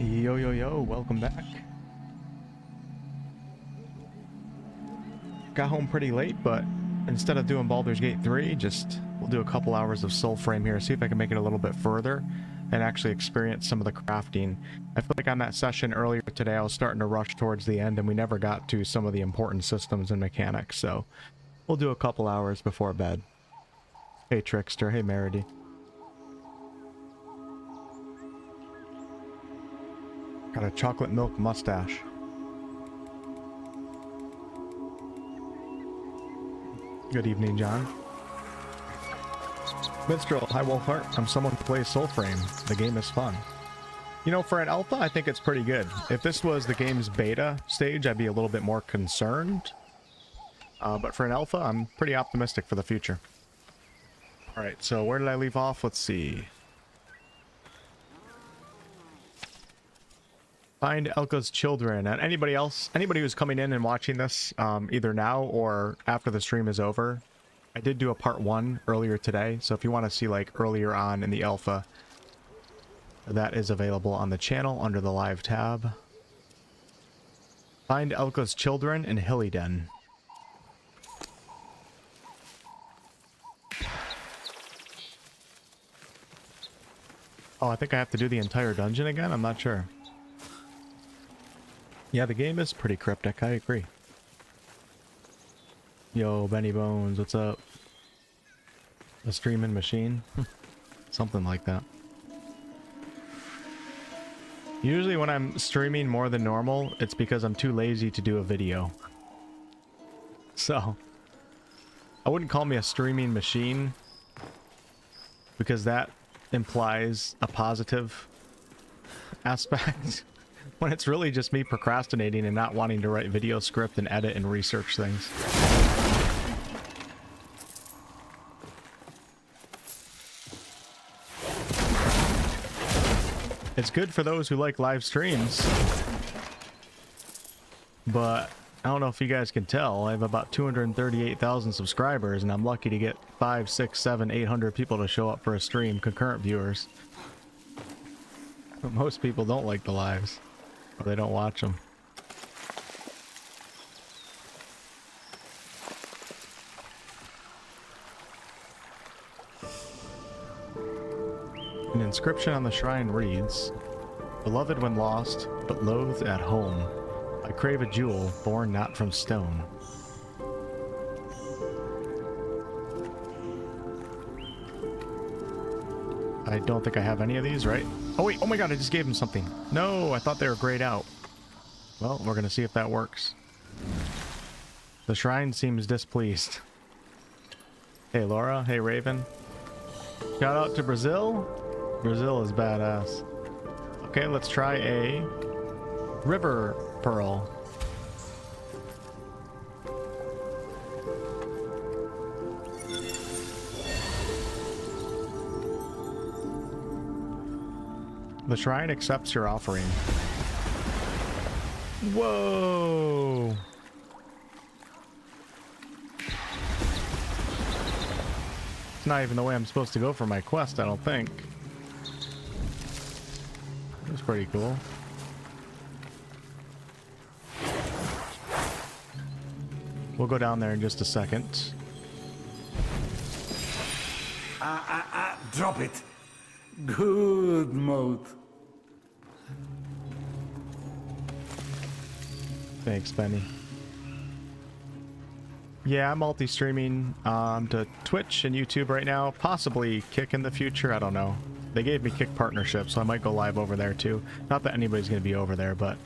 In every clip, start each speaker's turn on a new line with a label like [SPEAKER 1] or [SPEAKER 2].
[SPEAKER 1] Yo, yo, yo, welcome back. Got home pretty late, but instead of doing Baldur's Gate 3, we'll do a couple hours of Soulframe here, see if I can make it a little bit further and actually experience some of the crafting. I feel like on that session earlier today, I was starting to rush towards the end and we never got to some of the important systems and mechanics, so we'll do a couple hours before bed. Hey Trickster, hey Meredy. Got a chocolate milk mustache. Good evening, John. Minstrel, hi Wolfheart. I'm someone who plays Soulframe. The game is fun. You know, for an alpha, I think it's pretty good. If this was the game's beta stage, I'd be a little bit more concerned. But for an alpha, I'm pretty optimistic for the future. Alright, so where did I leave off? Let's see. Find Elka's children. And anybody else, anybody who's coming in and watching this, either now or after the stream is over, I did do a part 1 earlier today, so if you want to see like earlier on in the alpha, that is available on the channel under the live tab. Find Elka's children in Hilliden. Oh, I think I have to do the entire dungeon again? I'm not sure. Yeah, the game is pretty cryptic, I agree. Yo, Benny Bones, what's up? A streaming machine? Something like that. Usually when I'm streaming more than normal, it's because I'm too lazy to do a video. So, I wouldn't call me a streaming machine, because that implies a positive aspect. When it's really just me procrastinating and not wanting to write video script and edit and research things. It's good for those who like live streams, but I don't know if you guys can tell, I have about 238,000 subscribers and I'm lucky to get 5, 6, 7, 800 people to show up for a stream, concurrent viewers. But most people don't like the lives. Or they don't watch them. An inscription on the shrine reads, "Beloved when lost, but loathed at home. I crave a jewel born not from stone." I don't think I have any of these, right? Oh wait, oh my god, I just gave him something. No, I thought they were grayed out. Well, we're gonna see if that works. The shrine seems displeased. Hey Laura, hey Raven. Shout out to Brazil. Brazil is badass. Okay, let's try a river pearl. The shrine accepts your offering. Whoa! It's not even the way I'm supposed to go for my quest, I don't think. That's pretty cool. We'll go down there in just a second.
[SPEAKER 2] Drop it. Good mode.
[SPEAKER 1] Thanks, Benny. Yeah, I'm multi-streaming to Twitch and YouTube right now. Possibly Kick in the future, I don't know. They gave me Kick partnership, so I might go live over there too. Not that anybody's going to be over there, but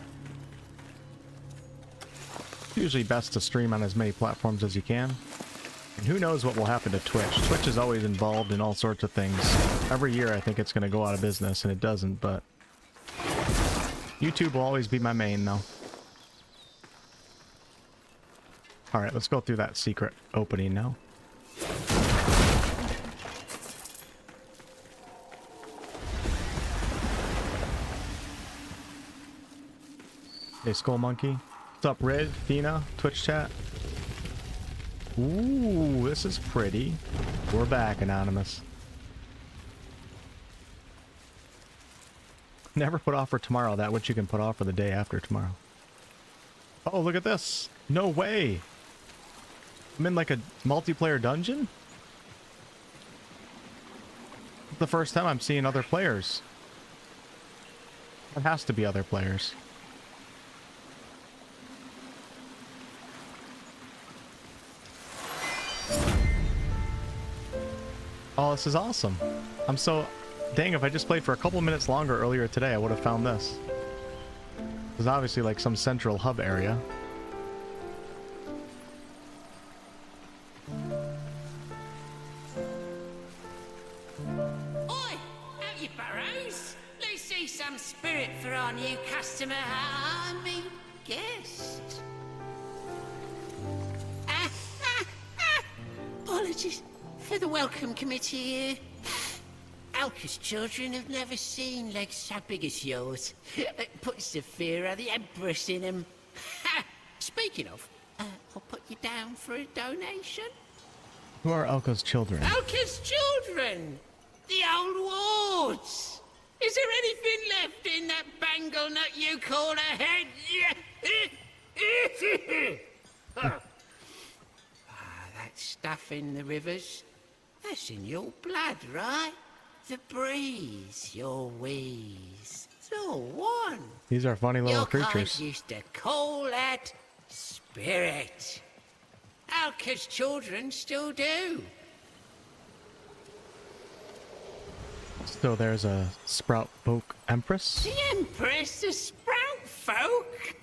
[SPEAKER 1] it's usually best to stream on as many platforms as you can. And who knows what will happen to Twitch. Twitch is always involved in all sorts of things. Every year I think it's going to go out of business, and it doesn't, but YouTube will always be my main, though. Alright, let's go through that secret opening now. Hey, Skull Monkey. What's up, Red, Fina, Twitch chat? Ooh, this is pretty. We're back, Anonymous. Never put off for tomorrow that which you can put off for the day after tomorrow. Oh, look at this. No way. I'm in like a multiplayer dungeon? The first time I'm seeing other players. It has to be other players. Oh, this is awesome. I'm so... Dang, if I just played for a couple minutes longer earlier today, I would have found this. There's obviously like some central hub area.
[SPEAKER 3] Oi! Out you burrows! Let's see some spirit for our new customer, I mean, guest. Apologies for the welcome committee here. Alka's children have never seen legs so big as yours. It puts the fear of the Empress in them. Speaking of, I'll put you down for a donation.
[SPEAKER 1] Who are Elka's children?
[SPEAKER 3] Alka's children! The old wards! Is there anything left in that bangle nut you call a head? That stuff in the rivers, that's in your blood, right? The breeze, your wheeze. It's all one.
[SPEAKER 1] These are funny little
[SPEAKER 3] Your
[SPEAKER 1] creatures.
[SPEAKER 3] kind used to call that spirit. Alka's children still do.
[SPEAKER 1] So there's a sprout folk empress.
[SPEAKER 3] The Empress, the Sprout Folk?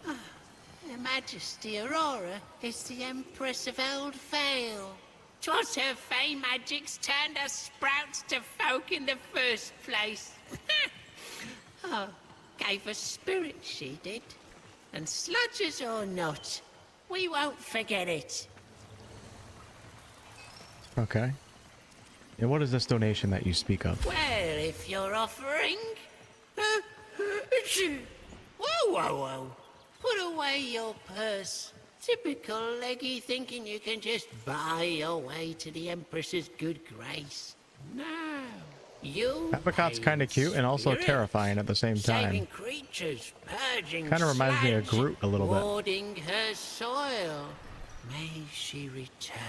[SPEAKER 3] Her Majesty Aurora is the Empress of Old Vale. 'Twas her fey magics turned us sprouts to folk in the first place. Oh, gave us spirit, she did. And sludges or not, we won't forget it.
[SPEAKER 1] Okay. And what is this donation that you speak of?
[SPEAKER 3] Well, if you're offering... Whoa, whoa, whoa. Put away your purse. Typical leggy thinking you can just buy your way to the Empress's good grace. No. You
[SPEAKER 1] Apricot's kind of cute and also terrifying at the same
[SPEAKER 3] saving
[SPEAKER 1] time.
[SPEAKER 3] creatures, purging
[SPEAKER 1] Kind of reminds me of
[SPEAKER 3] sludge,
[SPEAKER 1] Groot a little bit.
[SPEAKER 3] warding her soil. May she return.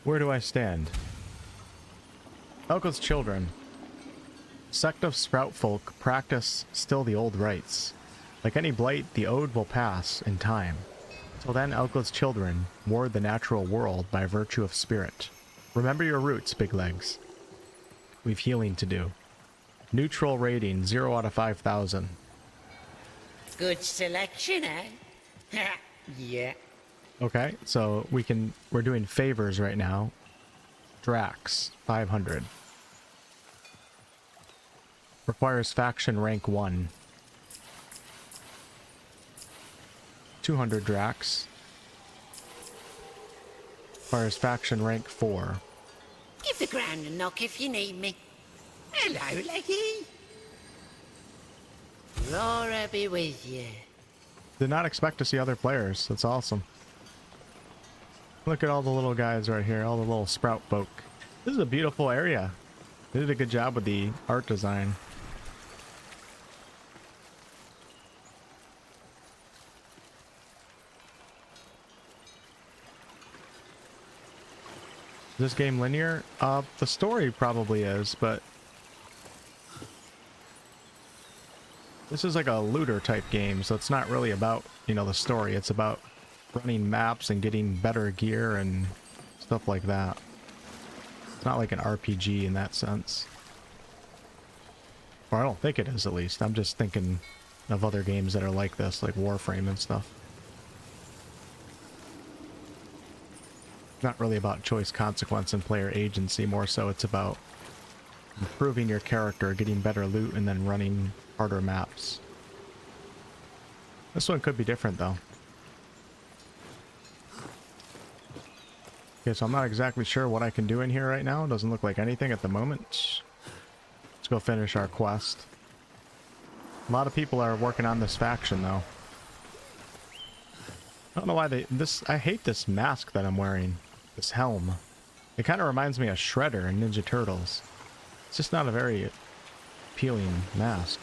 [SPEAKER 1] Where do I stand? Elka's children. Sect of sprout folk practice still the old rites. Like any blight, the ode will pass in time. Till then, Elka's children ward the natural world by virtue of spirit. Remember your roots, big legs. We've healing to do. Neutral rating 0 out of 5,000.
[SPEAKER 3] Good selection, eh? Yeah.
[SPEAKER 1] Okay, so we're doing favors right now. Drax 500. Requires faction rank 1. 200 Drax. Requires faction rank 4.
[SPEAKER 3] Give the ground a knock if you need me. Hello, Leggy. Laura be with you.
[SPEAKER 1] Did not expect to see other players. That's awesome. Look at all the little guys right here, all the little sprout folk. This is a beautiful area. They did a good job with the art design. Is this game linear? The story probably is, but this is like a looter type game, so it's not really about, you know, the story. It's about running maps and getting better gear and stuff like that. It's not like an RPG in that sense. Or I don't think it is, at least. I'm just thinking of other games that are like this, like Warframe and stuff. Not really about choice, consequence, and player agency. More so it's about improving your character, getting better loot, and then running harder maps. This one could be different, though. Okay, so I'm not exactly sure what I can do in here right now. It doesn't look like anything at the moment. Let's go finish our quest. A lot of people are working on this faction, though. I don't know why I hate this mask that I'm wearing. This helm. It kind of reminds me of Shredder and Ninja Turtles. It's just not a very appealing mask.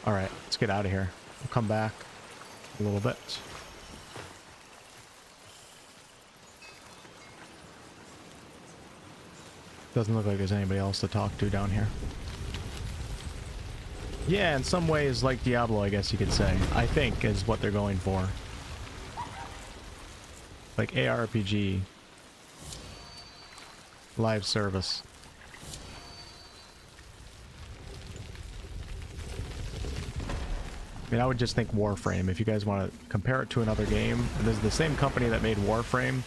[SPEAKER 1] Alright, let's get out of here. We'll come back a little bit. Doesn't look like there's anybody else to talk to down here. Yeah, in some ways like Diablo, I guess you could say. I think is what they're going for. Like ARPG. Live service. I mean, I would just think Warframe. If you guys want to compare it to another game, this is the same company that made Warframe.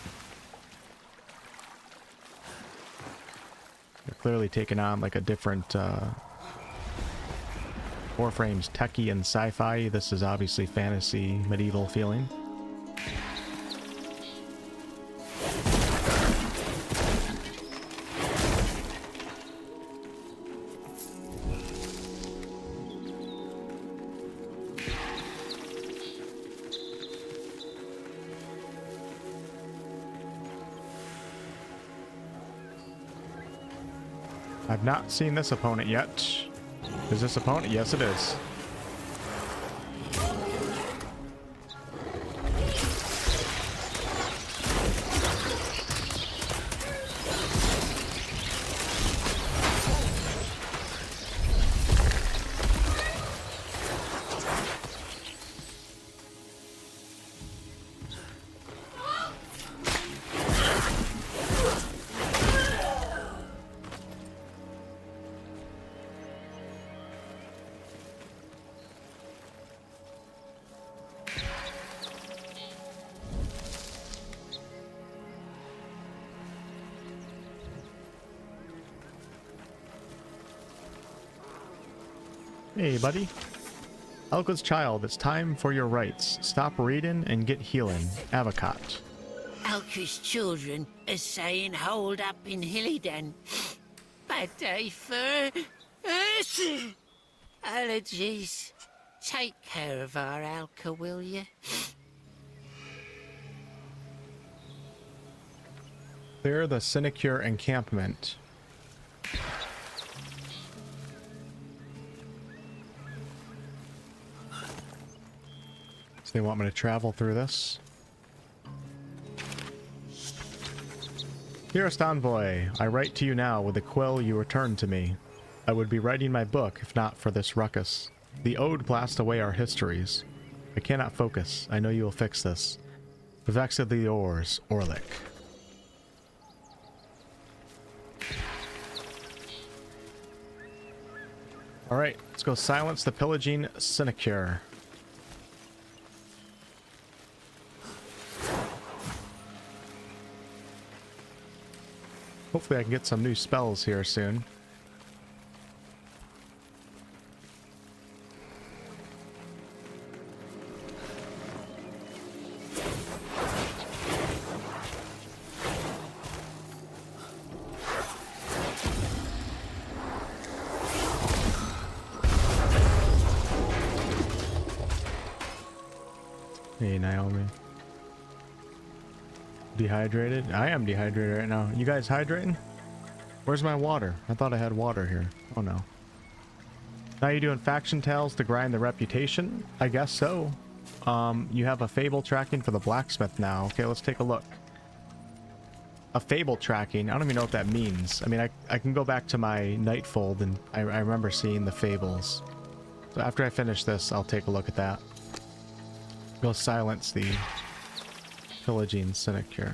[SPEAKER 1] They're clearly taking on like a different... Warframe's techie and sci-fi. This is obviously fantasy, medieval feeling. I've not seen this opponent yet. Is this opponent? Yes, it is. Hey, buddy. Elka's child, it's time for your rites. Stop reading and get healing. Avocat.
[SPEAKER 3] Alka's children are saying hold up in Hillidan. Bad day for allergies. Take care of our Alka, will you?
[SPEAKER 1] Clear the Sinecure encampment. So they want me to travel through this. Dearest envoy, I write to you now with the quill you returned to me. I would be writing my book if not for this ruckus. The ode blast away our histories. I cannot focus. I know you will fix this. Vex of the oars, Orlick. Alright, let's go silence the pillaging Sinecure. Hopefully I can get some new spells here soon. Hey, Naomi. Dehydrated? I am dehydrated right now. You guys hydrating? Where's my water? I thought I had water here. Oh no. Now you're doing faction tales to grind the reputation? I guess so. You have a fable tracking for the blacksmith now. Okay, let's take a look. A fable tracking? I don't even know what that means. I mean, I can go back to my Nightfold and I remember seeing the fables. So after I finish this, I'll take a look at that. Go silence the pillaging Sinecure.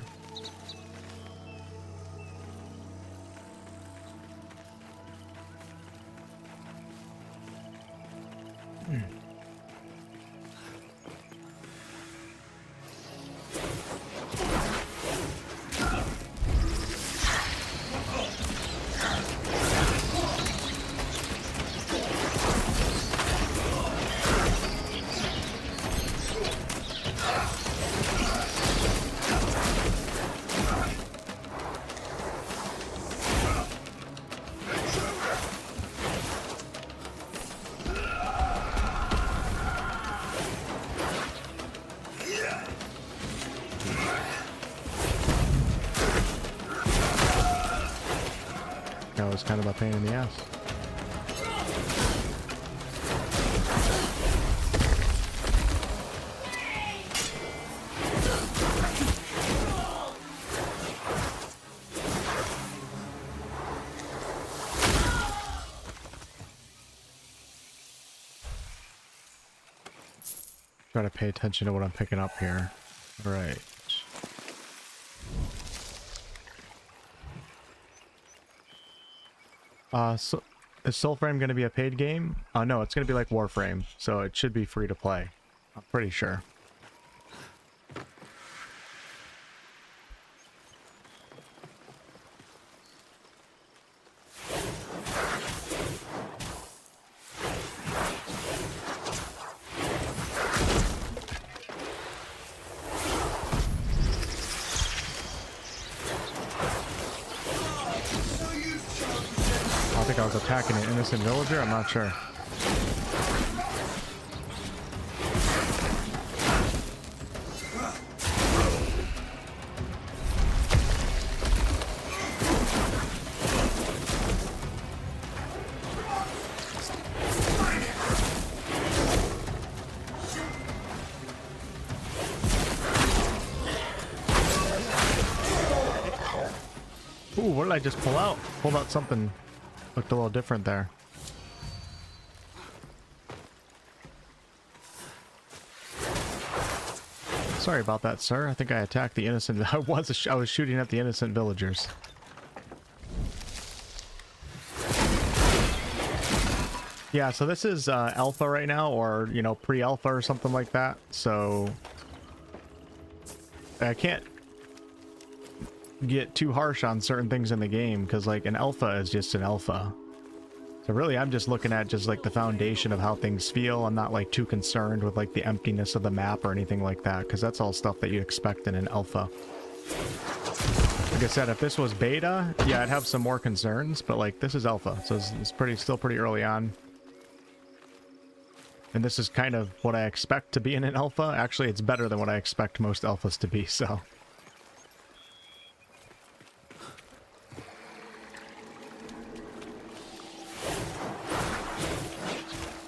[SPEAKER 1] That was kind of a pain in the ass. Try to pay attention to what I'm picking up here. All right. So is Soulframe going to be a paid game? No, it's going to be like Warframe, so it should be free to play. I'm pretty sure. I think I was attacking an innocent villager, I'm not sure. Ooh, what did I just pull out? Pulled out something. Looked a little different there. Sorry about that, sir. I think I attacked the innocent. I was shooting at the innocent villagers. Yeah, so this is alpha right now, or you know, pre-alpha or something like that. So I can't get too harsh on certain things in the game because like an alpha is just an alpha. So really I'm just looking at just like the foundation of how things feel. I'm not like too concerned with like the emptiness of the map or anything like that, because that's all stuff that you expect in an alpha. Like I said, if this was beta, yeah, I'd have some more concerns, but like this is alpha, so it's still pretty early on. And this is kind of what I expect to be in an alpha. Actually, it's better than what I expect most alphas to be, so.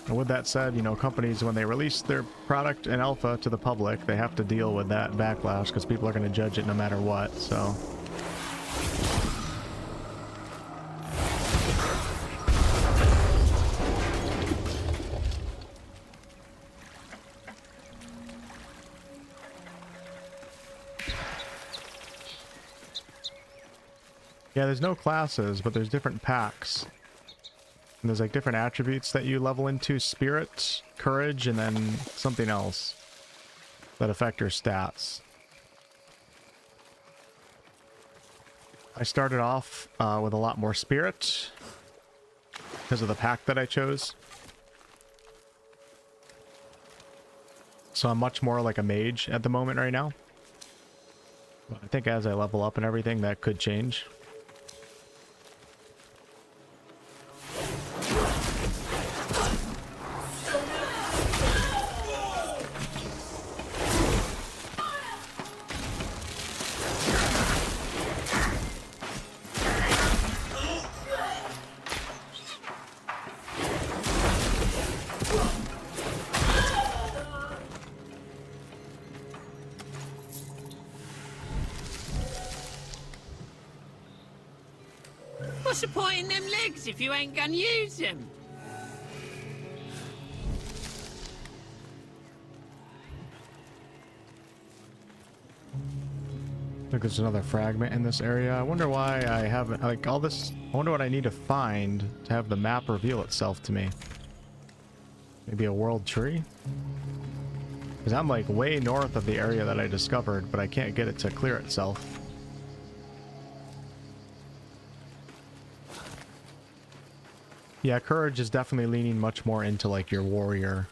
[SPEAKER 1] And with that said, you know, companies, when they release their product in alpha to the public, they have to deal with that backlash because people are going to judge it no matter what, so. Yeah, there's no classes, but there's different packs. And there's like different attributes that you level into: spirit, courage, and then something else that affect your stats. I started off with a lot more spirit because of the pack that I chose. So I'm much more like a mage at the moment right now. But I think as I level up and everything, that could change.
[SPEAKER 3] What's the point in them legs if you ain't gonna use them?
[SPEAKER 1] I think there's another fragment in this area. I wonder why I haven't, like, all this. I wonder what I need to find to have the map reveal itself to me. Maybe a world tree? Because I'm like way north of the area that I discovered, but I can't get it to clear itself. Yeah, courage is definitely leaning much more into like your warrior,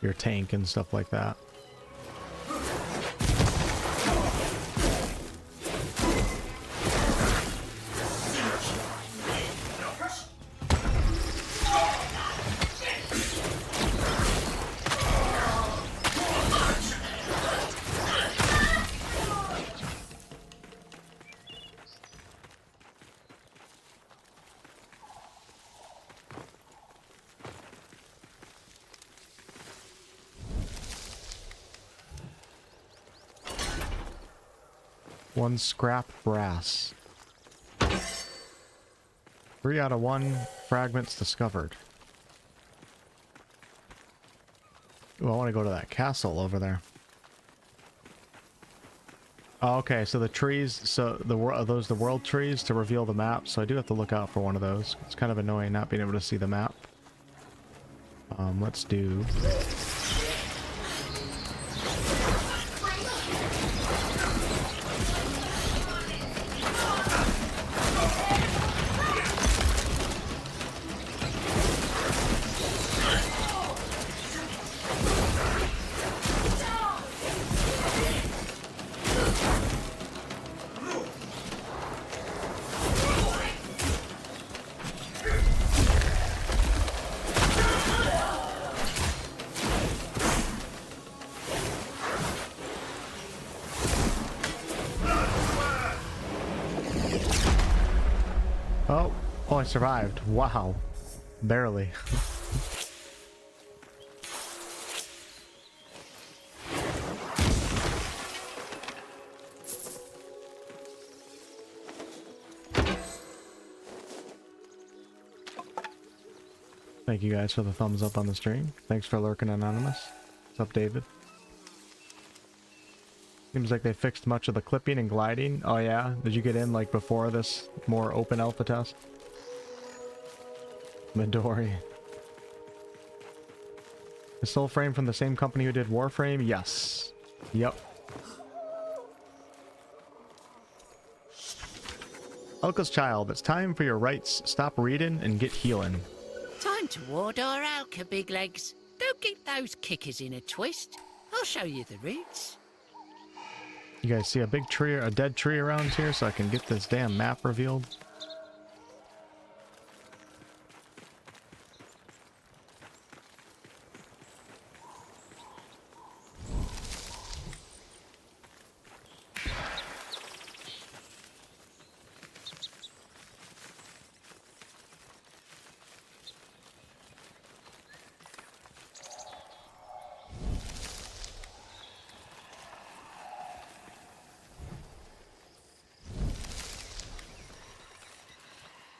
[SPEAKER 1] your tank and stuff like that. 1 scrap brass. 3 out of 1 fragments discovered. Ooh, I want to go to that castle over there. Oh, okay, so the trees, so are those the world trees to reveal the map? So I do have to look out for one of those. It's kind of annoying not being able to see the map. Let's do... Oh, I survived. Wow. Barely. Thank you guys for the thumbs up on the stream. Thanks for lurking, Anonymous. What's up, David? Seems like they fixed much of the clipping and gliding. Oh yeah? Did you get in like before this more open alpha test? Midori. Is Soulframe from the same company who did Warframe? Yes. Yep. Elka's child, it's time for your rights. Stop reading and get healing.
[SPEAKER 3] Time to ward our Alka, big legs. Don't get those kickers in a twist. I'll show you the roots.
[SPEAKER 1] You guys see a big tree, a dead tree around here so I can get this damn map revealed?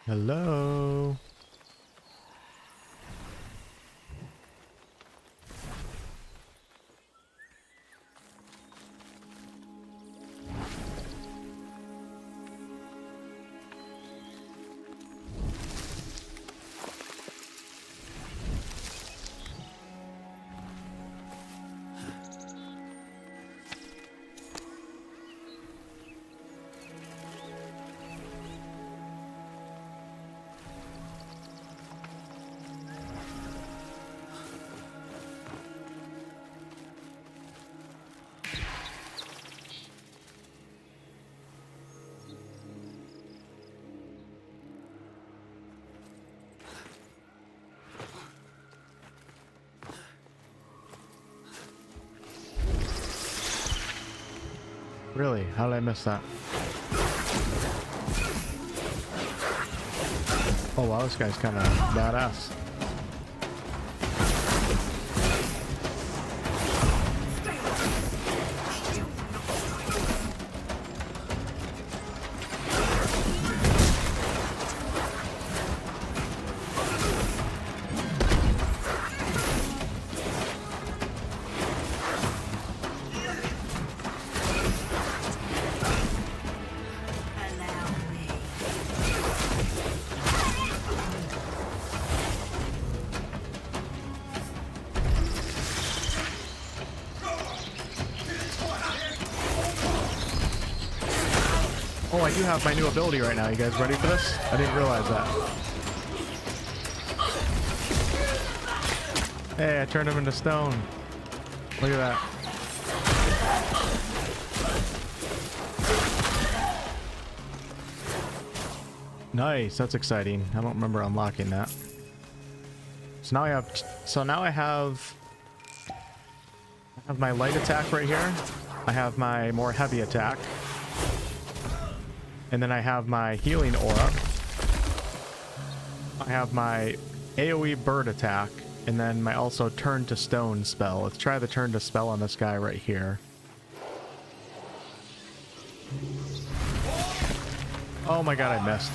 [SPEAKER 1] Hello. Really? How did I miss that? Oh wow, this guy's kind of badass. Oh, I do have my new ability right now. You guys ready for this? I didn't realize that. Hey, I turned him into stone. Look at that. Nice, that's exciting. I don't remember unlocking that. So now I have my light attack right here. I have my more heavy attack. And then I have my healing aura. I have my AoE bird attack. And then my also turn to stone spell. Let's try the turn to spell on this guy right here. Oh my god, I missed.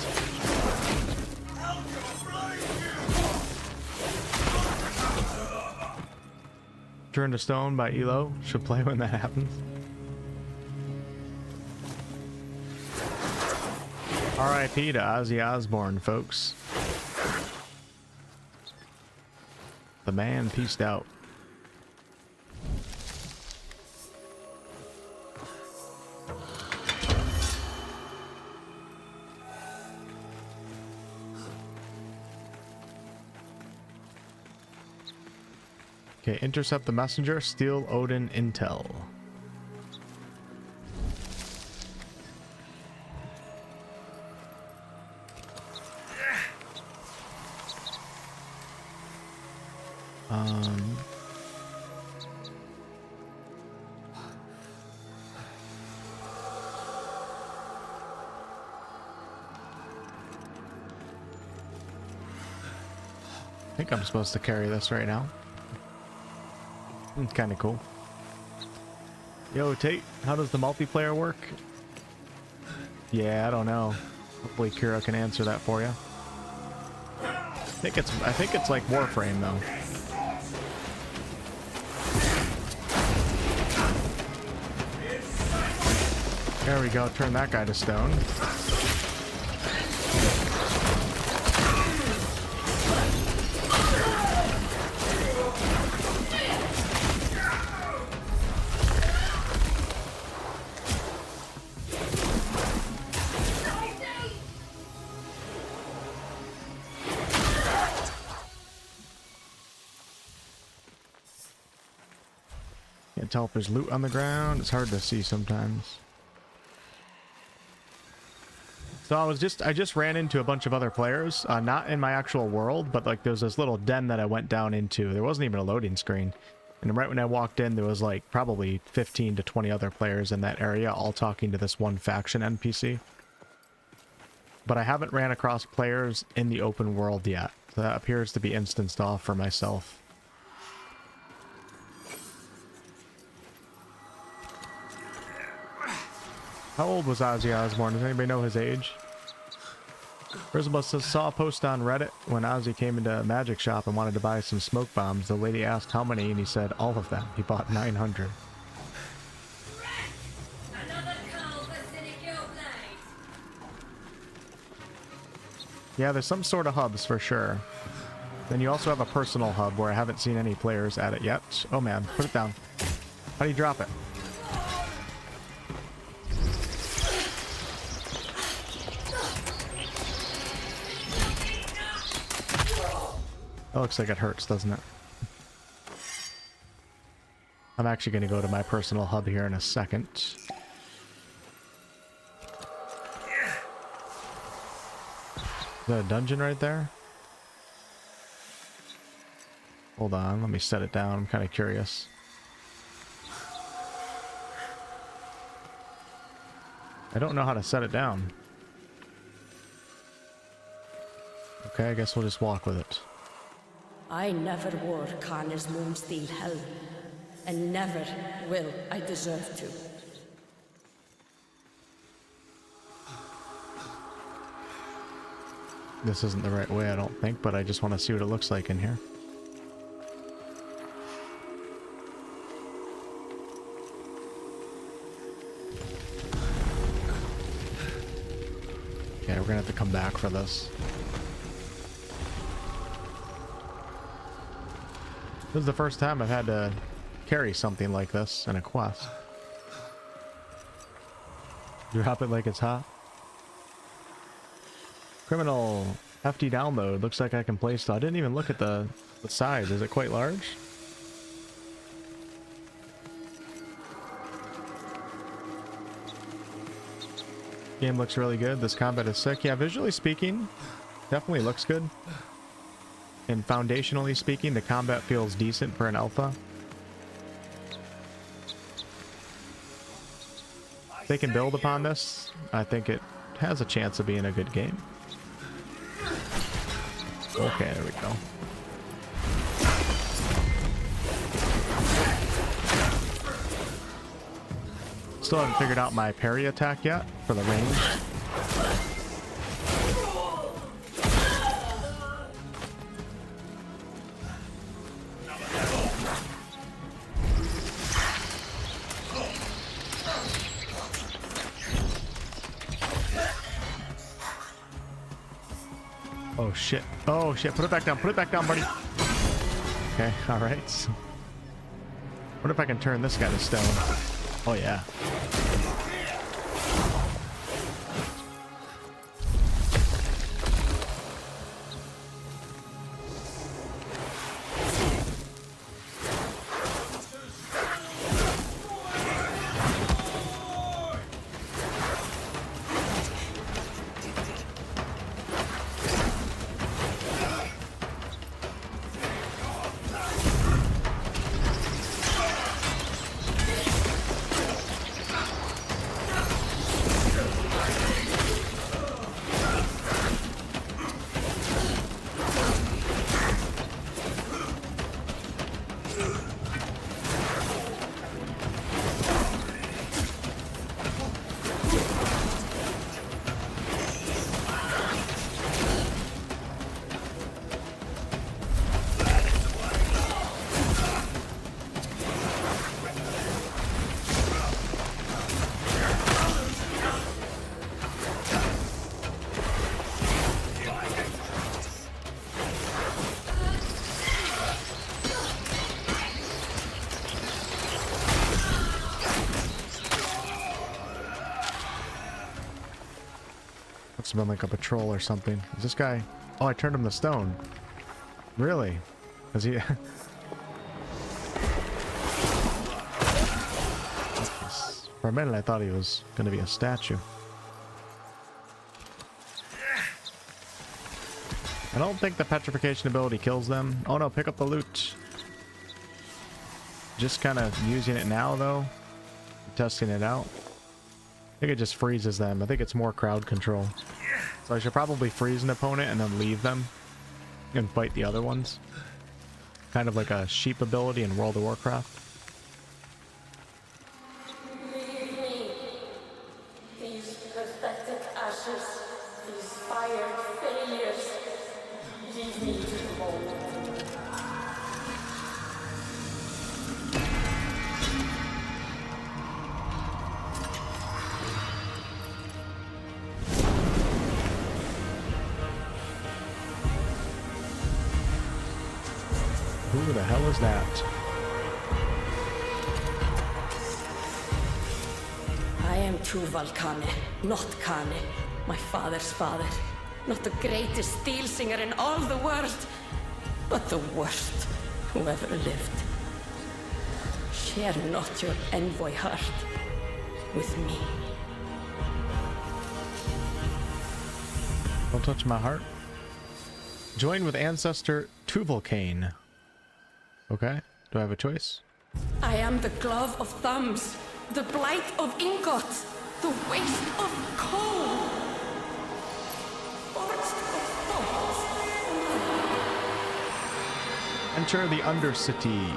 [SPEAKER 1] Turn to Stone by Elo. Should play when that happens. R.I.P. to Ozzy Osbourne, folks. The man peaced out. Okay, intercept the messenger, steal Odin intel. I think I'm supposed to carry this right now. It's kind of cool. Yo, Tate, how does the multiplayer work? Yeah, I don't know. Hopefully Kira can answer that for you. I think it's like Warframe though. There we go, turn that guy to stone. Can't tell if there's loot on the ground. It's hard to see sometimes. So I just ran into a bunch of other players, not in my actual world, but like there's this little den that I went down into. There wasn't even a loading screen. And right when I walked in, there was like probably 15 to 20 other players in that area, all talking to this one faction NPC. But I haven't ran across players in the open world yet. So that appears to be instanced off for myself. How old was Ozzy Osbourne? Does anybody know his age? Rizabus says, saw a post on Reddit when Ozzy came into a magic shop and wanted to buy some smoke bombs. The lady asked how many, and he said all of them. He bought 900. Yeah, there's some sort of hubs for sure. Then you also have a personal hub where I haven't seen any players at it yet. Oh man, put it down. How do you drop it? That looks like it hurts, doesn't it? I'm actually going to go to my personal hub here in a second. Is that a dungeon right there? Hold on, let me set it down. I'm kind of curious. I don't know how to set it down. Okay, I guess we'll just walk with it.
[SPEAKER 4] I never wore Connor's Moonsteel helm, and never will I deserve to.
[SPEAKER 1] This isn't the right way, I don't think, but I just want to see what it looks like in here. Okay, we're gonna have to come back for this. This is the first time I've had to carry something like this in a quest. Drop it like it's hot. Criminal hefty download. Looks like I can play still. I didn't even look at the size. Is it quite large? Game looks really good. This combat is sick. Yeah, visually speaking, definitely looks good. And foundationally speaking, the combat feels decent for an alpha. If they can build upon this, I think it has a chance of being a good game. Okay, there we go. Still haven't figured out my parry attack yet for the range. Oh shit. Oh shit. Put it back down. Put it back down, buddy. Okay, alright. What if I can turn this guy to stone? Oh yeah. Must have been like a patrol or something. Is this guy... Oh, I turned him to stone. Really? Is he... For a minute I thought he was going to be a statue. I don't think the petrification ability kills them. Oh no, pick up the loot. Just kind of using it now though. Testing it out. I think it just freezes them. I think it's more crowd control. So I should probably freeze an opponent and then leave them and fight the other ones. Kind of like a sheep ability in World of Warcraft.
[SPEAKER 4] Leave me. These pathetic ashes, these fired failures. Leave me to the mold.
[SPEAKER 1] Who the hell is that?
[SPEAKER 4] I am Tuval Kane, not Kane, my father's father. Not the greatest steel singer in all the world, but the worst who ever lived. Share not your envoy heart with me.
[SPEAKER 1] Don't touch my heart. Join with ancestor Tuvalcane. Okay, do I have a choice?
[SPEAKER 4] I am the glove of thumbs, the blight of ingots, the waste of coal. Forged of thoughts.
[SPEAKER 1] Enter the Undercity.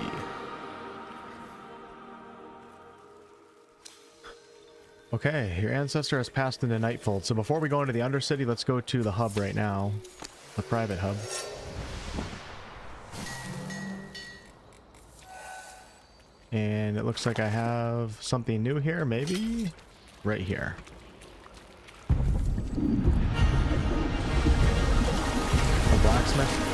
[SPEAKER 1] Okay, your ancestor has passed into Nightfold. So before we go into the Undercity, let's go to the hub right now. The private hub. And it looks like I have something new here, maybe? Right here. A blacksmith.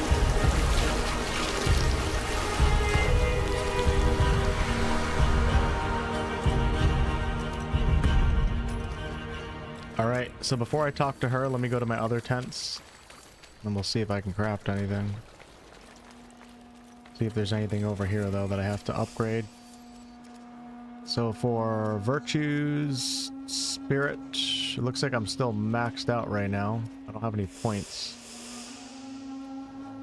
[SPEAKER 1] Alright, so before I talk to her, let me go to my other tents. And we'll see if I can craft anything. See if there's anything over here, though, that I have to upgrade. So for virtues, spirit, it looks like I'm still maxed out right now. I don't have any points.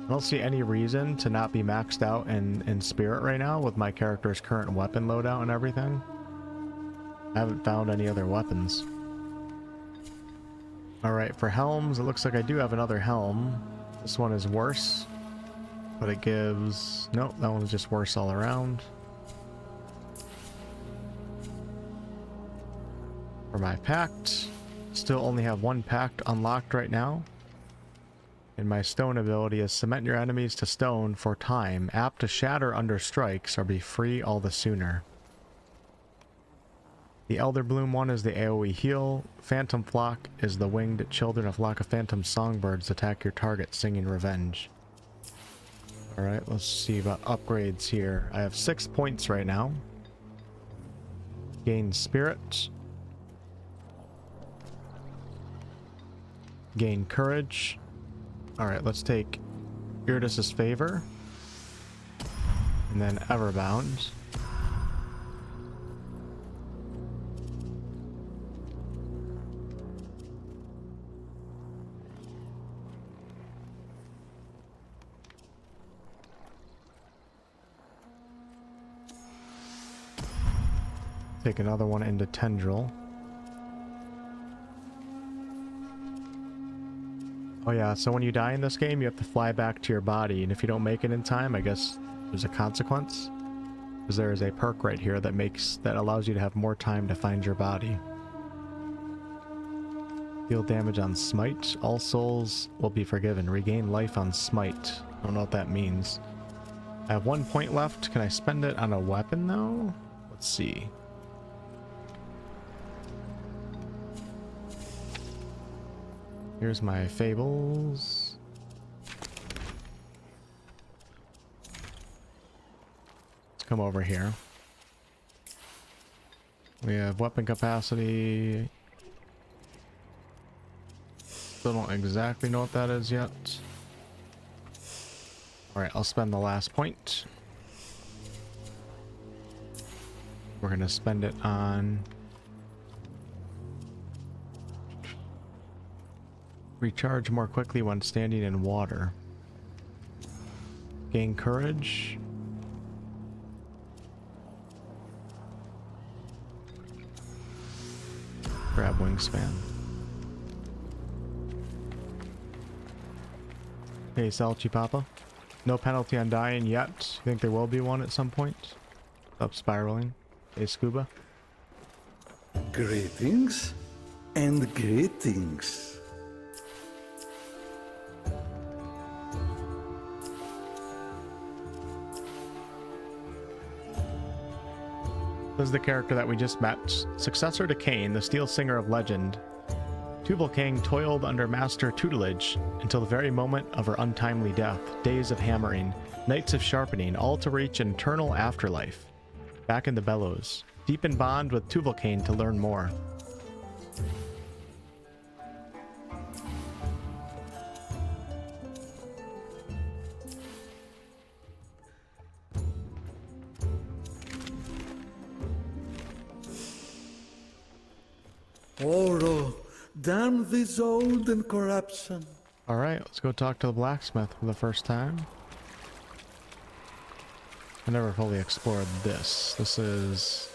[SPEAKER 1] I don't see any reason to not be maxed out in spirit right now with my character's current weapon loadout and everything. I haven't found any other weapons. Alright, for helms, it looks like I do have another helm. This one is worse, but it gives... Nope, that one's just worse all around. For my pact, still only have one pact unlocked right now. And my stone ability is cement your enemies to stone for time, apt to shatter under strikes or be free all the sooner. The Elder Bloom one is the AoE heal. Phantom Flock is the winged children. A flock of phantom songbirds attack your target, singing revenge. Alright, let's see about upgrades here. I have 6 points right now. Gain spirit. Gain courage. Alright, let's take Irdis's favor. And then Everbound. Take another one into Tendril. Oh yeah, so when you die in this game, you have to fly back to your body, and if you don't make it in time, I guess there's a consequence. Because there is a perk right here that allows you to have more time to find your body. Deal damage on Smite. All souls will be forgiven. Regain life on Smite. I don't know what that means. I have 1 point left. Can I spend it on a weapon though? Let's see. Here's my fables. Let's come over here. We have weapon capacity. Still don't exactly know what that is yet. Alright, I'll spend the last point. We're gonna spend it on recharge more quickly when standing in water. Gain courage. Grab wingspan. Hey, Salchipapa. No penalty on dying yet. You think there will be one at some point? Up spiraling. Hey, Scuba.
[SPEAKER 2] Greetings and greetings.
[SPEAKER 1] This is the character that we just met. Successor to Cain, the steel singer of legend. Tubal Cain toiled under master tutelage until the very moment of her untimely death. Days of hammering, nights of sharpening, all to reach an eternal afterlife. Back in the bellows, deep in bond with Tubal Cain to learn more.
[SPEAKER 2] Oro, damn this old and corruption.
[SPEAKER 1] Alright, let's go talk to the blacksmith for the first time. I never fully explored this. This is...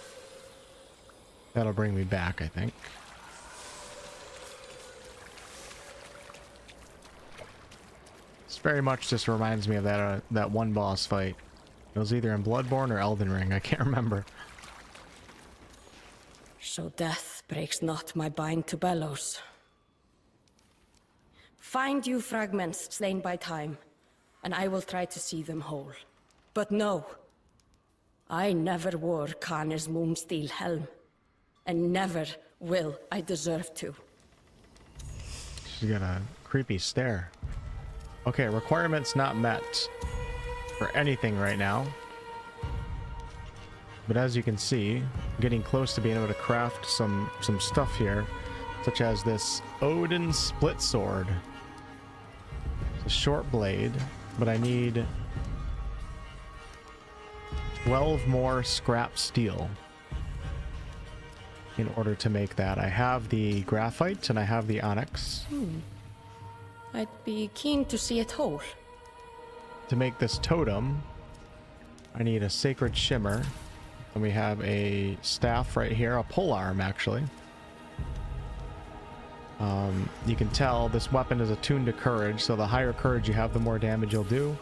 [SPEAKER 1] That'll bring me back, I think. This very much just reminds me of that one boss fight. It was either in Bloodborne or Elden Ring, I can't remember.
[SPEAKER 4] So death breaks not my bind to bellows. Find you fragments slain by time, and I will try to see them whole. But no, I never wore Kane's moonsteel helm, and never will I deserve to.
[SPEAKER 1] She's got a creepy stare. Okay, requirements not met for anything right now. But as you can see, I'm getting close to being able to craft some stuff here, such as this Odin split sword. It's a short blade, but I need 12 more scrap steel in order to make that. I have the graphite and I have the onyx.
[SPEAKER 4] I'd be keen to see it whole.
[SPEAKER 1] To make this totem, I need a sacred shimmer. And we have a staff right here, a polearm actually. You can tell this weapon is attuned to courage, so the higher courage you have, the more damage you'll do.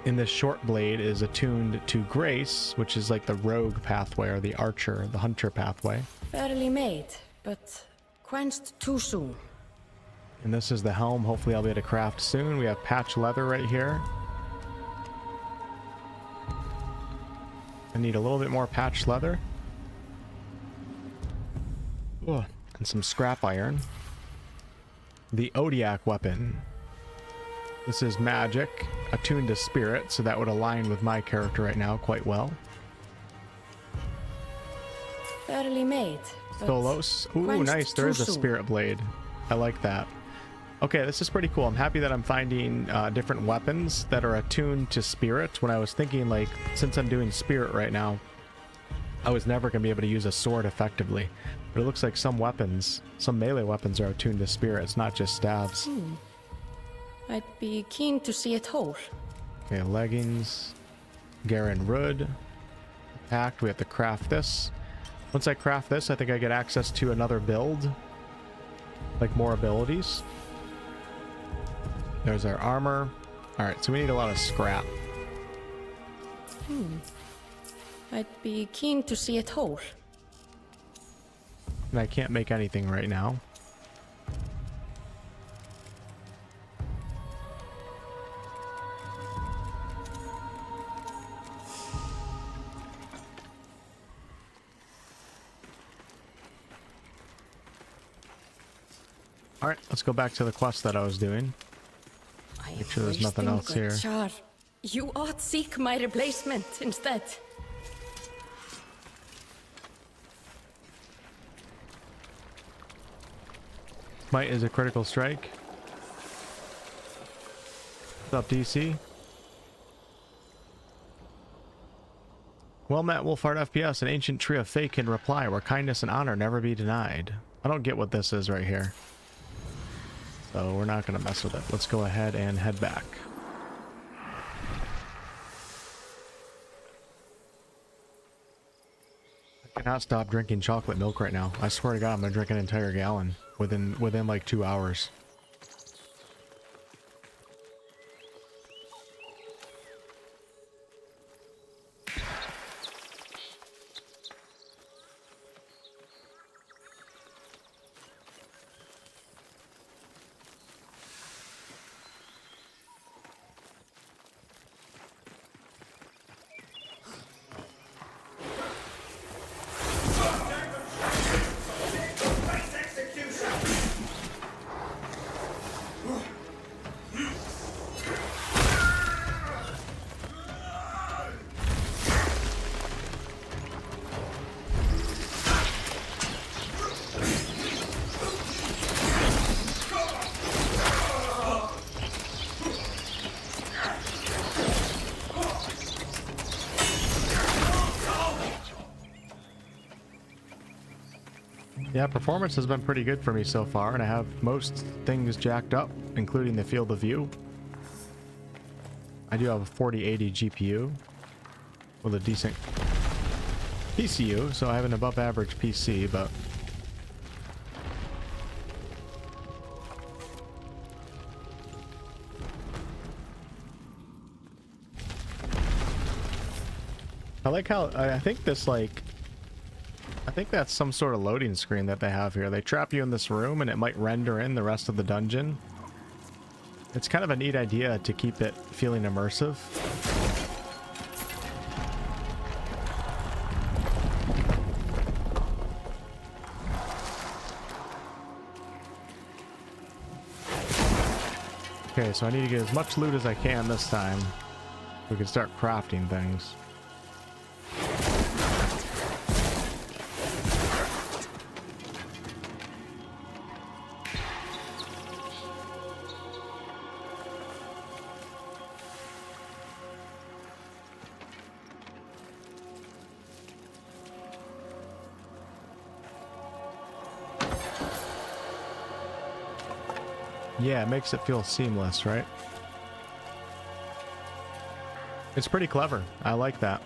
[SPEAKER 1] And this short blade is attuned to grace, which is like the rogue pathway, or the archer, the hunter pathway.
[SPEAKER 4] Fairly made, but quenched too soon.
[SPEAKER 1] And this is the helm. Hopefully I'll be able to craft soon. We have patch leather right here. I need a little bit more patch leather. Oh, and some scrap iron. The Odiac weapon. This is magic, attuned to spirit, so that would align with my character right now quite well.
[SPEAKER 4] Fairly made. but
[SPEAKER 1] Stolos. Ooh,
[SPEAKER 4] quenched
[SPEAKER 1] nice. There
[SPEAKER 4] too
[SPEAKER 1] is a
[SPEAKER 4] soon.
[SPEAKER 1] spirit blade. I like that. Okay, this is pretty cool. I'm happy that I'm finding different weapons that are attuned to spirit. When I was thinking, like, since I'm doing spirit right now, I was never going to be able to use a sword effectively. But it looks like some weapons, some melee weapons are attuned to spirit. It's not just stabs.
[SPEAKER 4] I'd be keen to see it whole.
[SPEAKER 1] Okay, leggings. Garen Rud. Pact. We have to craft this. Once I craft this, I think I get access to another build. Like more abilities. There's our armor. Alright, so we need a lot of scrap.
[SPEAKER 4] I'd be keen to see it whole.
[SPEAKER 1] And I can't make anything right now. Alright, let's go back to the quest that I was doing. Make sure there's nothing else here.
[SPEAKER 4] Char. You ought seek my replacement instead.
[SPEAKER 1] Smite is a critical strike. What's up, DC? Well met, WolfheartFPS. An ancient tree of fate can reply, where kindness and honor never be denied. I don't get what this is right here. So we're not going to mess with it. Let's go ahead and head back. I cannot stop drinking chocolate milk right now. I swear to God, I'm going to drink an entire gallon within like 2 hours. Yeah, performance has been pretty good for me so far, and I have most things jacked up, including the field of view. I do have a 4080 GPU with a decent PCU, so I have an above average PC, but I like how I think this, like, I think that's some sort of loading screen that they have here. They trap you in this room and it might render in the rest of the dungeon. It's kind of a neat idea to keep it feeling immersive. Okay, so I need to get as much loot as I can this time. We can start crafting things. Yeah, it makes it feel seamless, right? It's pretty clever. I like that.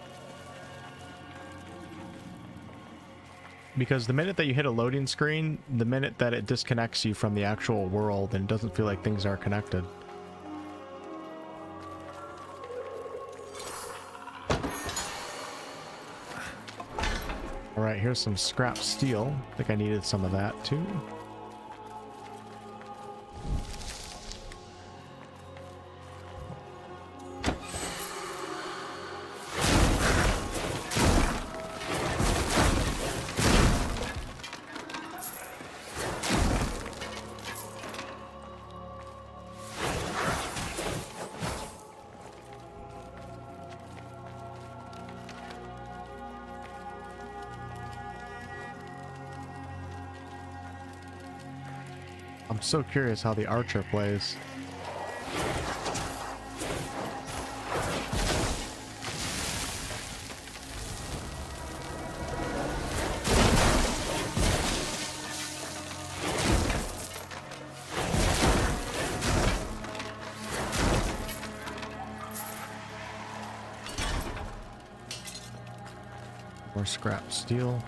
[SPEAKER 1] Because the minute that you hit a loading screen, the minute that it disconnects you from the actual world and it doesn't feel like things are connected. Alright, here's some scrap steel. I think I needed some of that too. I'm so curious how the archer plays. More scrap steel.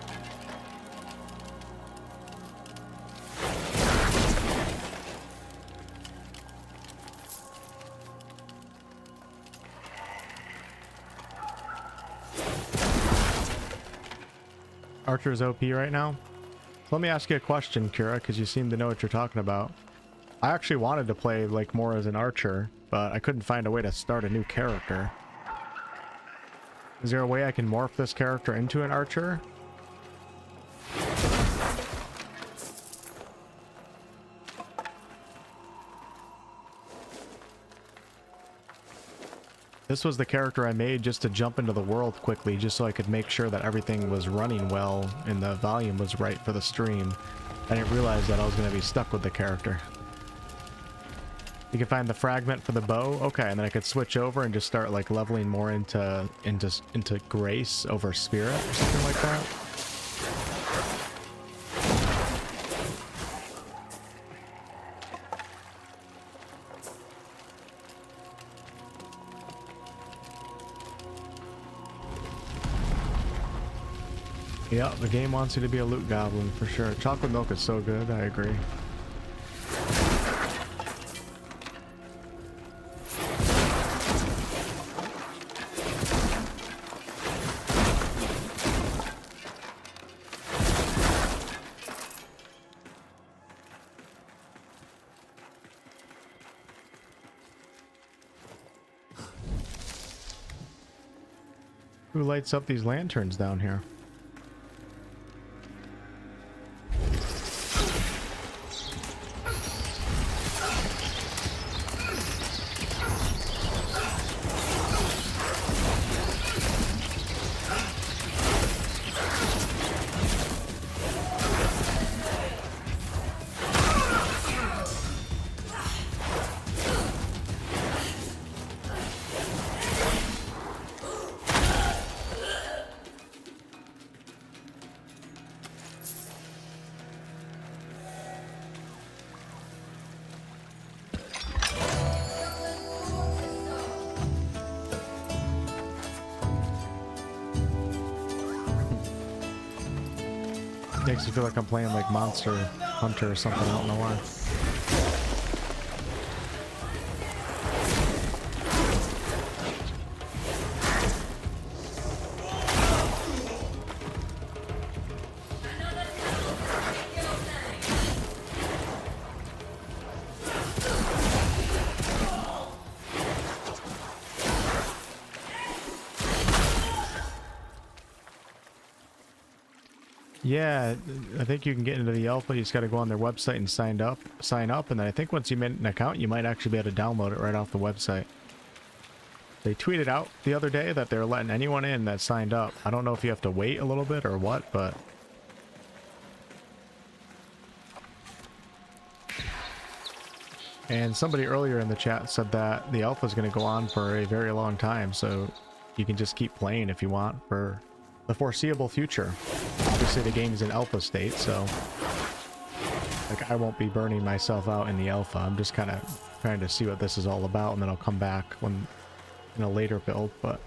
[SPEAKER 1] Archer's OP right now. So let me ask you a question, Kira, because you seem to know what you're talking about. I actually wanted to play like more as an archer, but I couldn't find a way to start a new character. Is there a way I can morph this character into an archer? This was the character I made just to jump into the world quickly, just so I could make sure that everything was running well and the volume was right for the stream. I didn't realize that I was going to be stuck with the character. You can find the fragment for the bow. Okay, and then I could switch over and just start like leveling more into grace over spirit or something like that. Yeah, the game wants you to be a loot goblin for sure. Chocolate milk is so good, I agree. Who lights up these lanterns down here? Makes me feel like I'm playing like Monster Hunter or something, I don't know why. Yeah, I think you can get into the alpha. You just got to go on their website and sign up, and then I think once you made an account, you might actually be able to download it right off the website. They tweeted out the other day that they're letting anyone in that signed up. I don't know if you have to wait a little bit or what, but and somebody earlier in the chat said that the alpha is going to go on for a very long time, so you can just keep playing if you want for the foreseeable future. Obviously the game's in alpha state, so like I won't be burning myself out in the alpha. I'm just kind of trying to see what this is all about, and then I'll come back when in a later build. But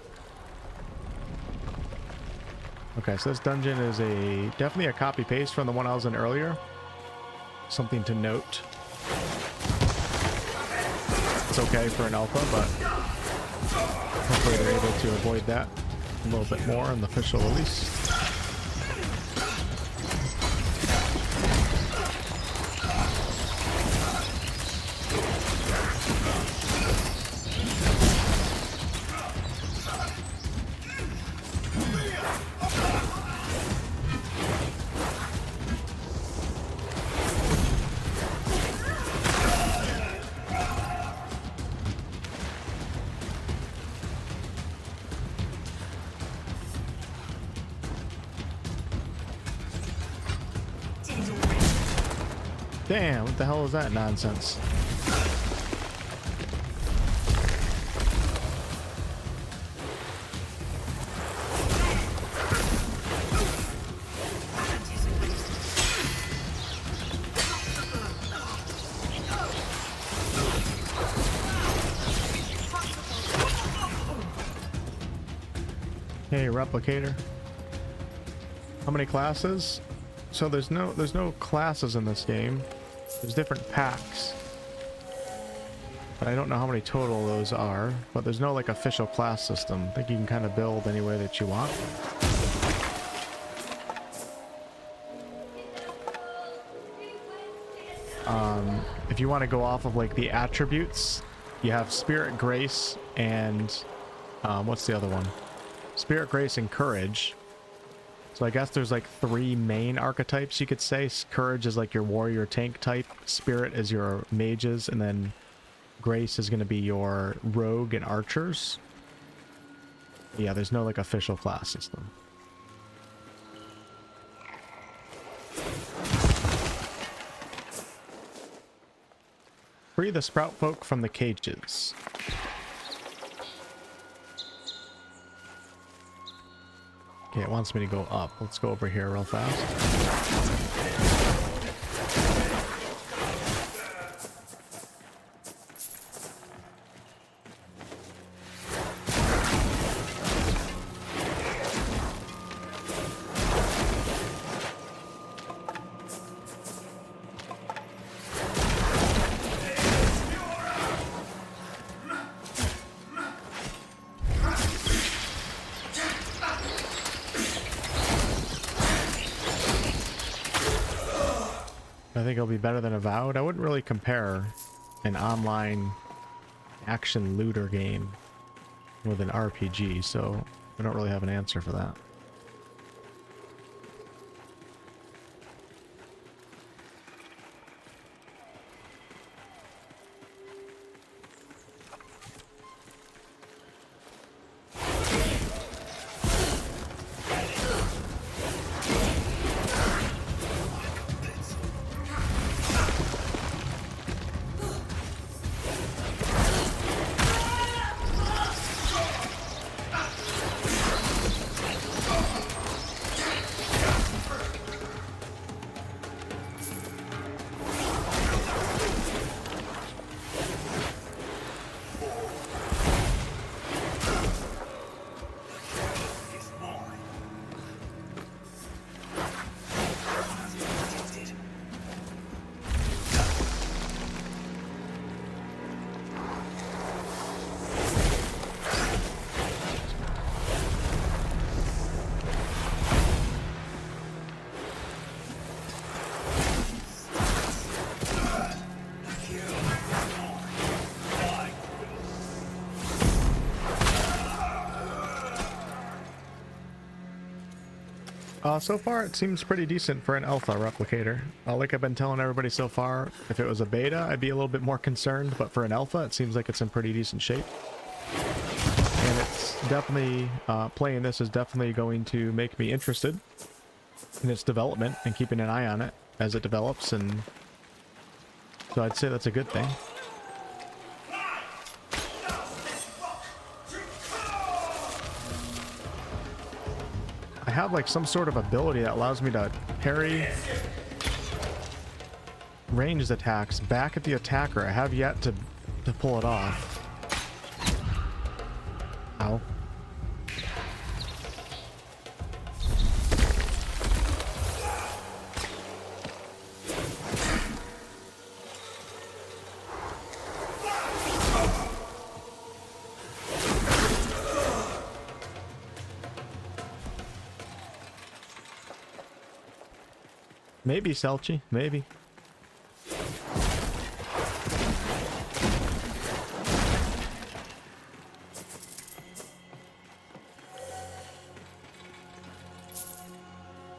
[SPEAKER 1] okay, so this dungeon is definitely a copy paste from the one I was in earlier. Something to note. It's okay for an alpha, but hopefully they're able to avoid that a little bit more in the official release. Damn, what the hell is that nonsense? Hey, replicator. How many classes? So there's no classes in this game. There's different packs. But I don't know how many total those are. But there's no like official class system. I think you can kind of build any way that you want. If you want to go off of like the attributes, you have Spirit, Grace, and what's the other one? Spirit, Grace, and Courage. So I guess there's like 3 main archetypes you could say. Courage is like your warrior tank type. Spirit is your mages, and then Grace is going to be your rogue and archers. Yeah, there's no like official class system. Free the sprout folk from the cages. Okay, it wants me to go up. Let's go over here real fast. I think it'll be better than Avowed. I wouldn't really compare an online action looter game with an RPG, so I don't really have an answer for that. So far it seems pretty decent for an alpha replicator. Like I've been telling everybody so far, if it was a beta, I'd be a little bit more concerned, but for an alpha, it seems like it's in pretty decent shape. And it's definitely, playing this is definitely going to make me interested in its development and keeping an eye on it as it develops, and so I'd say that's a good thing. I have like some sort of ability that allows me to parry ranged attacks back at the attacker. I have yet to pull it off. Ow. Maybe, Selchi, maybe.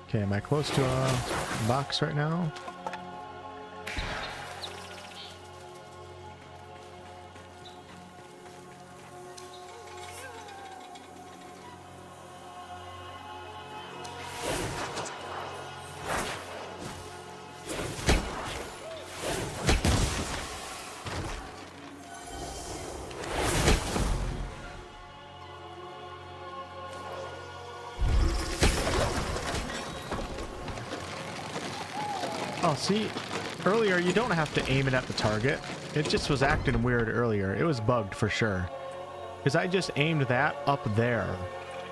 [SPEAKER 1] Okay, am I close to a box right now? Oh, see, earlier you don't have to aim it at the target. It just was acting weird earlier. It was bugged for sure. Because I just aimed that up there,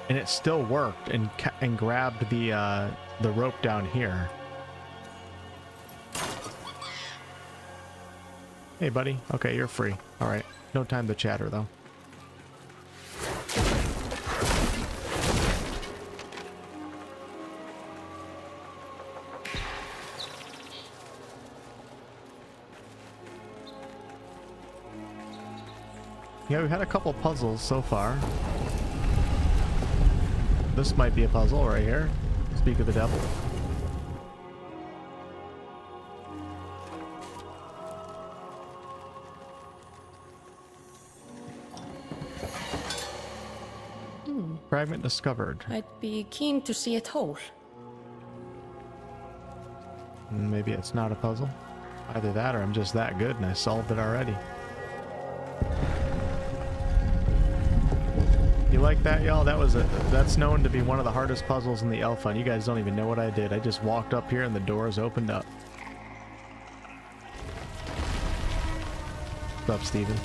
[SPEAKER 1] and it still worked and grabbed the rope down here. Hey, buddy. Okay, you're free. All right. No time to chatter, though. Yeah, we've had a couple puzzles so far. This might be a puzzle right here. Speak of the devil. Fragment discovered.
[SPEAKER 4] I'd be keen to see it whole.
[SPEAKER 1] Maybe it's not a puzzle. Either that or I'm just that good and I solved it already. You like that, y'all? That's known to be one of the hardest puzzles in the alpha, and you guys don't even know what I did. I just walked up here and the doors opened up. What's up, Steven?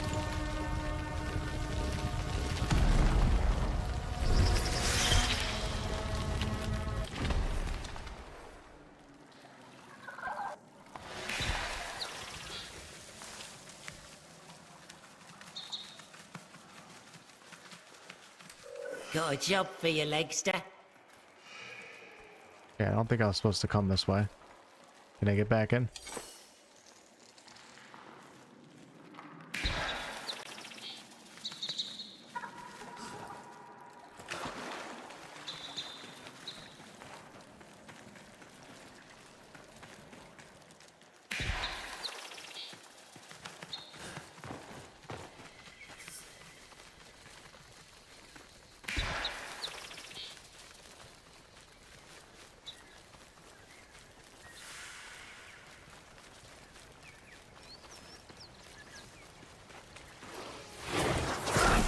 [SPEAKER 3] Got a job for you, Legster.
[SPEAKER 1] Yeah, I don't think I was supposed to come this way. Can I get back in?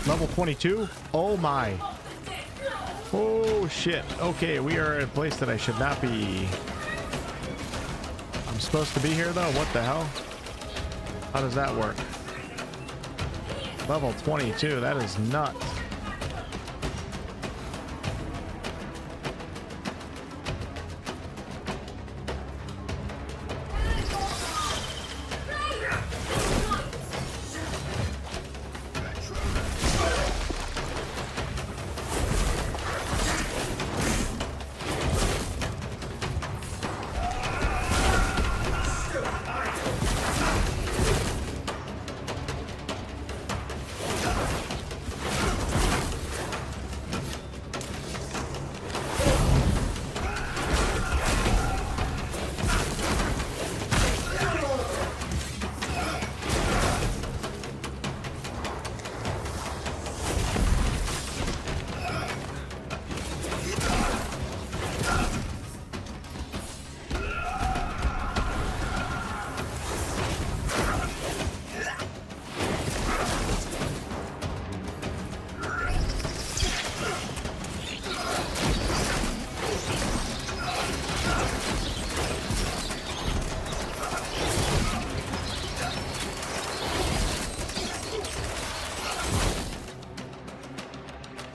[SPEAKER 1] Level 22? Oh my. Oh shit. Okay, we are at a place that I should not be. I'm supposed to be here though? What the hell? How does that work? Level 22, that is nuts.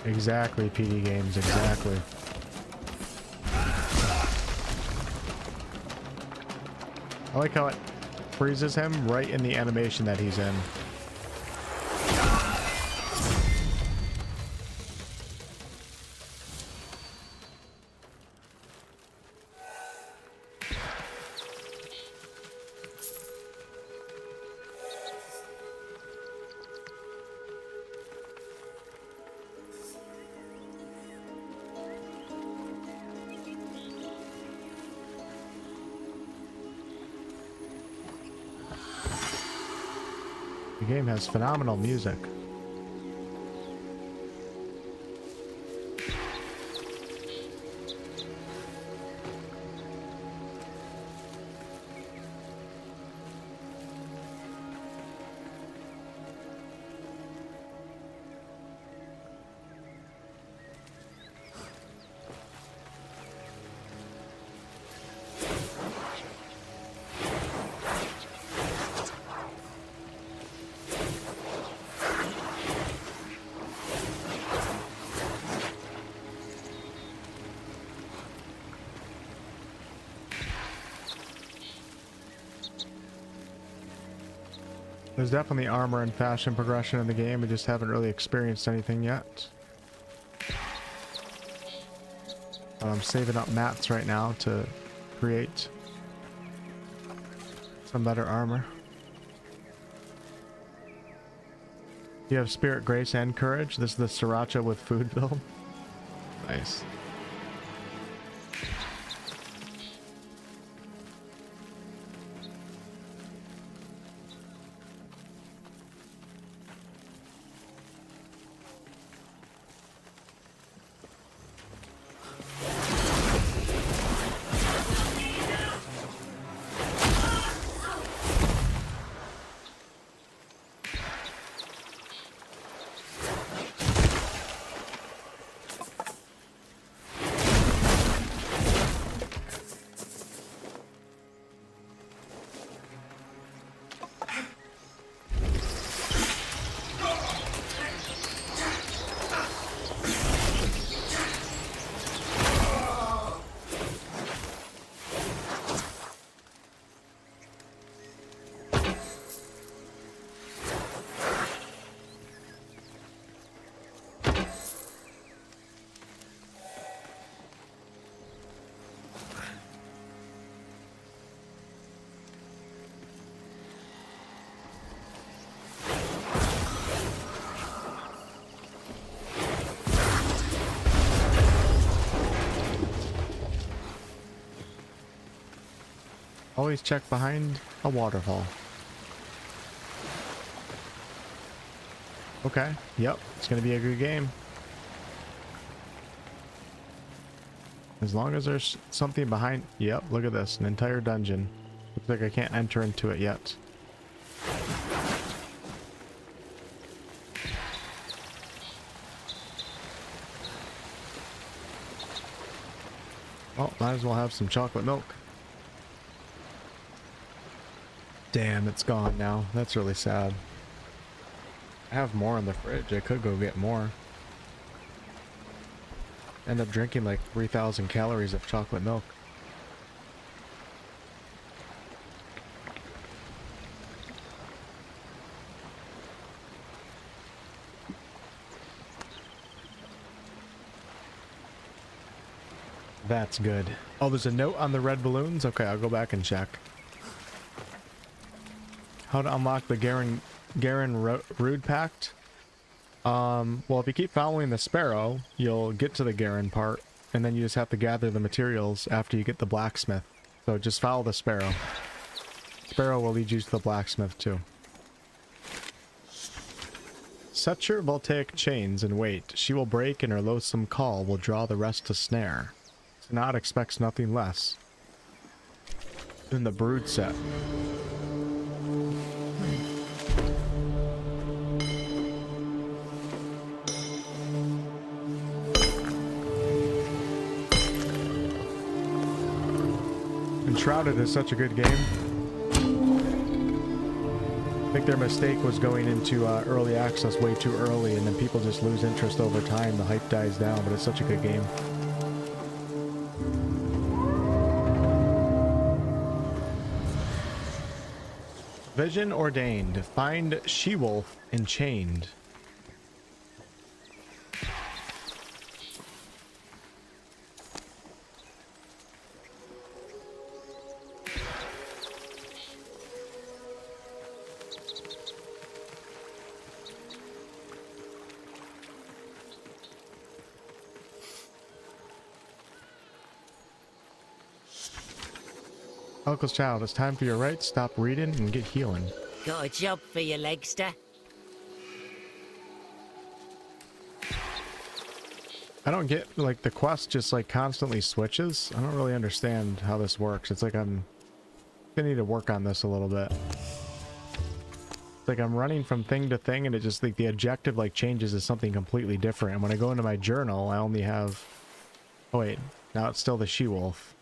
[SPEAKER 1] Exactly, PD Games, exactly. I like how it freezes him right in the animation that he's in. The game has phenomenal music. There's definitely armor and fashion progression in the game. We just haven't really experienced anything yet. But I'm saving up mats right now to create some better armor. You have spirit, grace, and courage. This is the sriracha with food build. Nice. Always check behind a waterfall. Okay, yep, it's gonna be a good game. As long as there's something behind. Yep, look at this, an entire dungeon. Looks like I can't enter into it yet. Well, might as well have some chocolate milk. Damn, it's gone now. That's really sad. I have more in the fridge. I could go get more. End up drinking like 3,000 calories of chocolate milk. That's good. Oh, there's a note on the red balloons? Okay, I'll go back and check. How to unlock the Garen Rude Pact? Well, if you keep following the sparrow, you'll get to the Garen part, and then you just have to gather the materials after you get the blacksmith. So just follow the sparrow. Sparrow will lead you to the blacksmith too. Set your voltaic chains and wait. She will break, and her loathsome call will draw the rest to snare. Sanad expects nothing less than the brood set. Shrouded is such a good game. I think their mistake was going into early access way too early, and then people just lose interest over time. The hype dies down, but it's such a good game. Vision ordained. Find she-wolf enchained. Uncle's child, it's time for your rights. Stop reading and get healing.
[SPEAKER 3] Got a job for you, Legster.
[SPEAKER 1] I don't get, like, the quest just, like, constantly switches. I don't really understand how this works. It's like I need to work on this a little bit. It's like I'm running from thing to thing, and it just, like, the objective, like, changes to something completely different. And when I go into my journal, I only have... Oh, wait. Now it's still the she-wolf.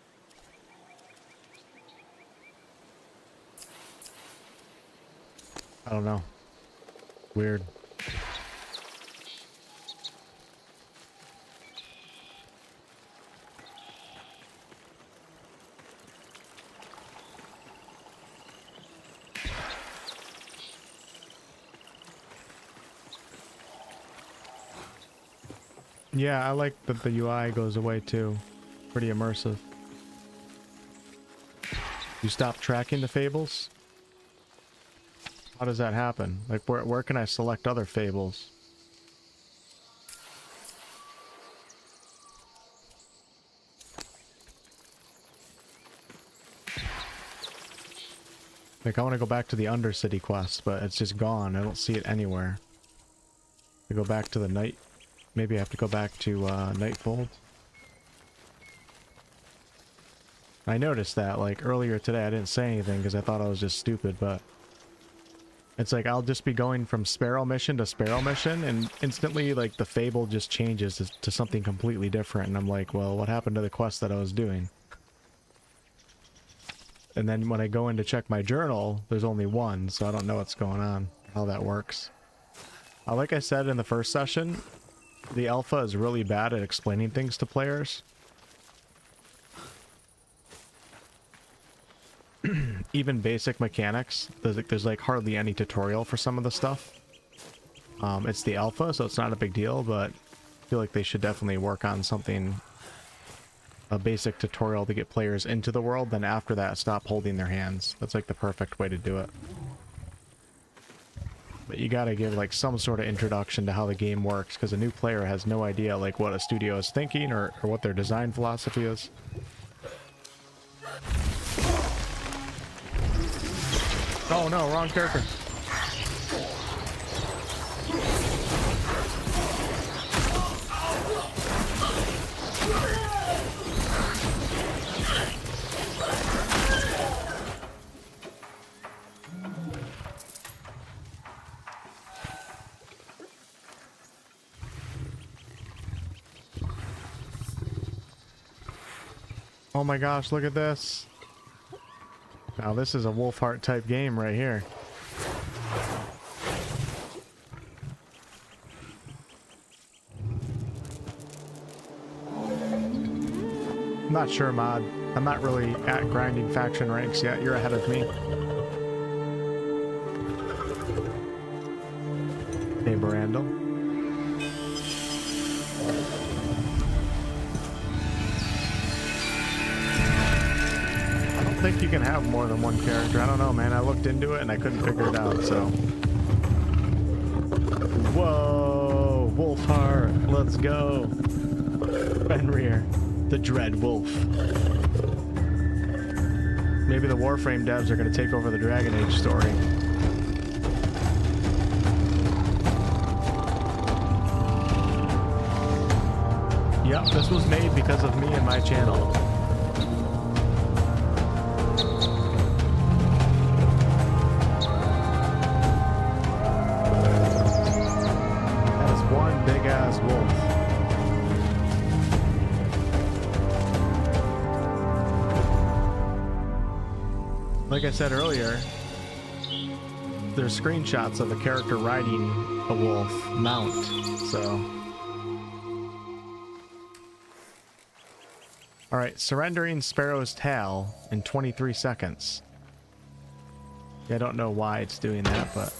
[SPEAKER 1] I don't know. Weird. Yeah, I like that the UI goes away too. Pretty immersive. You stop tracking the fables? How does that happen? Like, where can I select other fables? Like, I want to go back to the Undercity quest, but it's just gone. I don't see it anywhere. I go back to the night. Maybe I have to go back to Nightfold. I noticed that, like, earlier today I didn't say anything because I thought I was just stupid, but it's like I'll just be going from Sparrow mission to Sparrow mission, and instantly, like, the fable just changes to something completely different, and I'm like, well, what happened to the quest that I was doing? And then when I go in to check my journal, there's only one, so I don't know what's going on, how that works. Like I said in the first session, the alpha is really bad at explaining things to players. Even basic mechanics, there's like hardly any tutorial for some of the stuff. It's the alpha, so it's not a big deal, but I feel like they should definitely work on something, a basic tutorial to get players into the world, then after that stop holding their hands. That's like the perfect way to do it. But you gotta give like some sort of introduction to how the game works, because a new player has no idea like what a studio is thinking or what their design philosophy is. Oh no, wrong character. Oh my gosh, look at this. Now this is a Wolfheart type game right here. I'm not sure, Mod. I'm not really at grinding faction ranks yet. You're ahead of me. Hey, Brandel. I think you can have more than one character. I don't know, man. I looked into it and I couldn't figure it out, so. Whoa, Wolfheart, let's go. Fenrir, the Dread Wolf. Maybe the Warframe devs are going to take over the Dragon Age story. Yep, this was made because of me and my channel. Big-ass wolf. Like I said earlier, there's screenshots of a character riding a wolf mount, so. Alright, surrendering Sparrow's tail in 23 seconds. Yeah, I don't know why it's doing that, but.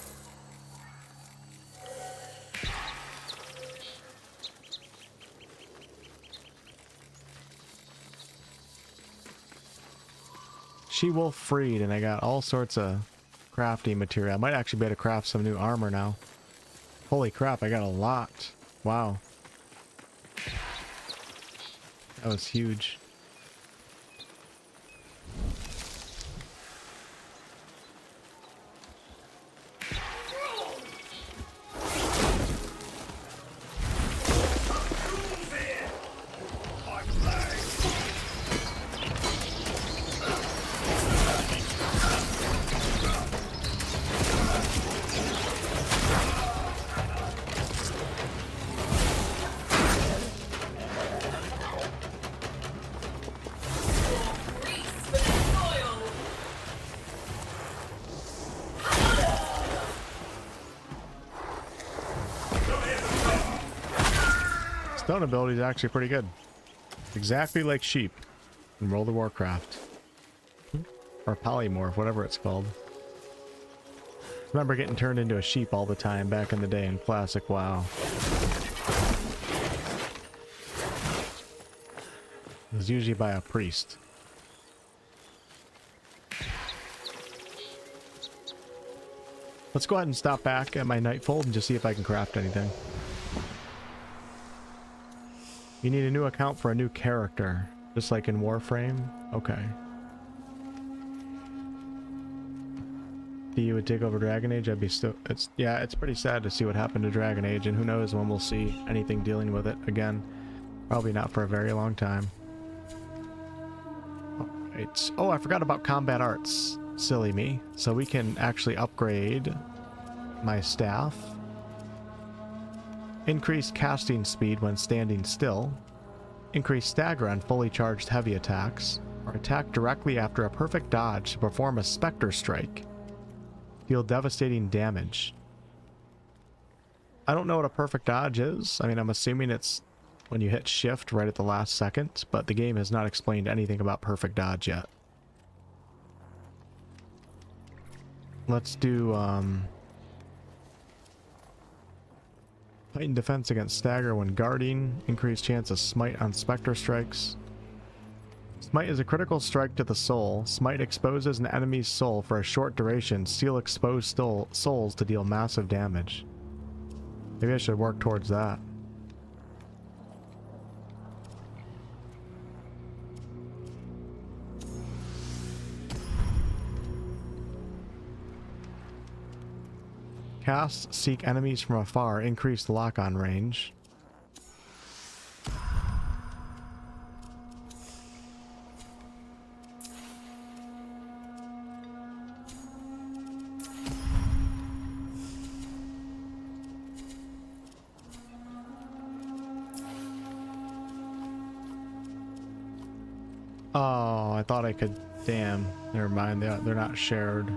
[SPEAKER 1] She-wolf freed, and I got all sorts of crafting material. I might actually be able to craft some new armor now. Holy crap, I got a lot. Wow. That was huge. Stone ability is actually pretty good. Exactly like sheep in World of Warcraft. Or polymorph, whatever it's called. Remember getting turned into a sheep all the time back in the day in classic WoW. It's usually by a priest. Let's go ahead and stop back at my nightfold and just see if I can craft anything. You need a new account for a new character, just like in Warframe. Okay. You would take over Dragon Age. I'd be still. It's pretty sad to see what happened to Dragon Age, and who knows when we'll see anything dealing with it again. Probably not for a very long time. Alright. Oh, I forgot about combat arts. Silly me. So we can actually upgrade my staff. Increase casting speed when standing still. Increase stagger on fully charged heavy attacks. Or attack directly after a perfect dodge to perform a specter strike. Deal devastating damage. I don't know what a perfect dodge is. I mean, I'm assuming it's when you hit shift right at the last second, but the game has not explained anything about perfect dodge yet. Let's do heightened defense against stagger when guarding. Increased chance of smite on specter strikes. Smite is a critical strike to the soul. Smite exposes an enemy's soul for a short duration. Steal exposed souls to deal massive damage. Maybe I should work towards that. Cast, seek enemies from afar. Increase lock-on range. Oh, I thought I could. Damn. Never mind. They're not shared.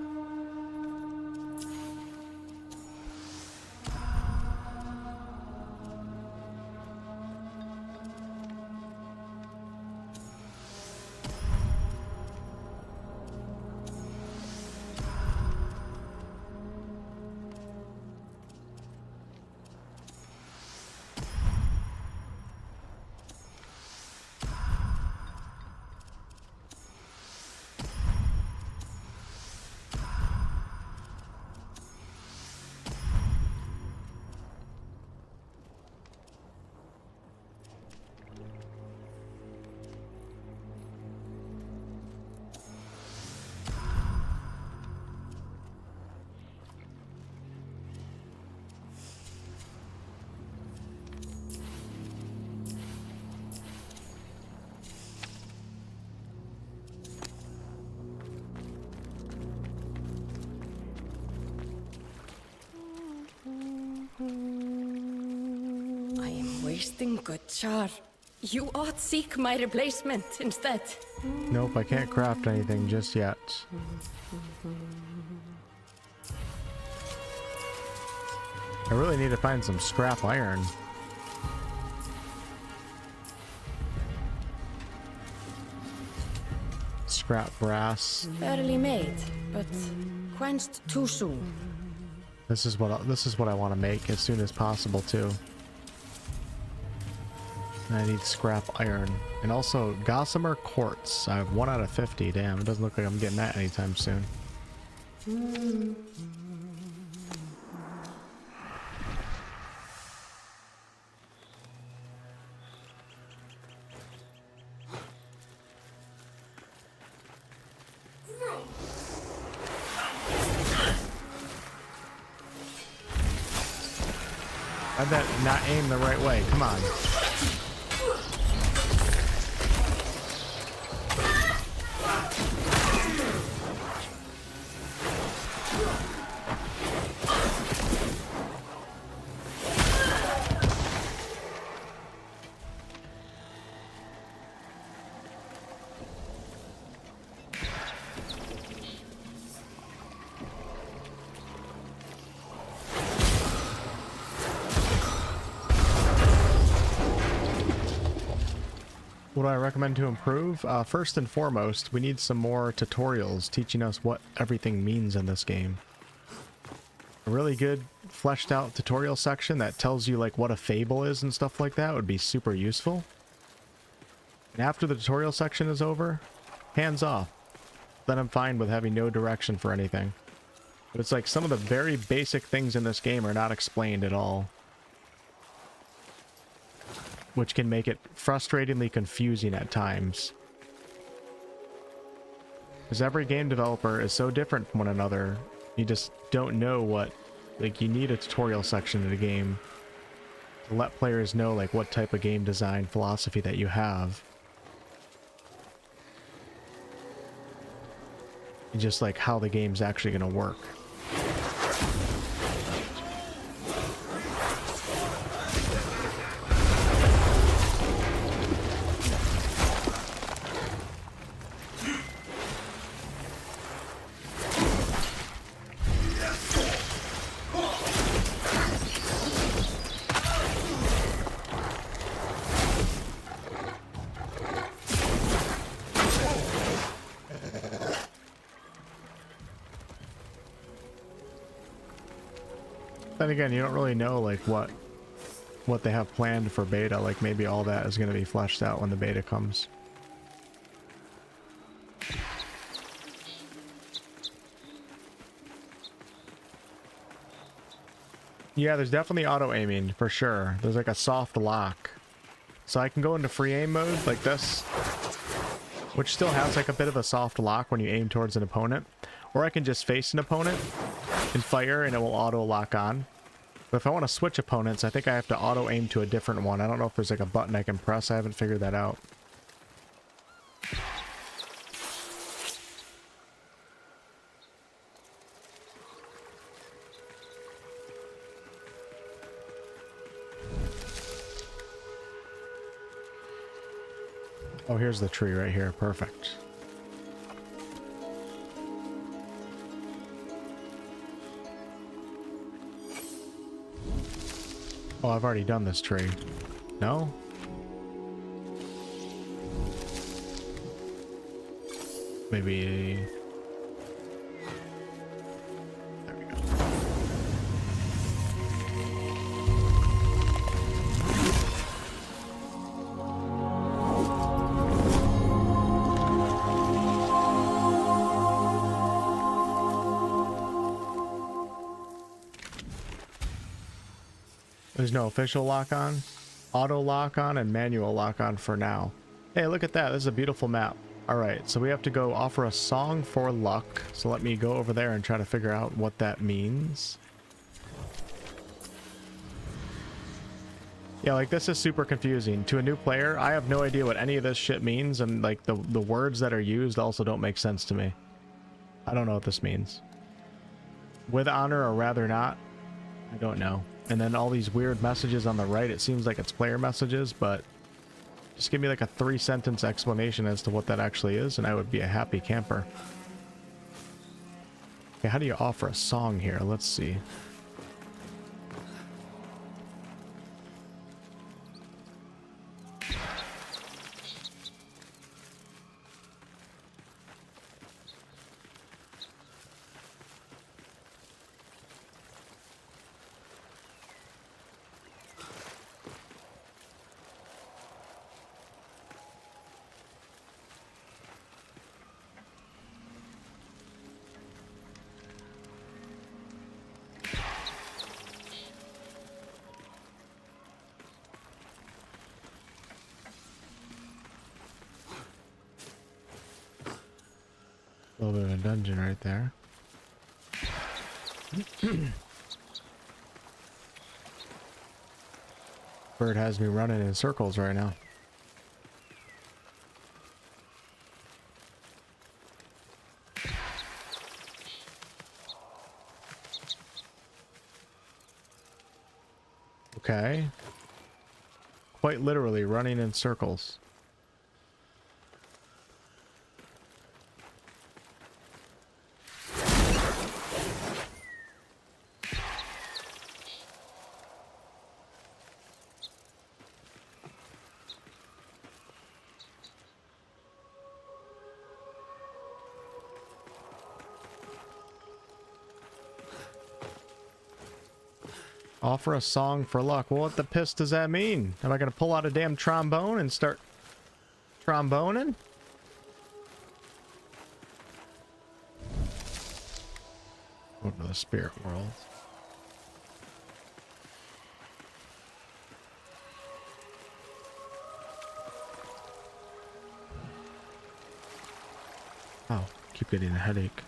[SPEAKER 4] Wasting good char. You ought seek my replacement instead.
[SPEAKER 1] Nope, I can't craft anything just yet. I really need to find some scrap iron. Scrap brass.
[SPEAKER 4] Early made, but quenched too soon.
[SPEAKER 1] This is what I want to make as soon as possible too. I need scrap iron. And also gossamer quartz. I have 1 out of 50. Damn, it doesn't look like I'm getting that anytime soon. I bet not aim the right way. Come on. What do I recommend to improve? First and foremost, we need some more tutorials teaching us what everything means in this game. A really good fleshed out tutorial section that tells you like what a fable is and stuff like that would be super useful. And after the tutorial section is over, hands off. Then I'm fine with having no direction for anything. But it's like some of the very basic things in this game are not explained at all, which can make it frustratingly confusing at times. Because every game developer is so different from one another, you just don't know what, like, you need a tutorial section in a game to let players know, like, what type of game design philosophy that you have. And just, like, how the game's actually going to work. Then again, you don't really know, like, what they have planned for beta. Like, maybe all that is going to be fleshed out when the beta comes. Yeah, there's definitely auto-aiming, for sure. There's like a soft lock. So I can go into free aim mode like this, which still has like a bit of a soft lock when you aim towards an opponent. Or I can just face an opponent and fire and it will auto lock on. But if I want to switch opponents, I think I have to auto aim to a different one. I don't know if there's like a button I can press. I haven't figured that out. Oh, here's the tree right here. Perfect. Oh, I've already done this tree. No? Maybe... There we go. There's no official lock-on, auto lock-on, and manual lock-on for now. Hey, look at that. This is a beautiful map. Alright, so we have to go offer a song for luck. So let me go over there and try to figure out what that means. Yeah, like, this is super confusing. To a new player, I have no idea what any of this shit means, and, like, the words that are used also don't make sense to me. I don't know what this means. With honor or rather not? I don't know. And then all these weird messages on the right, it seems like it's player messages, but just give me like a 3-sentence explanation as to what that actually is, and I would be a happy camper. Okay, how do you offer a song here? Let's see. A little bit of a dungeon right there. Bird has me running in circles right now. Okay. Quite literally running in circles. Offer a song for luck. Well, what the piss does that mean? Am I going to pull out a damn trombone and start Tromboning? Go to the spirit world. Oh, keep getting a headache.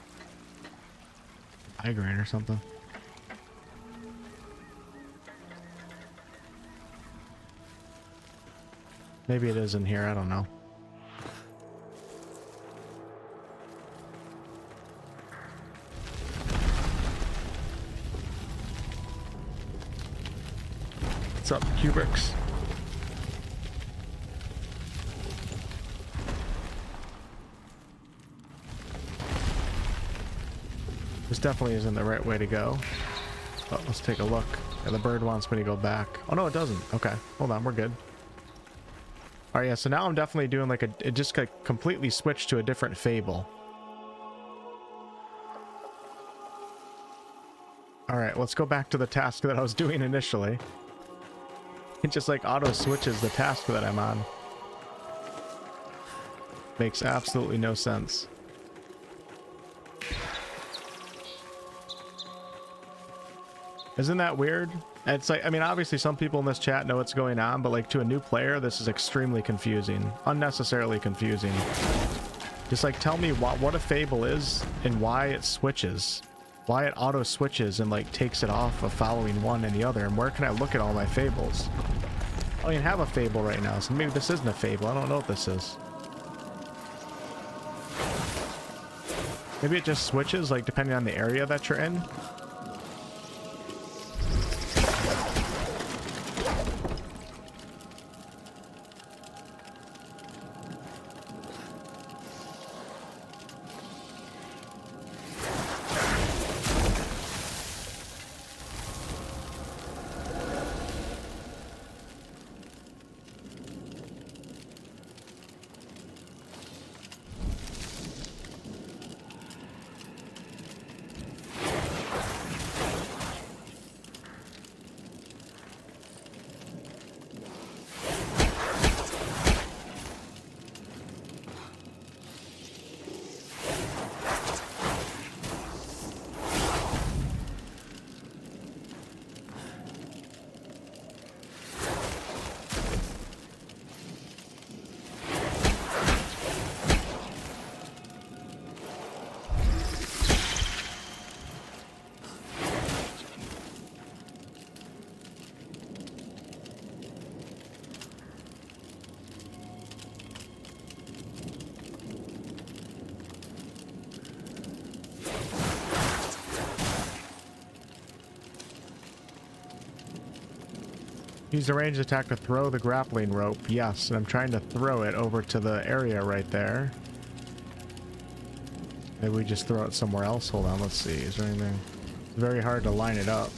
[SPEAKER 1] Migraine or something. Maybe it is in here, I don't know. What's up, Kubricks? This definitely isn't the right way to go. But let's take a look. Yeah, the bird wants me to go back. Oh no, it doesn't. Okay, hold on, we're good. All right, yeah, so now I'm definitely doing like it just like completely switched to a different fable. All right, let's go back to the task that I was doing initially. It just like auto switches the task that I'm on. Makes absolutely no sense. Isn't that weird? It's like, I mean, obviously some people in this chat know what's going on, but like to a new player, this is extremely confusing. Unnecessarily confusing. Just like tell me what a fable is and why it switches. Why it auto switches and like takes it off of following one and the other, and where can I look at all my fables? I don't even have a fable right now, so maybe this isn't a fable. I don't know what this is. Maybe it just switches like depending on the area that you're in. Use the ranged attack to throw the grappling rope. Yes, and I'm trying to throw it over to the area right there. Maybe we just throw it somewhere else. Hold on, let's see. Is there anything? It's very hard to line it up.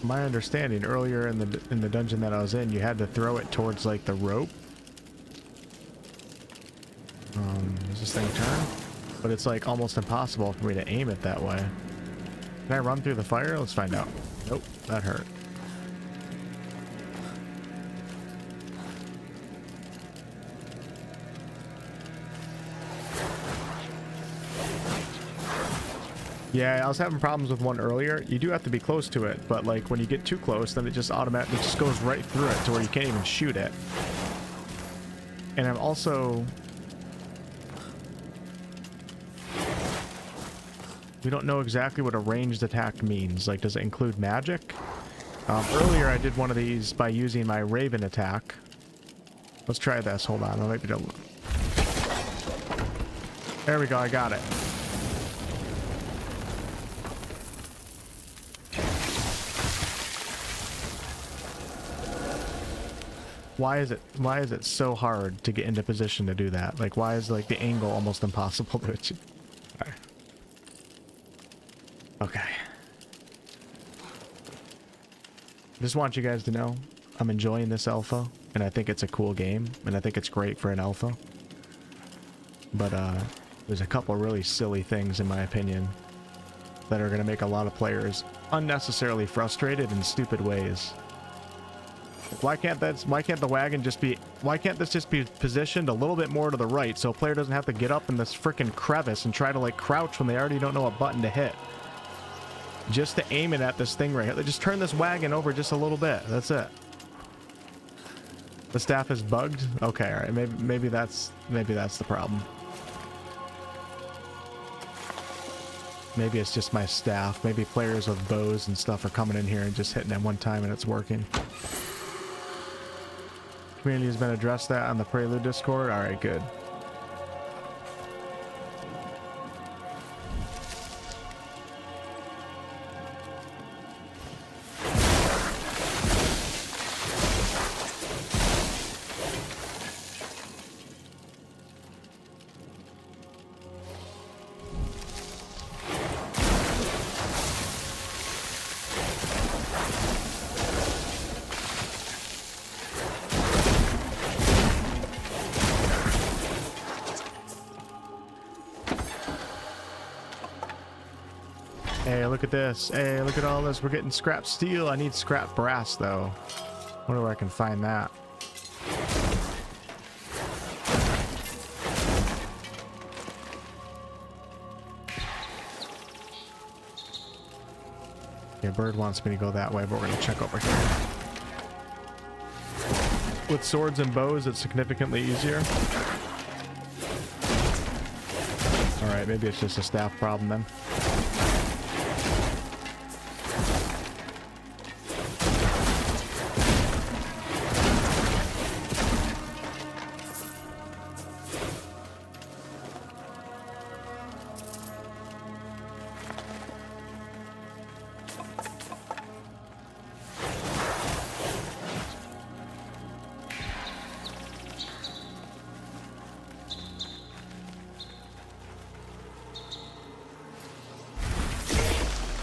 [SPEAKER 1] My understanding earlier in the dungeon that I was in, you had to throw it towards like the rope. Does this thing turn? But it's like almost impossible for me to aim it that way. Can I run through the fire? Let's find out. Nope, that hurt. Yeah, I was having problems with one earlier. You do have to be close to it, but like when you get too close, then it just automatically just goes right through it to where you can't even shoot it. And I'm also... We don't know exactly what a ranged attack means. Like, does it include magic? Earlier I did one of these by using my Raven attack. Let's try this. Hold on. I might be able to... There we go. I got it. Why is it so hard to get into position to do that? Like, why is like the angle almost impossible to achieve? Alright. Okay. Just want you guys to know I'm enjoying this alpha, and I think it's a cool game, and I think it's great for an alpha. But there's a couple really silly things in my opinion that are going to make a lot of players unnecessarily frustrated in stupid ways. Why can't the wagon just be, why can't this just be positioned a little bit more to the right so a player doesn't have to get up in this freaking crevice and try to like crouch when they already don't know what button to hit? Just to aim it at this thing right here. Just turn this wagon over just a little bit. That's it. The staff is bugged? Okay, alright. Maybe that's the problem. Maybe it's just my staff. Maybe players with bows and stuff are coming in here and just hitting at one time and it's working. Community has been addressed that on the Prelude Discord. Alright, good. Hey, look at this. Hey, look at all this. We're getting scrap steel. I need scrap brass, though. Wonder where I can find that. Yeah, Bird wants me to go that way, but we're going to check over here. With swords and bows, it's significantly easier. Alright, maybe it's just a staff problem then.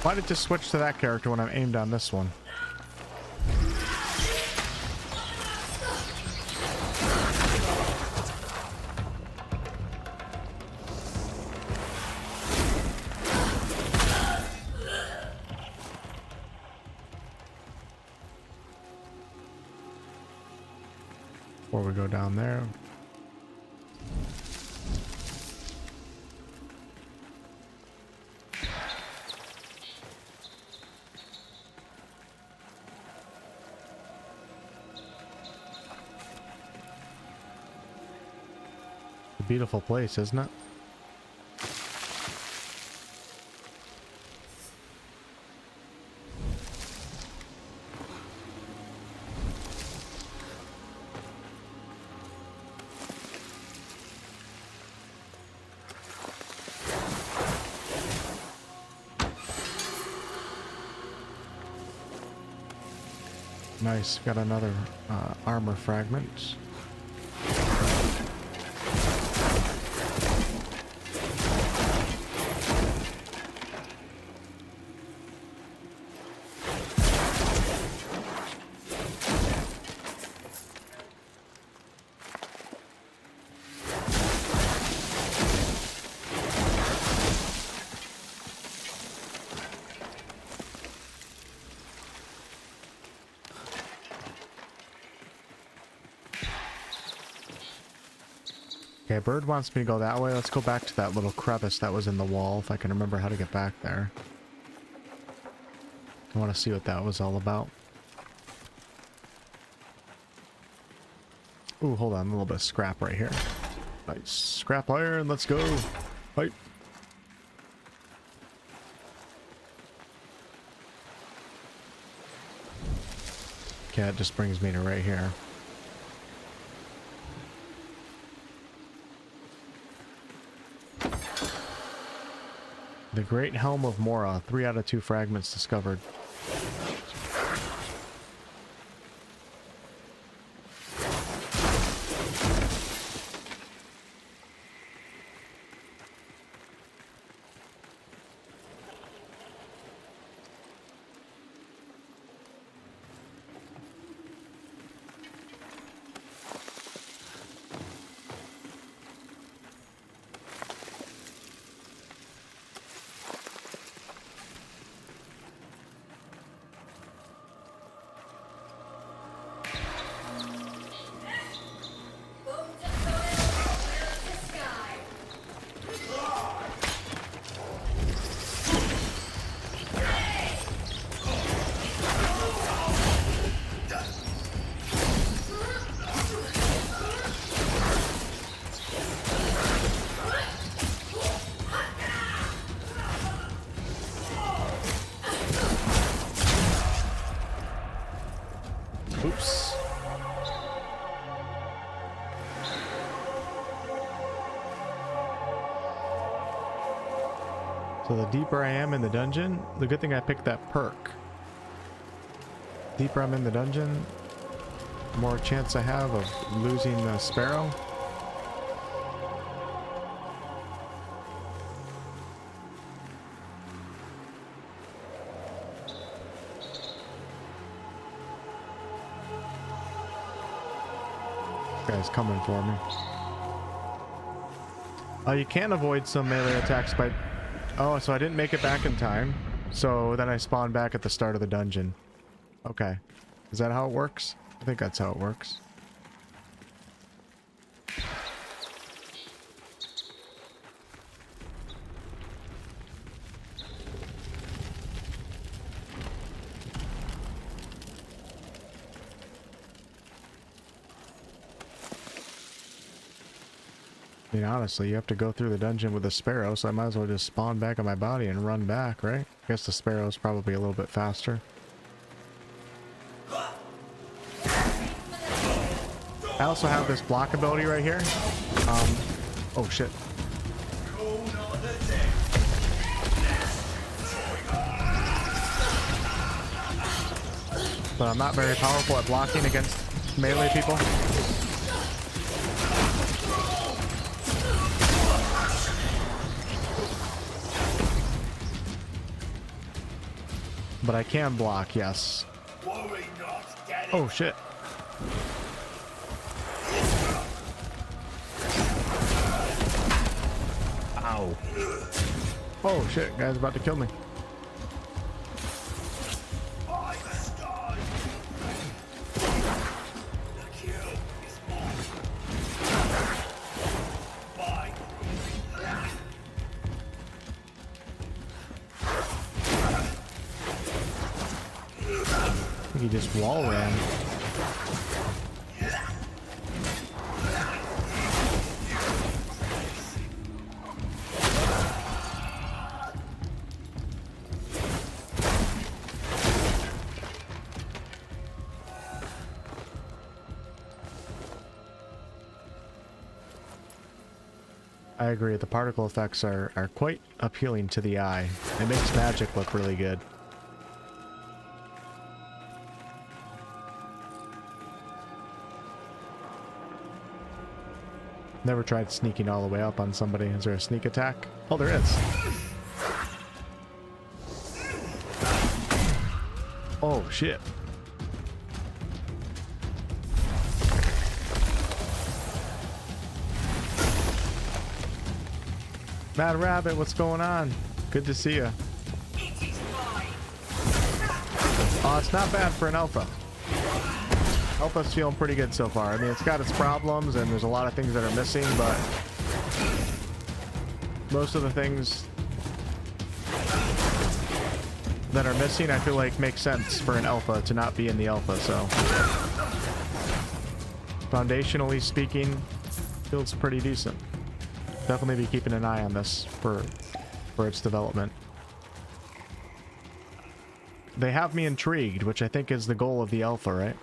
[SPEAKER 1] Why did it just switch to that character when I'm aimed on this one? Before we go down there. Beautiful place, isn't it? Nice, got another armor fragment. Okay, Bird wants me to go that way. Let's go back to that little crevice that was in the wall, if I can remember how to get back there. I want to see what that was all about. Ooh, hold on, a little bit of scrap right here. Nice. Scrap iron, let's go. Fight. Okay, it just brings me to right here. The Great Helm of Mora, 3 out of 2 fragments discovered. Oops. So the deeper I am in the dungeon, the good thing I picked that perk. Deeper I'm in the dungeon, the more chance I have of losing the sparrow. This guy's coming for me. Oh, you can avoid some melee attacks by... Oh, so I didn't make it back in time. So then I spawned back at the start of the dungeon. Okay. Is that how it works? I think that's how it works. I mean, honestly, you have to go through the dungeon with a sparrow, so I might as well just spawn back on my body and run back, right? I guess the sparrow's probably a little bit faster. I also have this block ability right here. Oh shit. But I'm not very powerful at blocking against melee people. But I can block, yes. Oh shit. Ow. Oh shit, guy's about to kill me. I think he just wall ran. I agree, the particle effects are quite appealing to the eye. It makes magic look really good. Never tried sneaking all the way up on somebody. Is there a sneak attack? Oh, there is. Oh, shit. Mad Rabbit, what's going on? Good to see you. Oh, it's not bad for an alpha. Alpha's feeling pretty good so far. I mean, it's got its problems and there's a lot of things that are missing, but most of the things that are missing, I feel like make sense for an alpha to not be in the alpha, so foundationally speaking, feels pretty decent. Definitely be keeping an eye on this for its development. They have me intrigued, which I think is the goal of the alpha, right?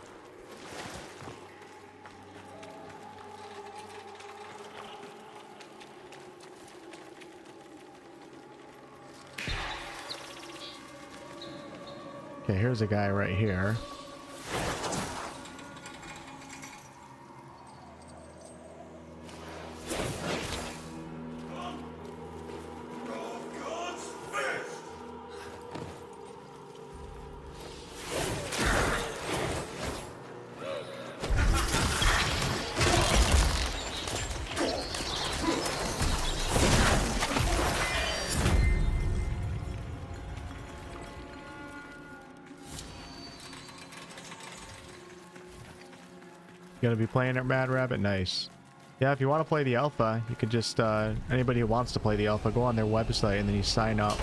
[SPEAKER 1] Okay, here's a guy right here. Gonna be playing at Mad Rabbit? Nice. Yeah, if you want to play the alpha, you could just anybody who wants to play the alpha, go on their website and then you sign up.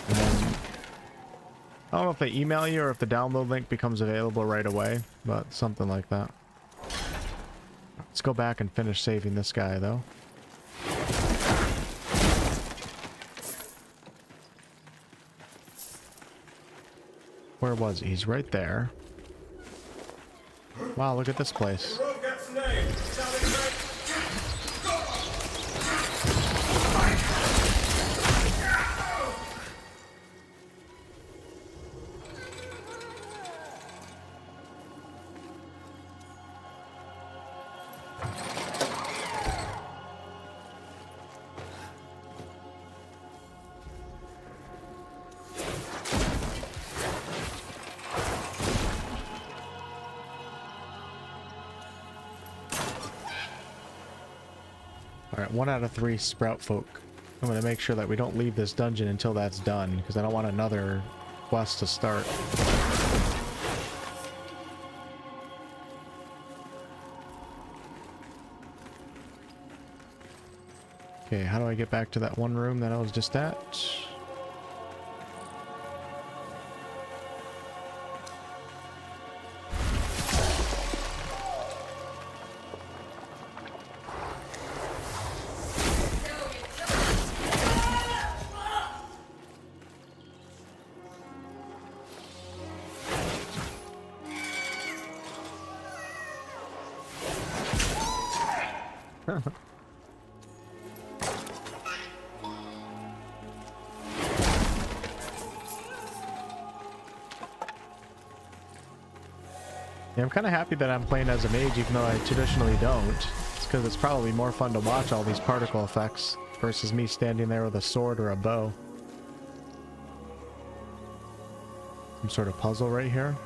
[SPEAKER 1] And then I don't know if they email you or if the download link becomes available right away, but something like that. Let's go back and finish saving this guy though. Where was he? He's right there. Wow, look at this place. Alright, 1 out of 3 sprout folk. I'm going to make sure that we don't leave this dungeon until that's done, because I don't want another quest to start. Okay, how do I get back to that one room that I was just at? Yeah, I'm kind of happy that I'm playing as a mage, even though I traditionally don't. It's because it's probably more fun to watch all these particle effects versus me standing there with a sword or a bow. Some sort of puzzle right here.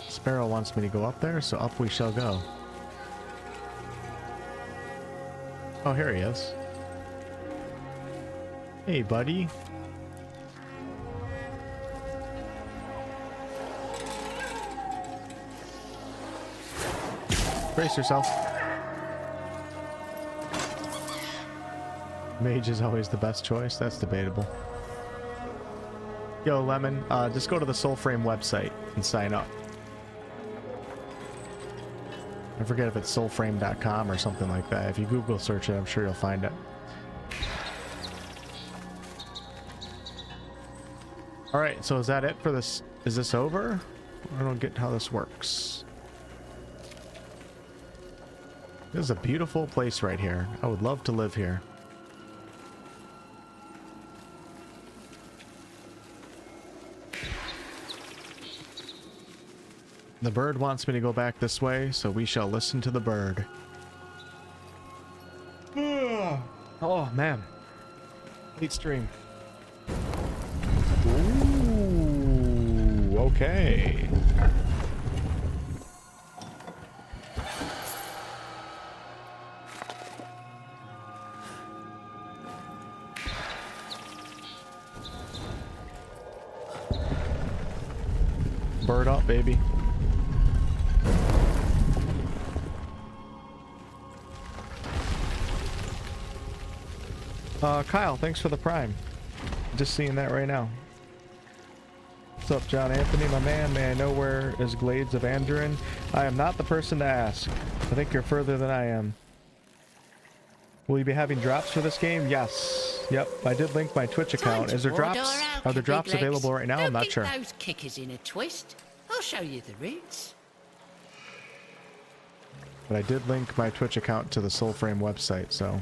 [SPEAKER 1] Sparrow wants me to go up there, so up we shall go. Oh, here he is. Hey, buddy. Brace yourself. Mage is always the best choice. That's debatable. Yo, Lemon, just go to the Soulframe website and sign up. I forget if it's soulframe.com or something like that. If you Google search it, I'm sure you'll find it. Alright, so is that it for this? Is this over? I don't get how this works. This is a beautiful place right here. I would love to live here. The bird wants me to go back this way, so we shall listen to the bird. Oh, man. Late stream. Ooh, okay. Bird up, baby. Kyle, thanks for the prime. Just seeing that right now. What's up, John Anthony, my man? May I know where is Glades of Andurin? I am not the person to ask. I think you're further than I am. Will you be having drops for this game? Yes. Yep, I did link my Twitch account. Is there drops? Are there drops available right now? I'm not sure.
[SPEAKER 3] Those kickers in a twist. I'll show you the routes.
[SPEAKER 1] But I did link my Twitch account to the Soulframe website, so...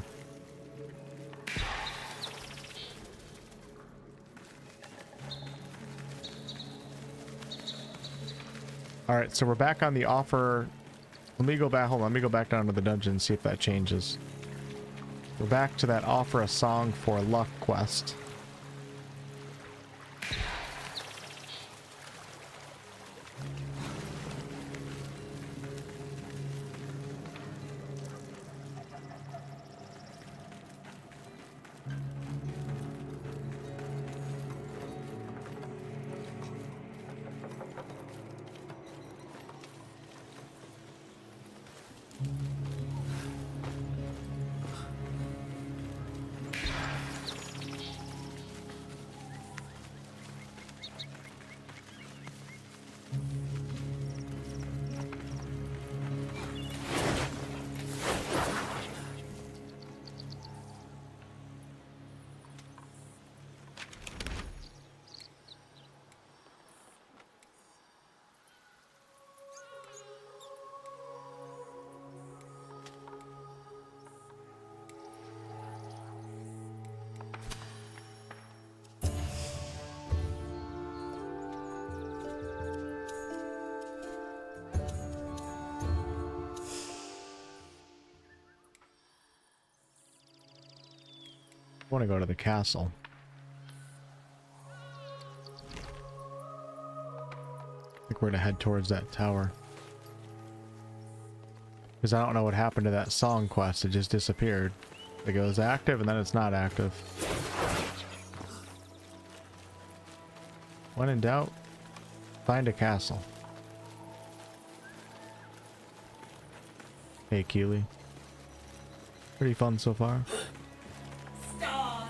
[SPEAKER 1] Alright, so we're back on the offer. Let me go back. Hold on, let me go back down to the dungeon and see if that changes. We're back to that offer a song for luck quest. want to go to the castle. I think we're going to head towards that tower. Because I don't know what happened to that song quest. It just disappeared. It goes active and then it's not active. When in doubt, find a castle. Hey, Keely. Pretty fun so far.
[SPEAKER 4] Stars.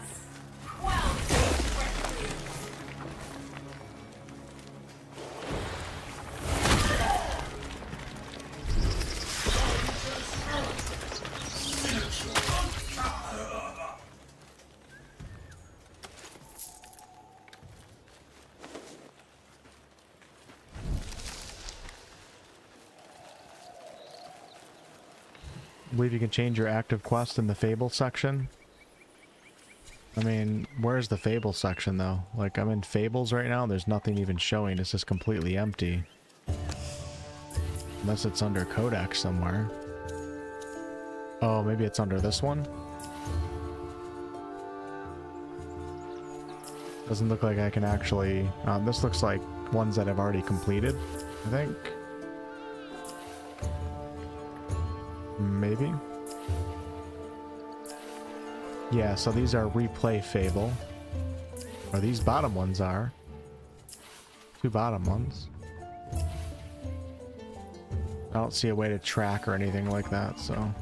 [SPEAKER 1] I believe you can change your active quest in the Fable section. I mean, where's the Fable section though? Like, I'm in Fables right now, there's nothing even showing, it's just completely empty. Unless it's under Codex somewhere. Oh, maybe it's under this one? Doesn't look like I can actually... this looks like ones that I've already completed, I think. Maybe. Yeah, so these are replay Fable. Or these bottom ones are. 2 bottom ones. I don't see a way to track or anything like that, so...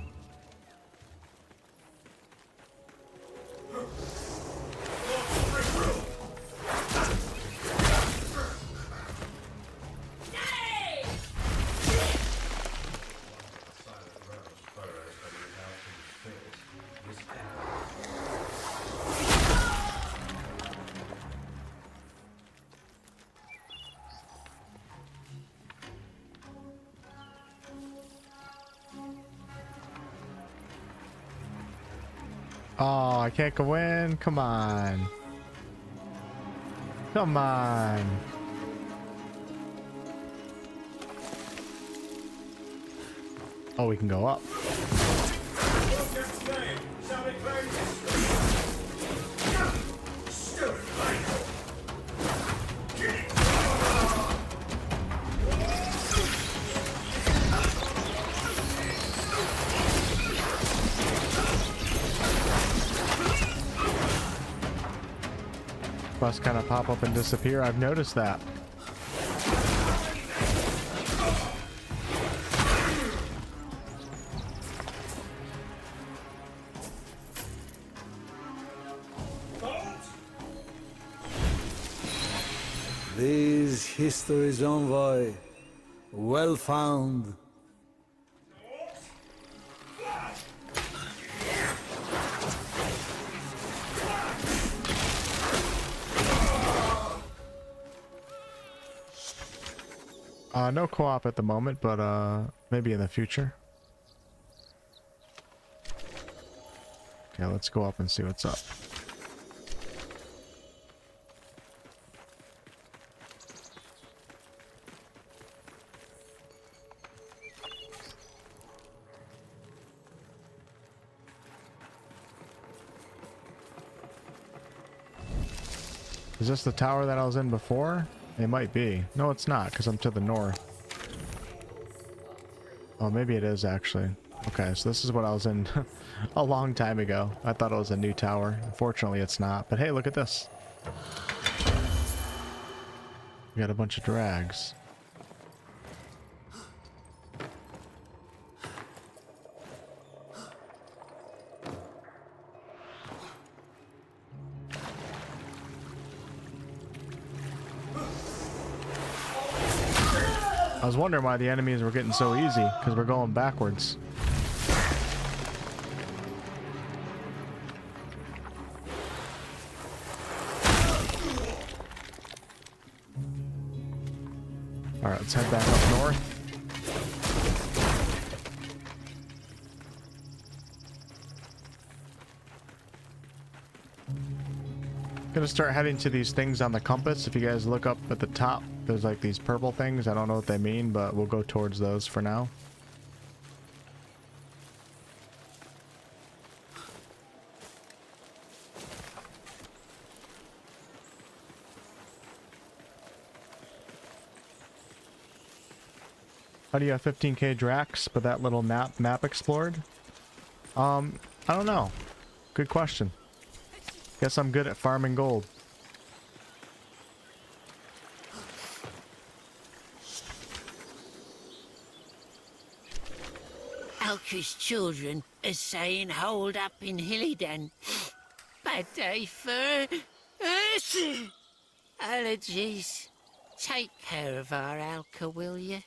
[SPEAKER 1] Oh, I can't go in. Come on. Come on. Oh, we can go up. Quests kind of pop up and disappear. I've noticed that.
[SPEAKER 2] These history's envoy, well found.
[SPEAKER 1] No co-op at the moment, but maybe in the future. Okay, let's go up and see what's up. Is this the tower that I was in before? It might be. No, it's not, because I'm to the north. Oh, maybe it is, actually. Okay, so this is what I was in a long time ago. I thought it was a new tower. Unfortunately, it's not. But hey, look at this. We got a bunch of drags. I was wondering why the enemies were getting so easy, because we're going backwards. Alright, let's head back up north. Gonna start heading to these things on the compass. If you guys look up at the top, there's like these purple things. I don't know what they mean, but we'll go towards those for now. How do you have 15k Drax, but that little map explored? I don't know. Good question. Guess I'm good at farming gold.
[SPEAKER 3] Alka's children are saying hold up in Hillidan. Bad day for allergies. Take care of our Alka, will you?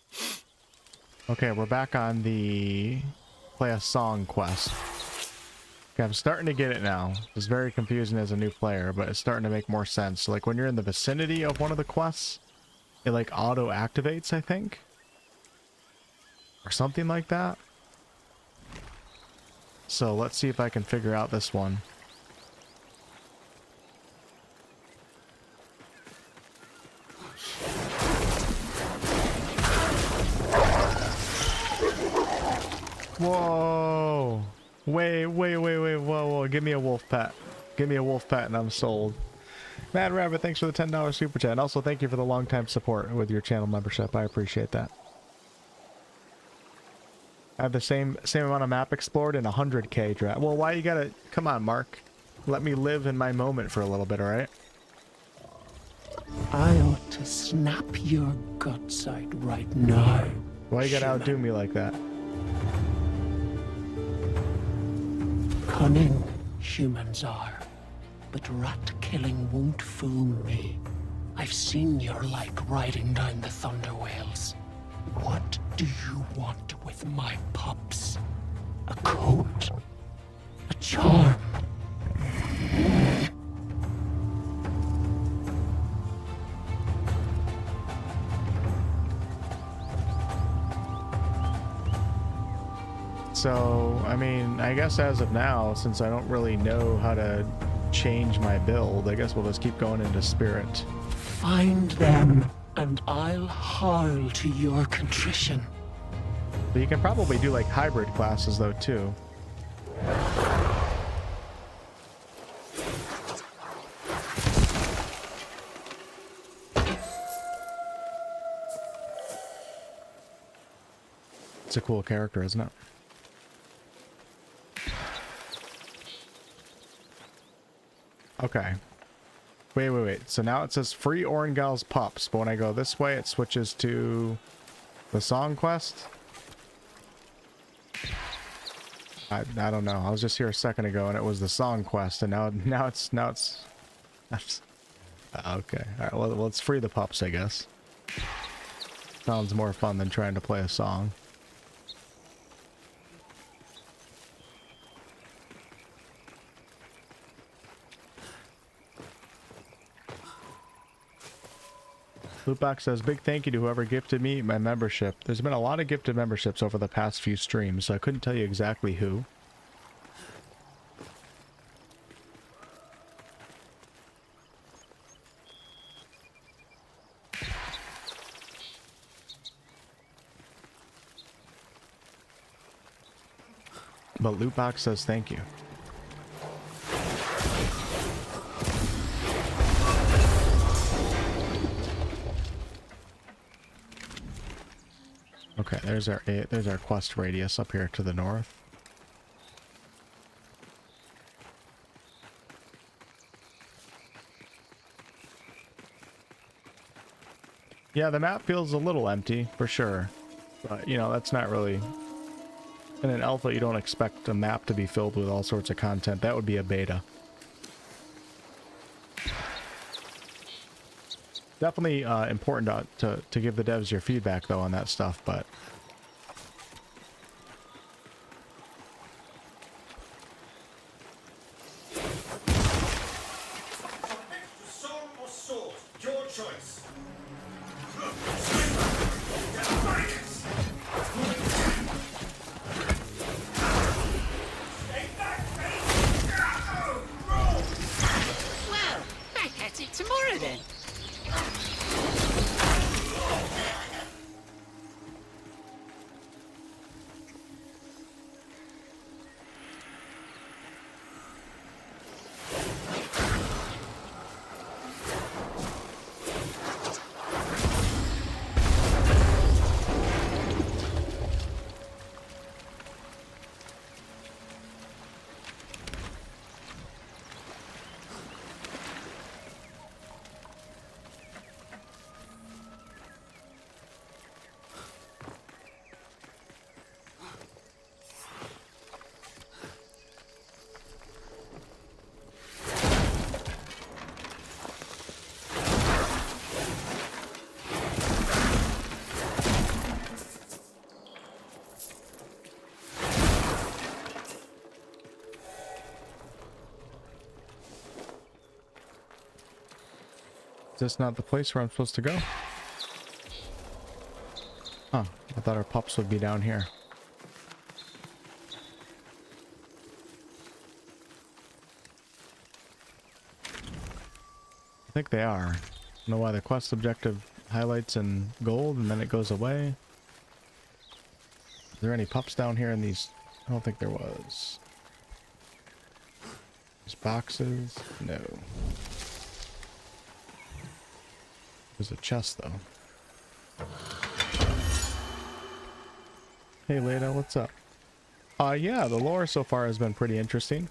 [SPEAKER 1] Okay, we're back on the play a song quest. Okay, I'm starting to get it now. It's very confusing as a new player, but it's starting to make more sense. So, like when you're in the vicinity of one of the quests, it like auto activates, I think, or something like that. So let's see if I can figure out this one. Whoa! Wait, whoa, give me a wolf pet. Give me a wolf pet and I'm sold. Mad Rabbit, thanks for the $10 super chat. And also thank you for the long time support with your channel membership. I appreciate that. I have the same amount of map explored in 100k draft. Well, why you gotta... Come on, Mark. Let me live in my moment for a little bit, alright?
[SPEAKER 5] I ought to snap your guts out right now.
[SPEAKER 1] Why you gotta outdo me like that?
[SPEAKER 5] Cunning humans are, but rat killing won't fool me. I've seen your like riding down the thunder whales. What do you want with my pups? A coat? A charm?
[SPEAKER 1] So, I mean, I guess as of now, since I don't really know how to change my build, I guess we'll just keep going into spirit.
[SPEAKER 5] Find them, and I'll howl to your contrition.
[SPEAKER 1] But you can probably do like hybrid classes though too. It's a cool character, isn't it? Okay. Wait. So now it says free Orengal's pups, but when I go this way, it switches to the song quest. I don't know. I was just here a second ago, and it was the song quest, and now it's okay. All right. Well, let's free the pups, I guess. Sounds more fun than trying to play a song. Lootbox says, big thank you to whoever gifted me my membership. There's been a lot of gifted memberships over the past few streams, so I couldn't tell you exactly who. But Lootbox says thank you. Okay, there's our quest radius up here to the north. Yeah, the map feels a little empty for sure, but you know, that's not really... In an alpha, you don't expect a map to be filled with all sorts of content. That would be a beta. Definitely important to give the devs your feedback though on that stuff, but
[SPEAKER 6] Soul or sword, your choice.
[SPEAKER 3] Well, back at it tomorrow then.
[SPEAKER 1] Is this not the place where I'm supposed to go? Huh, I thought our pups would be down here. I think they are. I don't know why the quest objective highlights in gold and then it goes away. Is there any pups down here in these? I don't think there was. These boxes? No. There's a chest though. Hey Leda, what's up? Yeah, the lore so far has been pretty interesting.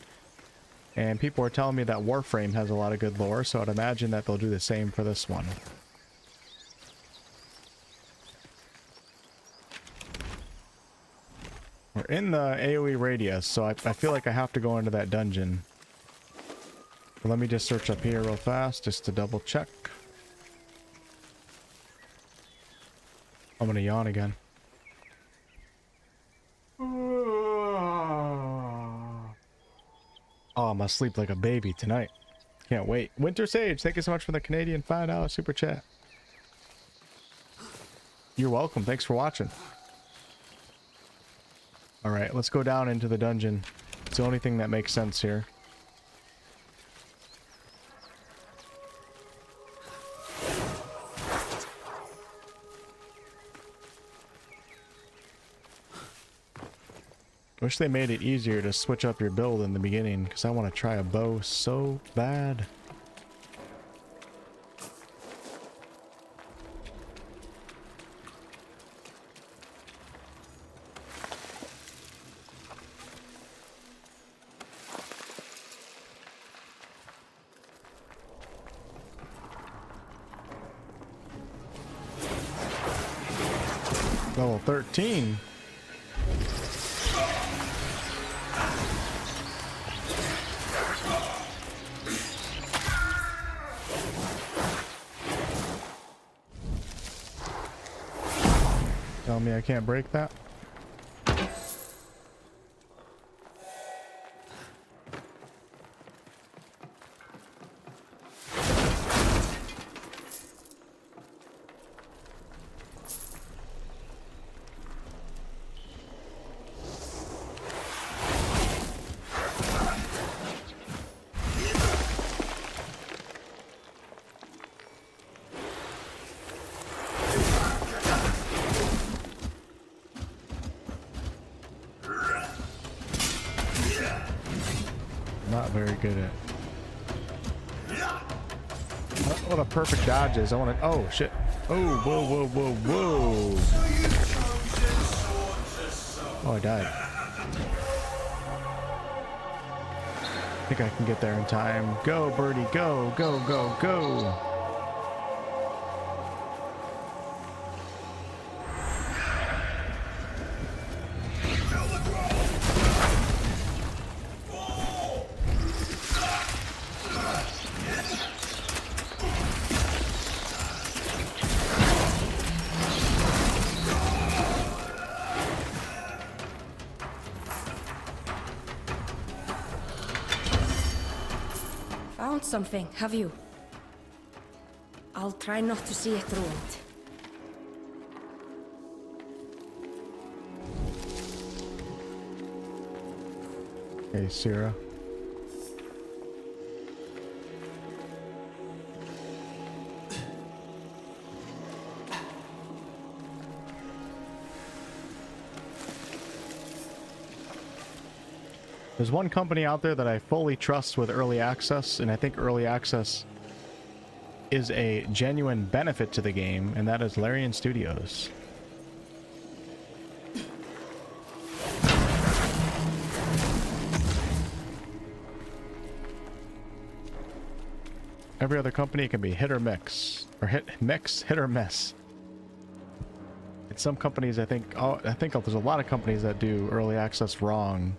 [SPEAKER 1] And people are telling me that Warframe has a lot of good lore, so I'd imagine that they'll do the same for this one. We're in the AoE radius, so I feel like I have to go into that dungeon. But let me just search up here real fast, just to double check. I'm gonna yawn again. Oh, I'm gonna sleep like a baby tonight. Can't wait. Winter Sage, thank you so much for the Canadian $5 super chat. You're welcome. Thanks for watching. Alright, let's go down into the dungeon. It's the only thing that makes sense here. Wish they made it easier to switch up your build in the beginning, because I want to try a bow so bad. Level 13. Tell me I can't break that. Not very good at. What a perfect dodge is. I want to. Oh shit. Oh, whoa, whoa, whoa, whoa. Oh, I died. I think I can get there in time. Go, birdie, go, go, go, go.
[SPEAKER 4] Found something, have you? I'll try not to see it ruined.
[SPEAKER 1] Hey, Sierra. There's one company out there that I fully trust with early access, and I think early access is a genuine benefit to the game, and that is Larian Studios. Every other company can be hit or mix, or hit or miss. And some companies, I think there's a lot of companies that do early access wrong.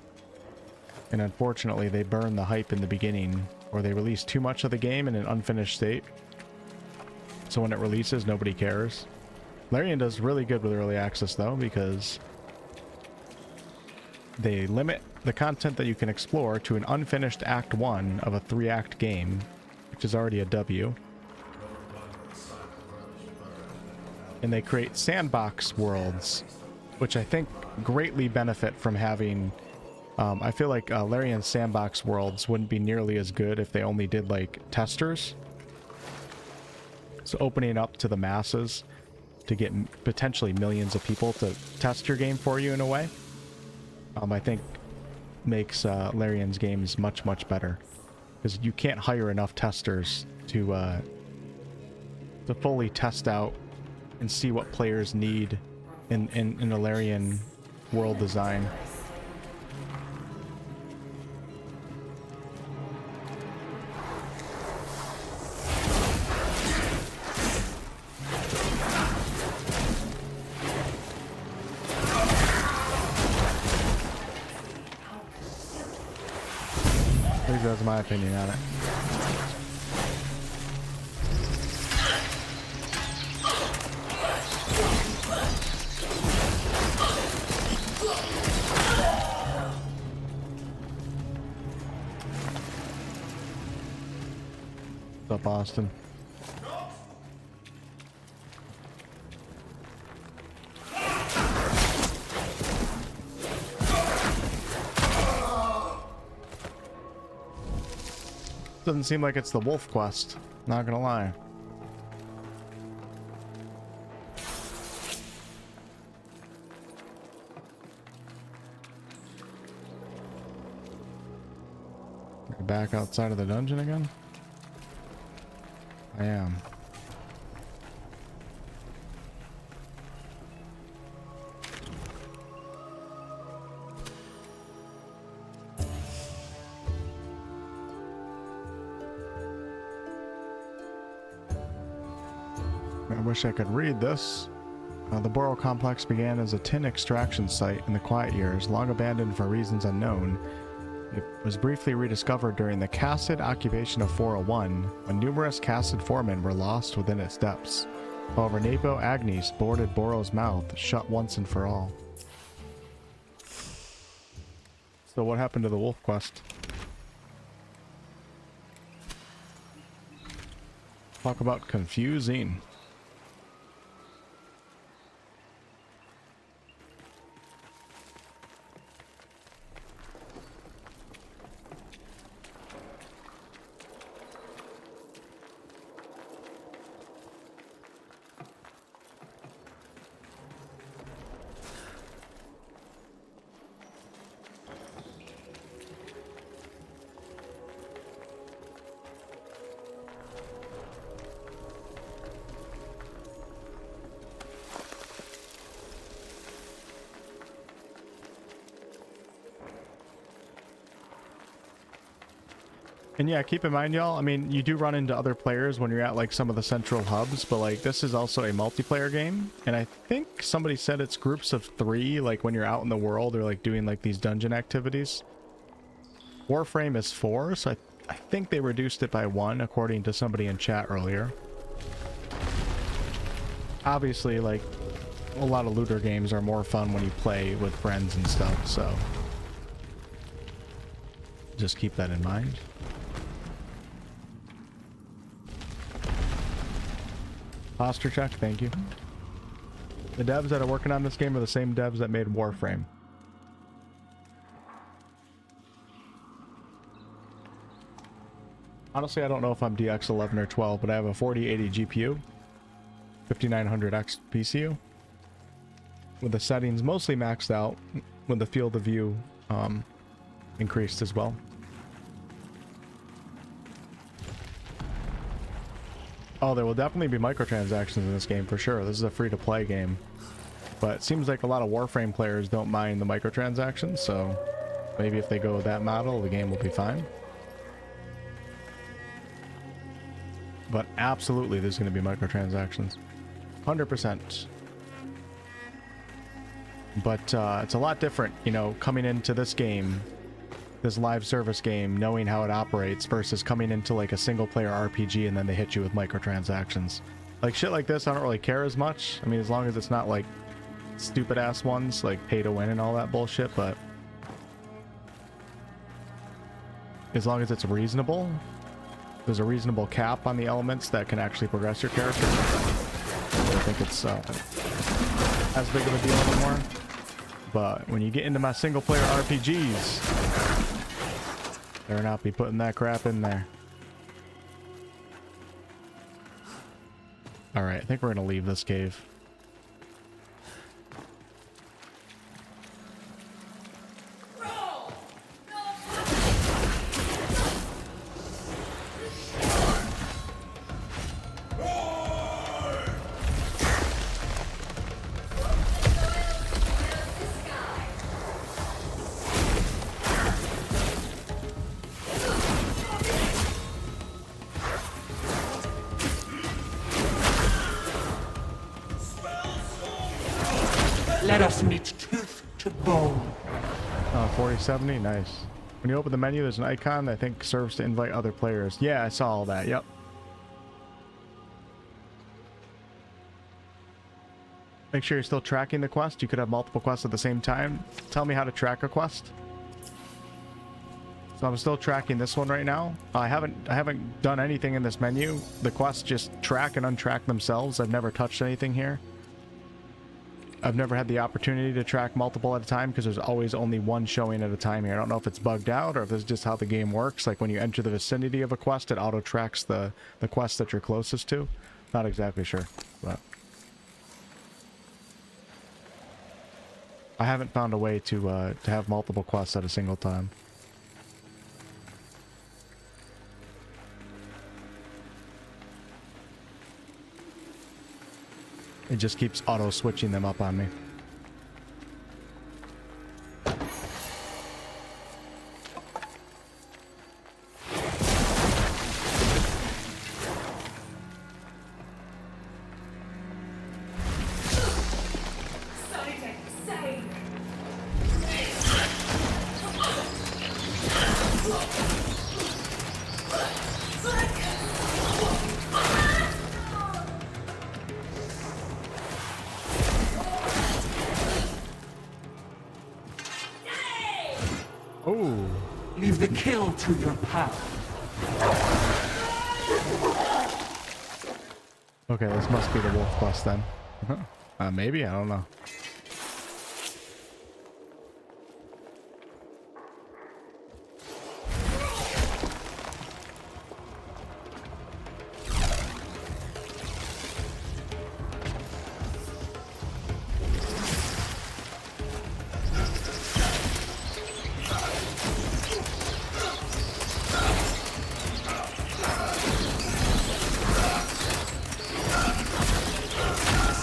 [SPEAKER 1] And unfortunately, they burn the hype in the beginning, or they release too much of the game in an unfinished state. So when it releases, nobody cares. Larian does really good with early access, though, because they limit the content that you can explore to an unfinished Act 1 of a 3-act game, which is already a W. and they create sandbox worlds, which I think greatly benefit from having. I feel like Larian's sandbox worlds wouldn't be nearly as good if they only did like testers. So opening up to the masses to get potentially millions of people to test your game for you in a way, I think makes Larian's games much, much better. Because you can't hire enough testers to fully test out and see what players need in a Larian world design. At least that's my opinion on it. What's up, Austin? Doesn't seem like it's the wolf quest, not gonna lie. Back outside of the dungeon again? I am. I wish I could read this. The Borough Complex began as a tin extraction site in the quiet years, long abandoned for reasons unknown. It was briefly rediscovered during the Cassid occupation of 401, when numerous Cassid foremen were lost within its depths. However, Napo Agnes boarded Borough's mouth, shut once and for all. So what happened to the wolf quest? Talk about confusing. And yeah, keep in mind, y'all, I mean, you do run into other players when you're at like some of the central hubs, but like this is also a multiplayer game, and I think somebody said it's groups of 3, like when you're out in the world or like doing like these dungeon activities. Warframe is 4, so I think they reduced it by 1 according to somebody in chat earlier. Obviously, like a lot of looter games are more fun when you play with friends and stuff, so just keep that in mind. Posture check, thank you. The devs that are working on this game are the same devs that made Warframe. Honestly, I don't know if I'm DX 11 or 12, but I have a 4080 GPU, 5900X PCU, with the settings mostly maxed out, with the field of view increased as well. Oh, there will definitely be microtransactions in this game for sure. This is a free-to-play game. But it seems like a lot of Warframe players don't mind the microtransactions, so maybe if they go with that model, the game will be fine. But absolutely, there's going to be microtransactions. 100%. But it's a lot different, you know, coming into this game, this live service game, knowing how it operates versus coming into like a single player RPG and then they hit you with microtransactions. Like shit like this, I don't really care as much. I mean, as long as it's not like stupid ass ones like pay to win and all that bullshit, but as long as it's reasonable, there's a reasonable cap on the elements that can actually progress your character. I think it's as big of a deal anymore. But when you get into my single player RPGs, better not be putting that crap in there. Alright, I think we're gonna leave this cave.
[SPEAKER 5] Let us meet tooth to bone.
[SPEAKER 1] 4070, nice. When you open the menu, there's an icon that I think serves to invite other players. Yeah, I saw all that, yep. Make sure you're still tracking the quest. You could have multiple quests at the same time. Tell me how to track a quest. So I'm still tracking this one right now. I haven't done anything in this menu. The quests just track and untrack themselves. I've never touched anything here. I've never had the opportunity to track multiple at a time because there's always only one showing at a time here. I don't know if it's bugged out or if it's just how the game works. Like when you enter the vicinity of a quest, it auto tracks the quest that you're closest to. Not exactly sure, but I haven't found a way to have multiple quests at a single time. It just keeps auto switching them up on me. Oh,
[SPEAKER 5] Leave the kill to your path.
[SPEAKER 1] okay, this must be the wolf quest then. Maybe, I don't know.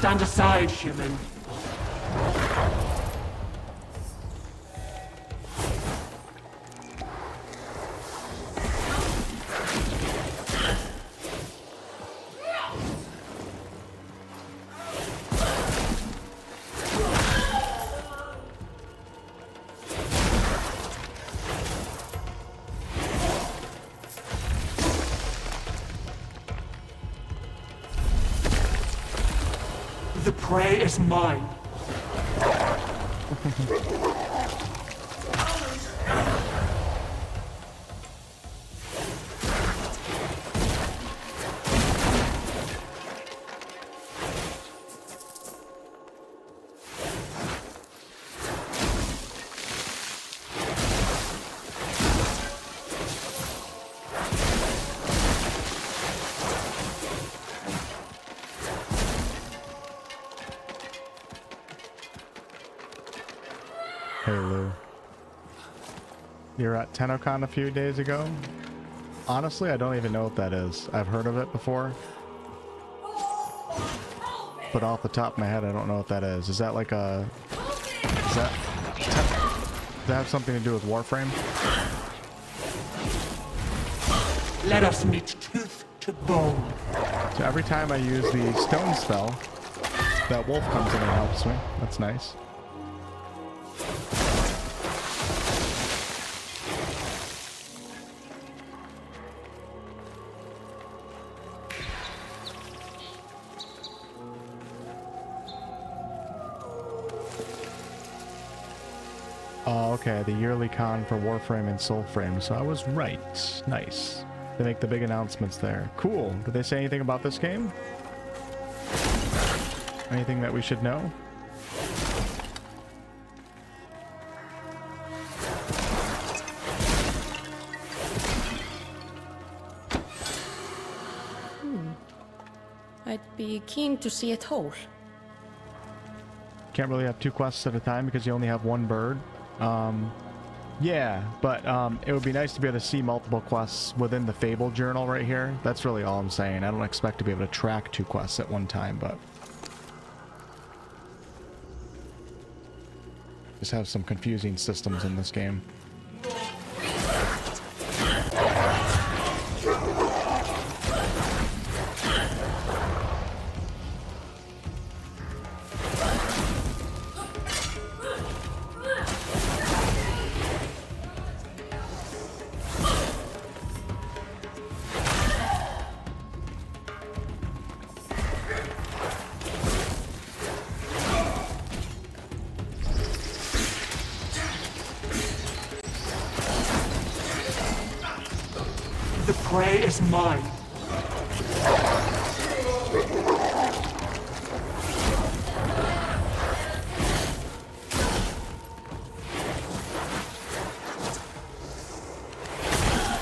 [SPEAKER 5] Stand aside, human. The prey is mine.
[SPEAKER 1] Hey Lou. You were at TennoCon a few days ago? Honestly, I don't even know what that is. I've heard of it before, but off the top of my head, I don't know what that is. Is that like a... Does that have something to do with Warframe?
[SPEAKER 5] Let us meet tooth to bone.
[SPEAKER 1] So every time I use the stone spell, that wolf comes in and helps me. That's nice. Oh, okay, the yearly con for Warframe and Soulframe, so I was right. Nice. They make the big announcements there. Cool. Did they say anything about this game? Anything that we should know?
[SPEAKER 4] I'd be keen to see it whole.
[SPEAKER 1] Can't really have 2 quests at a time because you only have 1 bird. Yeah, but it would be nice to be able to see multiple quests within the Fable journal right here. That's really all I'm saying. I don't expect to be able to track 2 quests at one time, but just have some confusing systems in this game.
[SPEAKER 5] The prey is mine.
[SPEAKER 1] A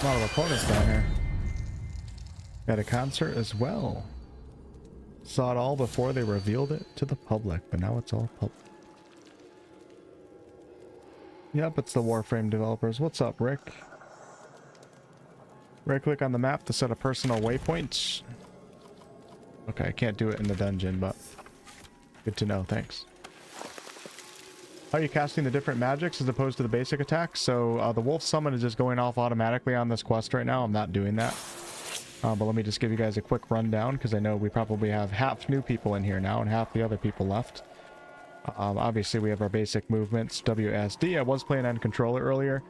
[SPEAKER 1] lot of opponents down here. Got a concert as well. Saw it all before they revealed it to the public, but now it's all public. Yep, it's the Warframe developers. What's up, Rick? Right click on the map to set a personal waypoint. Okay, I can't do it in the dungeon, but good to know, thanks. How are you casting the different magics as opposed to the basic attacks? So the wolf summon is just going off automatically on this quest right now. I'm not doing that. But let me just give you guys a quick rundown because I know we probably have half new people in here now and half the other people left. Obviously we have our basic movements, WSD. I was playing on controller earlier.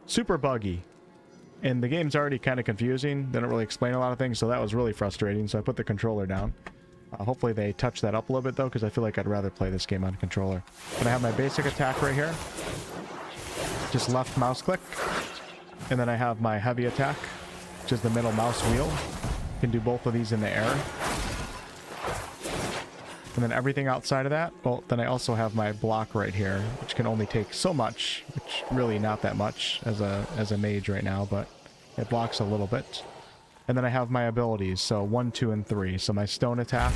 [SPEAKER 1] Super buggy. And the game's already kind of confusing. They don't really explain a lot of things, so that was really frustrating. So I put the controller down. Hopefully they touch that up a little bit, though, because I feel like I'd rather play this game on controller. And I have my basic attack right here. Just left mouse click. And then I have my heavy attack, which is the middle mouse wheel. You can do both of these in the air. And then everything outside of that, well, then I also have my block right here, which can only take so much, which really not that much as a mage right now, but it blocks a little bit. And then I have my abilities, so 1, 2, and 3. So my stone attack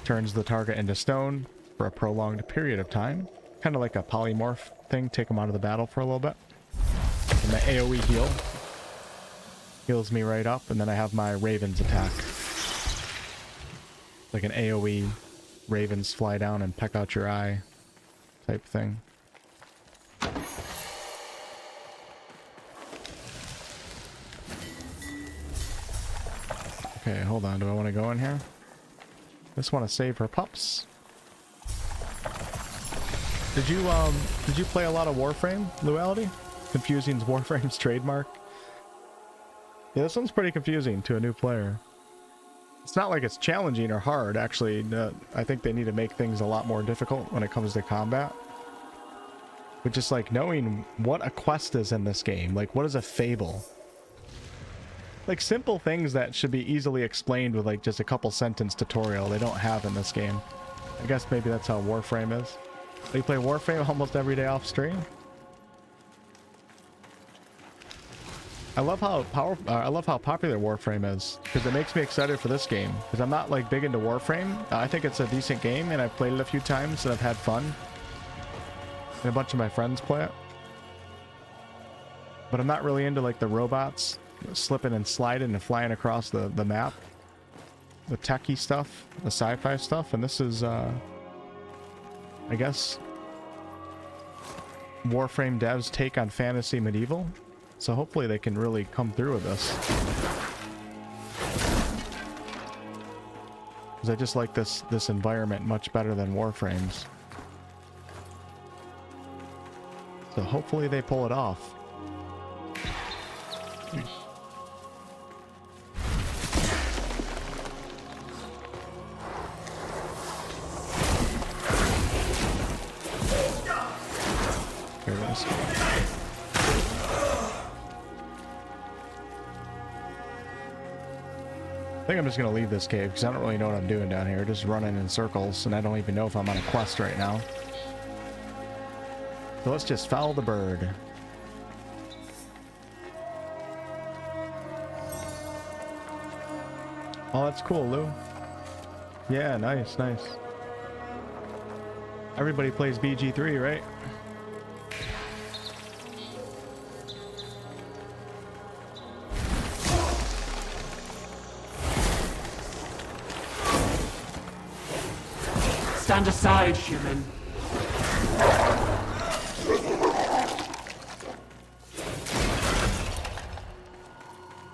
[SPEAKER 1] turns the target into stone for a prolonged period of time. Kind of like a polymorph thing, take them out of the battle for a little bit. And my AoE heal heals me right up, and then I have my Raven's attack. Like an AoE, ravens fly down and peck out your eye type thing. Okay, hold on. Do I want to go in here? Just want to save her pups. Did you play a lot of Warframe, Luality? Confusing's Warframe's trademark. Yeah, this one's pretty confusing to a new player. It's not like it's challenging or hard, actually. I think they need to make things a lot more difficult when it comes to combat. But just like knowing what a quest is in this game, like what is a fable? Like simple things that should be easily explained with like just a couple sentence tutorial they don't have in this game. I guess maybe that's how Warframe is. You play Warframe almost every day off stream? I love how popular Warframe is because it makes me excited for this game because I'm not like big into Warframe. I think it's a decent game and I've played it a few times and I've had fun. And a bunch of my friends play it. But I'm not really into like the robots slipping and sliding and flying across the map. The techie stuff, the sci-fi stuff, and this is I guess Warframe devs take on fantasy medieval. So hopefully they can really come through with this. Because I just like this environment much better than Warframe's. So hopefully they pull it off. Here it is. think I'm just gonna leave this cave because I don't really know what I'm doing down here. Just running in circles, and I don't even know if I'm on a quest right now. So let's just follow the bird. Oh, that's cool, Lou. Yeah, nice, nice. Everybody plays BG3, right?
[SPEAKER 5] Stand aside, human.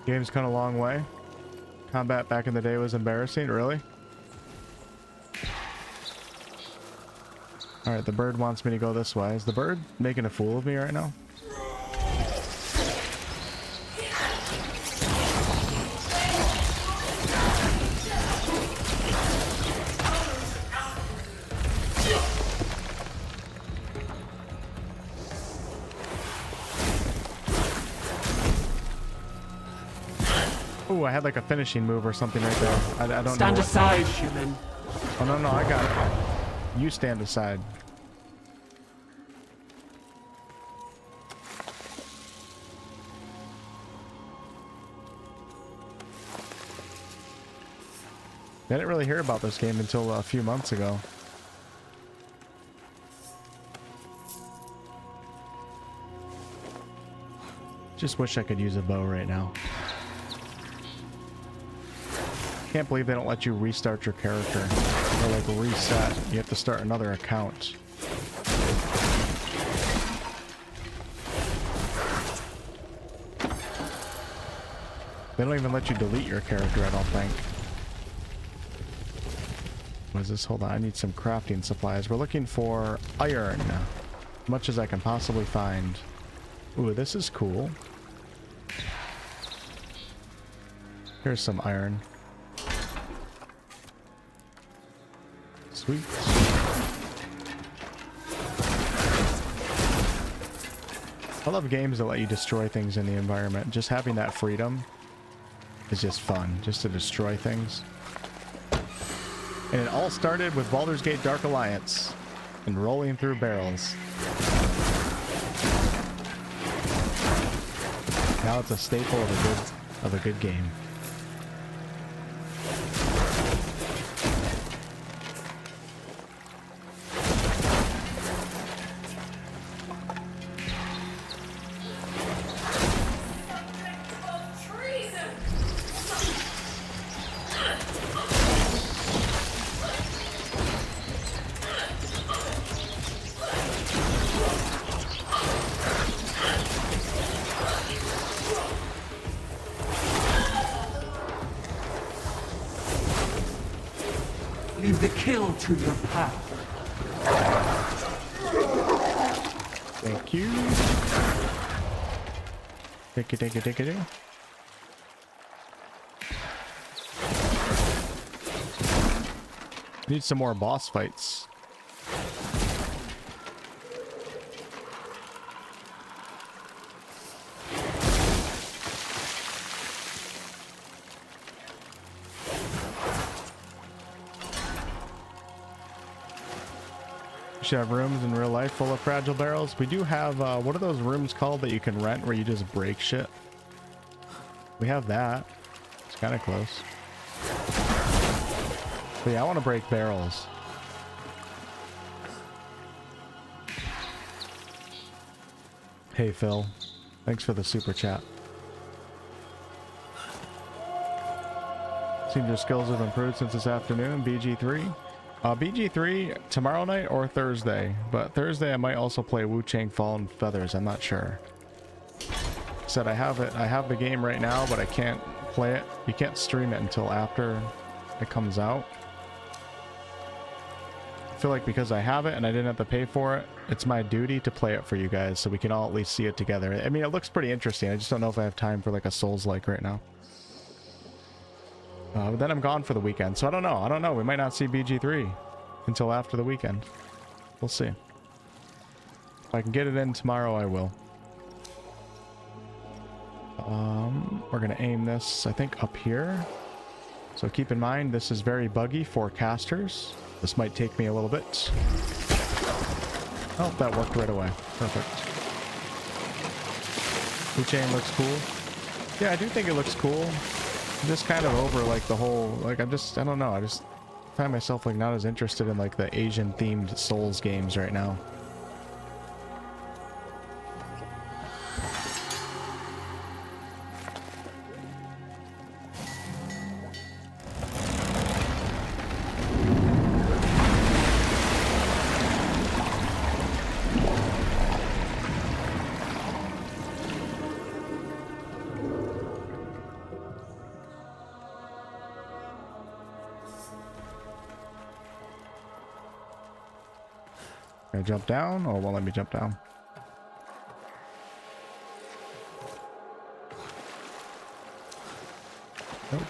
[SPEAKER 1] Game's come a long way. Combat back in the day was embarrassing, really? Alright, the bird wants me to go this way. Is the bird making a fool of me right now? Ooh, I had like a finishing move or something right there. I don't know.
[SPEAKER 5] Stand aside, human.
[SPEAKER 1] Oh, no, I got it. You stand aside. I didn't really hear about this game until a few months ago. Just wish I could use a bow right now. Can't believe they don't let you restart your character or like reset. You have to start another account. They don't even let you delete your character, I don't think. What is this? Hold on, I need some crafting supplies. We're looking for iron, as much as I can possibly find. Ooh, this is cool. Here's some iron. Sweet. I love games that let you destroy things in the environment. Just having that freedom is just fun, just to destroy things. And it all started with Baldur's Gate Dark Alliance and rolling through barrels. Now it's a staple of a good game.
[SPEAKER 5] Leave the kill to your pact.
[SPEAKER 1] Thank you. Take it. Need some more boss fights. We should have rooms in real life full of fragile barrels. We do have, what are those rooms called that you can rent where you just break shit? We have that. It's kind of close. But yeah, I want to break barrels. Hey, Phil. Thanks for the super chat. Seems your skills have improved since this afternoon. BG3. BG3 tomorrow night or Thursday. But Thursday I might also play Wu Chang Fallen Feathers. I'm not sure. Said I have it. I have the game right now, but I can't play it. You can't stream it until after it comes out. I feel like because I have it and I didn't have to pay for it, it's my duty to play it for you guys so we can all at least see it together. I mean, it looks pretty interesting. I just don't know if I have time for like a Souls-like right now. But then I'm gone for the weekend, so I don't know. We might not see BG3 until after the weekend. We'll see. If I can get it in tomorrow, I will. We're gonna aim this, I think, up here. So keep in mind, this is very buggy for casters. This might take me a little bit. Oh, that worked right away. Perfect. The chain looks cool. Yeah, I do think it looks cool. I'm just kind of over like the whole, like I don't know, I just find myself like not as interested in like the Asian themed Souls games right now. Can I jump down? Oh, it won't let me jump down. Nope.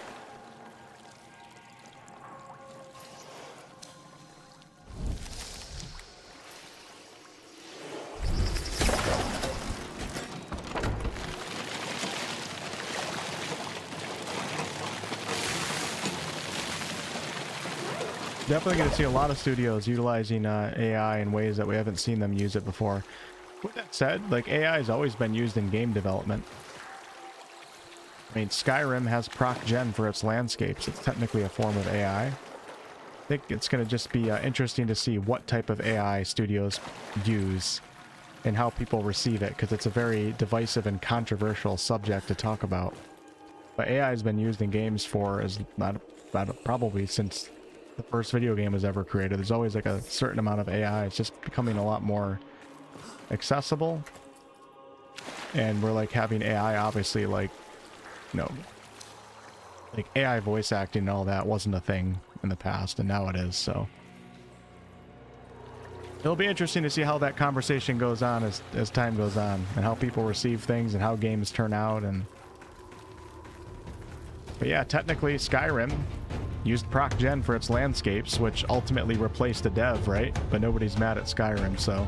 [SPEAKER 1] Definitely going to see a lot of studios utilizing AI in ways that we haven't seen them use it before. With that said, like AI has always been used in game development. I mean, Skyrim has proc gen for its landscapes. It's technically a form of AI. I think it's going to just be interesting to see what type of AI studios use and how people receive it, because it's a very divisive and controversial subject to talk about. But AI has been used in games for probably since the first video game was ever created. There's always like a certain amount of AI. It's just becoming a lot more accessible, and we're like having AI, obviously, like, you know, like AI voice acting and all that wasn't a thing in the past, and now it is. So it'll be interesting to see how that conversation goes on as time goes on, and how people receive things and how games turn out. But yeah, technically Skyrim used proc gen for its landscapes, which ultimately replaced a dev, right? But nobody's mad at Skyrim, so.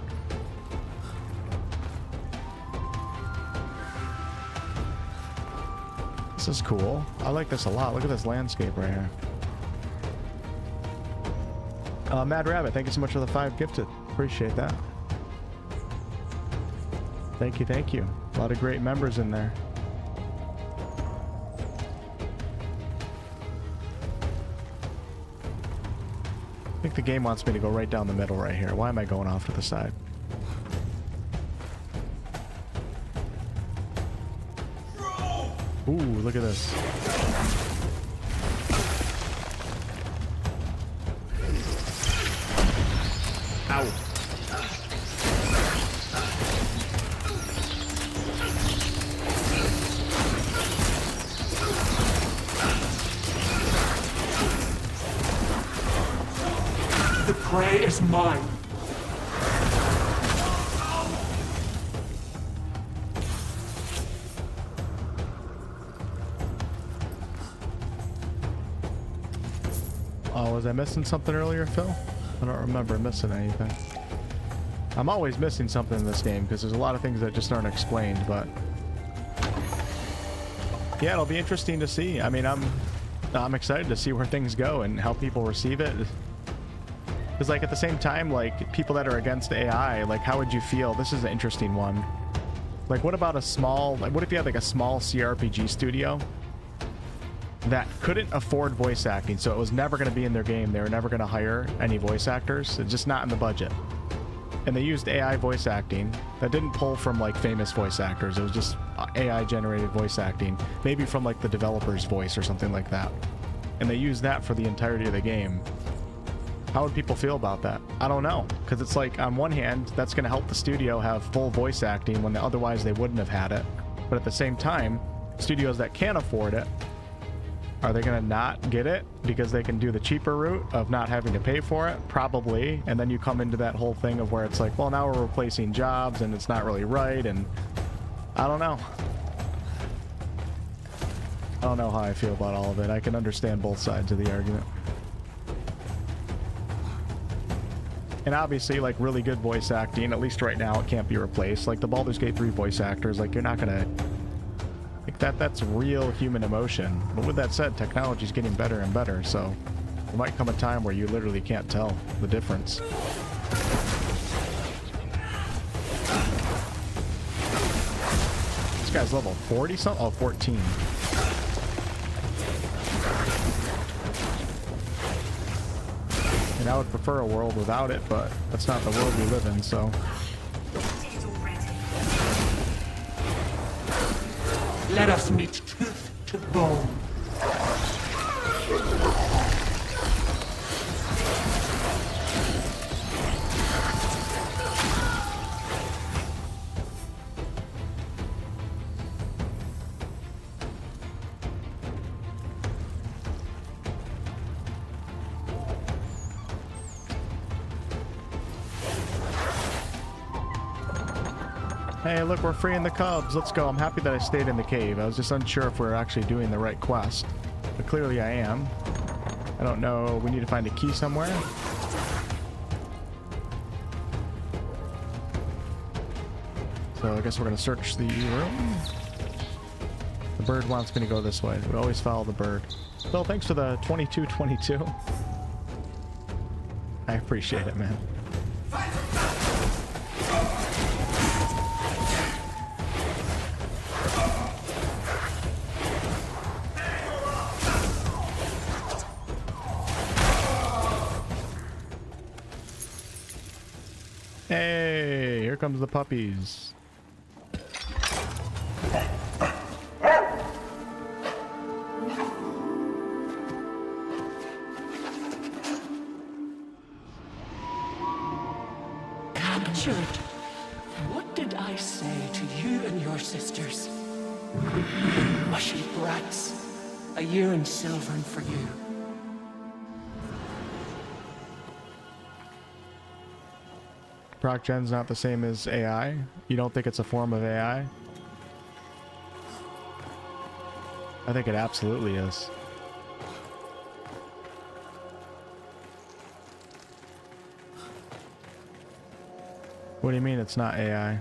[SPEAKER 1] This is cool. I like this a lot. Look at this landscape right here. Mad Rabbit, thank you so much for the 5 gifted. Appreciate that. Thank you, thank you. A lot of great members in there. I think the game wants me to go right down the middle right here. Why am I going off to the side? Ooh, look at this. Ow.
[SPEAKER 5] The prey is mine.
[SPEAKER 1] Oh, was I missing something earlier, Phil? I don't remember missing anything. I'm always missing something in this game because there's a lot of things that just aren't explained, but yeah, it'll be interesting to see. I mean, I'm excited to see where things go and how people receive it. Because like at the same time, like people that are against AI, like how would you feel? This is an interesting one. Like what about a small, like what if you had like a small CRPG studio that couldn't afford voice acting, so it was never going to be in their game. They were never going to hire any voice actors. It's just not in the budget. And they used AI voice acting that didn't pull from like famous voice actors. It was just AI generated voice acting, maybe from like the developer's voice or something like that. And they used that for the entirety of the game. How would people feel about that? I don't know, because it's like on one hand that's going to help the studio have full voice acting when otherwise they wouldn't have had it, but at the same time, studios that can't afford it, are they going to not get it because they can do the cheaper route of not having to pay for it? Probably. And then you come into that whole thing of where it's like, well, now we're replacing jobs and it's not really right, and I don't know. I don't know how I feel about all of it. I can understand both sides of the argument. And obviously, like, really good voice acting, at least right now, it can't be replaced. Like, the Baldur's Gate 3 voice actors, like, you're not gonna Like that's real human emotion. But with that said, technology's getting better and better, so there might come a time where you literally can't tell the difference. This guy's level 40 something? Oh, 14. And I would prefer a world without it, but that's not the world we live in, so.
[SPEAKER 5] Let us meet tooth to bone.
[SPEAKER 1] Hey, look, we're freeing the cubs. Let's go. I'm happy that I stayed in the cave. I was just unsure if we were actually doing the right quest. But clearly I am. I don't know. We need to find a key somewhere. So I guess we're going to search the room. The bird wants me to go this way. We always follow the bird. Phil, thanks for the 2222. I appreciate it, man. Hey, here comes the puppies.
[SPEAKER 5] Captured. What did I say to you and your sisters? Mushy brats. A year in Silvern for you.
[SPEAKER 1] Proc gen's not the same as AI? You don't think it's a form of AI? I think it absolutely is. What do you mean it's not AI?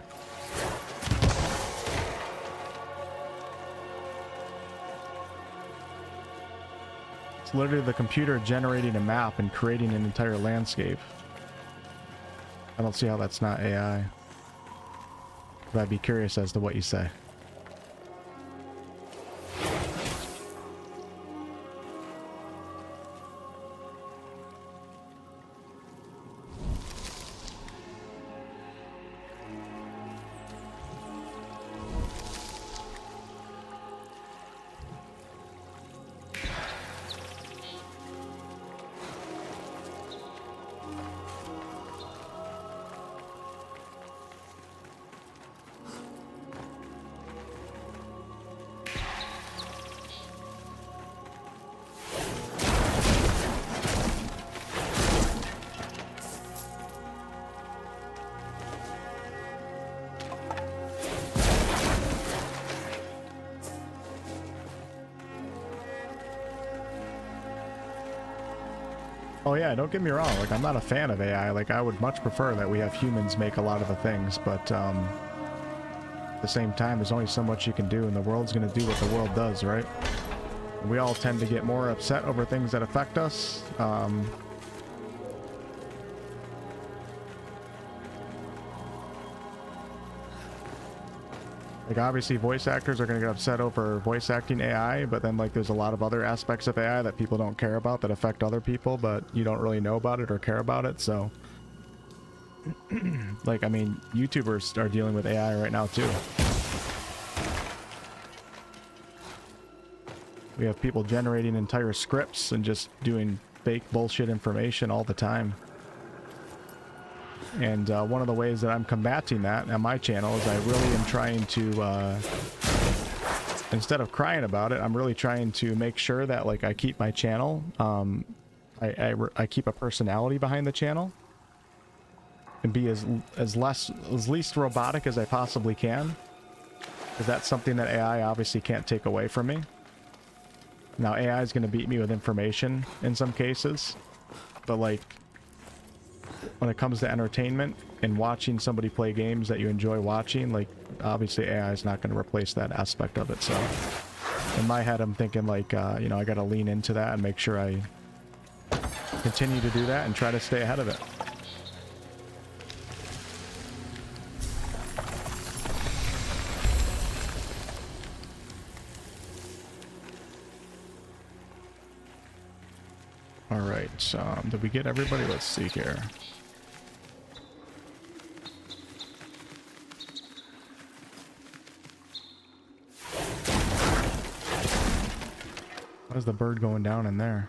[SPEAKER 1] It's literally the computer generating a map and creating an entire landscape. I don't see how that's not AI. But I'd be curious as to what you say. Oh yeah, don't get me wrong, like I'm not a fan of AI, like I would much prefer that we have humans make a lot of the things, but at the same time there's only so much you can do and the world's gonna do what the world does, right? And we all tend to get more upset over things that affect us. Like obviously voice actors are going to get upset over voice acting AI, but then like there's a lot of other aspects of AI that people don't care about that affect other people, but you don't really know about it or care about it. So like, I mean, YouTubers are dealing with AI right now too. We have people generating entire scripts and just doing fake bullshit information all the time. And one of the ways that I'm combating that on my channel is I really am trying to, instead of crying about it, I'm really trying to make sure that like I keep my channel, I keep a personality behind the channel and be as least robotic as I possibly can, because that's something that AI obviously can't take away from me. Now AI is going to beat me with information in some cases, but like when it comes to entertainment and watching somebody play games that you enjoy watching, like, obviously AI is not going to replace that aspect of it. So in my head, I'm thinking like, you know, I got to lean into that and make sure I continue to do that and try to stay ahead of it. All right, did we get everybody? Let's see here. Why is the bird going down in there?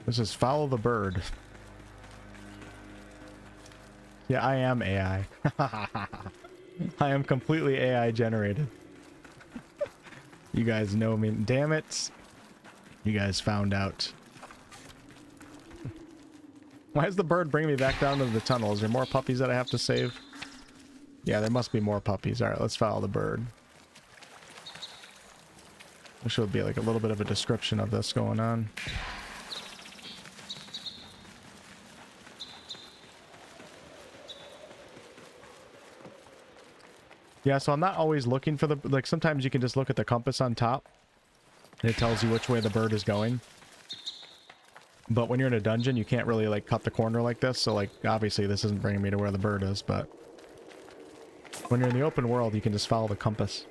[SPEAKER 1] This is follow the bird. Yeah, I am AI. I am completely AI generated. You guys know me. Damn it. You guys found out. Why is the bird bringing me back down to the tunnel? Is there more puppies that I have to save? Yeah, there must be more puppies. Alright, let's follow the bird. There should be like a little bit of a description of this going on. Yeah, so I'm not always looking for the... Like, sometimes you can just look at the compass on top, and it tells you which way the bird is going. But when you're in a dungeon, you can't really, like, cut the corner like this. So, like, obviously this isn't bringing me to where the bird is, but... When you're in the open world, you can just follow the compass.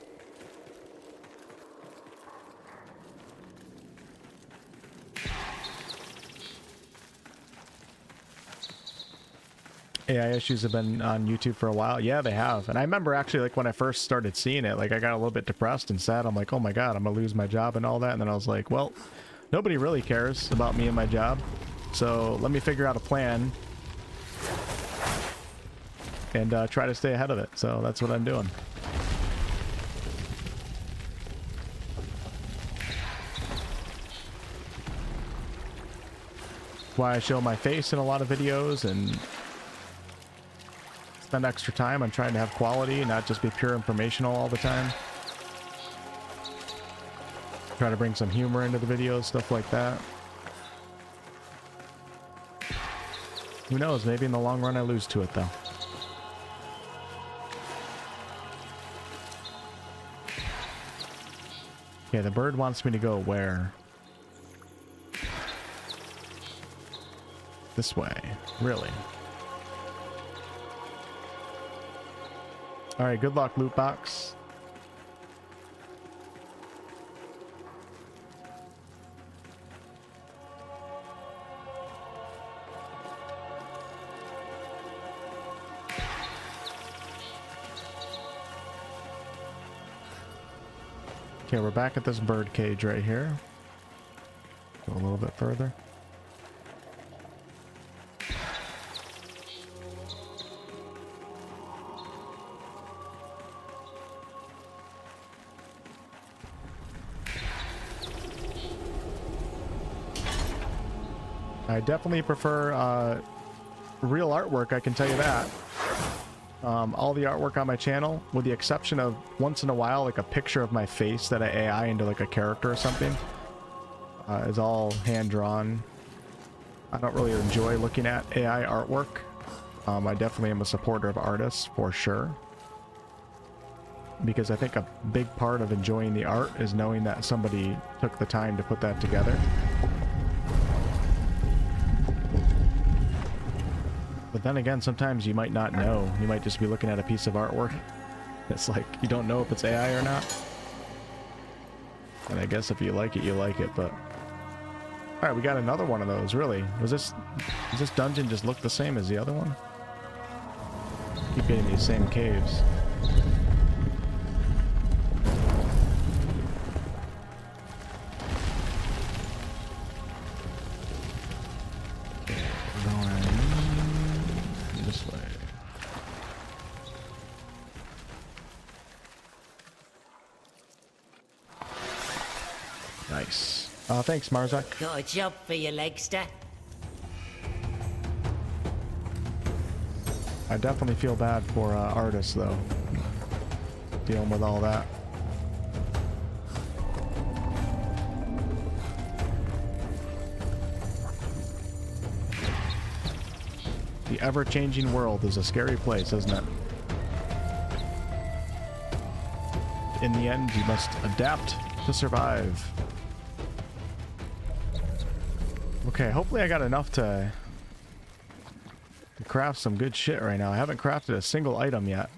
[SPEAKER 1] AI issues have been on YouTube for a while. Yeah, they have. And I remember actually, like, when I first started seeing it, like, I got a little bit depressed and sad. I'm like, oh my god, I'm gonna lose my job and all that. And then I was like, well, nobody really cares about me and my job. So let me figure out a plan and try to stay ahead of it. So that's what I'm doing. Why I show my face in a lot of videos and spend extra time on trying to have quality, not just be pure informational all the time. Try to bring some humor into the videos, stuff like that. Who knows, maybe in the long run I lose to it though. Okay, the bird wants me to go where? This way, really? All right, good luck, loot box. Okay, we're back at this bird cage right here. Go a little bit further. I definitely prefer real artwork, I can tell you that. All the artwork on my channel, with the exception of once in a while, like a picture of my face that I AI into like a character or something, is all hand-drawn. I don't really enjoy looking at AI artwork. I definitely am a supporter of artists, for sure. Because I think a big part of enjoying the art is knowing that somebody took the time to put that together. But then again, sometimes you might not know. You might just be looking at a piece of artwork. It's like, you don't know if it's AI or not. And I guess if you like it, you like it, but... Alright, we got another one of those, really. Does this dungeon just look the same as the other one? Keep getting these same caves. Nice. Thanks, Marzak.
[SPEAKER 3] Got a job for you, Legster.
[SPEAKER 1] I definitely feel bad for artists, though. Dealing with all that. The ever-changing world is a scary place, isn't it? In the end, you must adapt to survive. Okay, hopefully I got enough to craft some good shit right now. I haven't crafted a single item yet.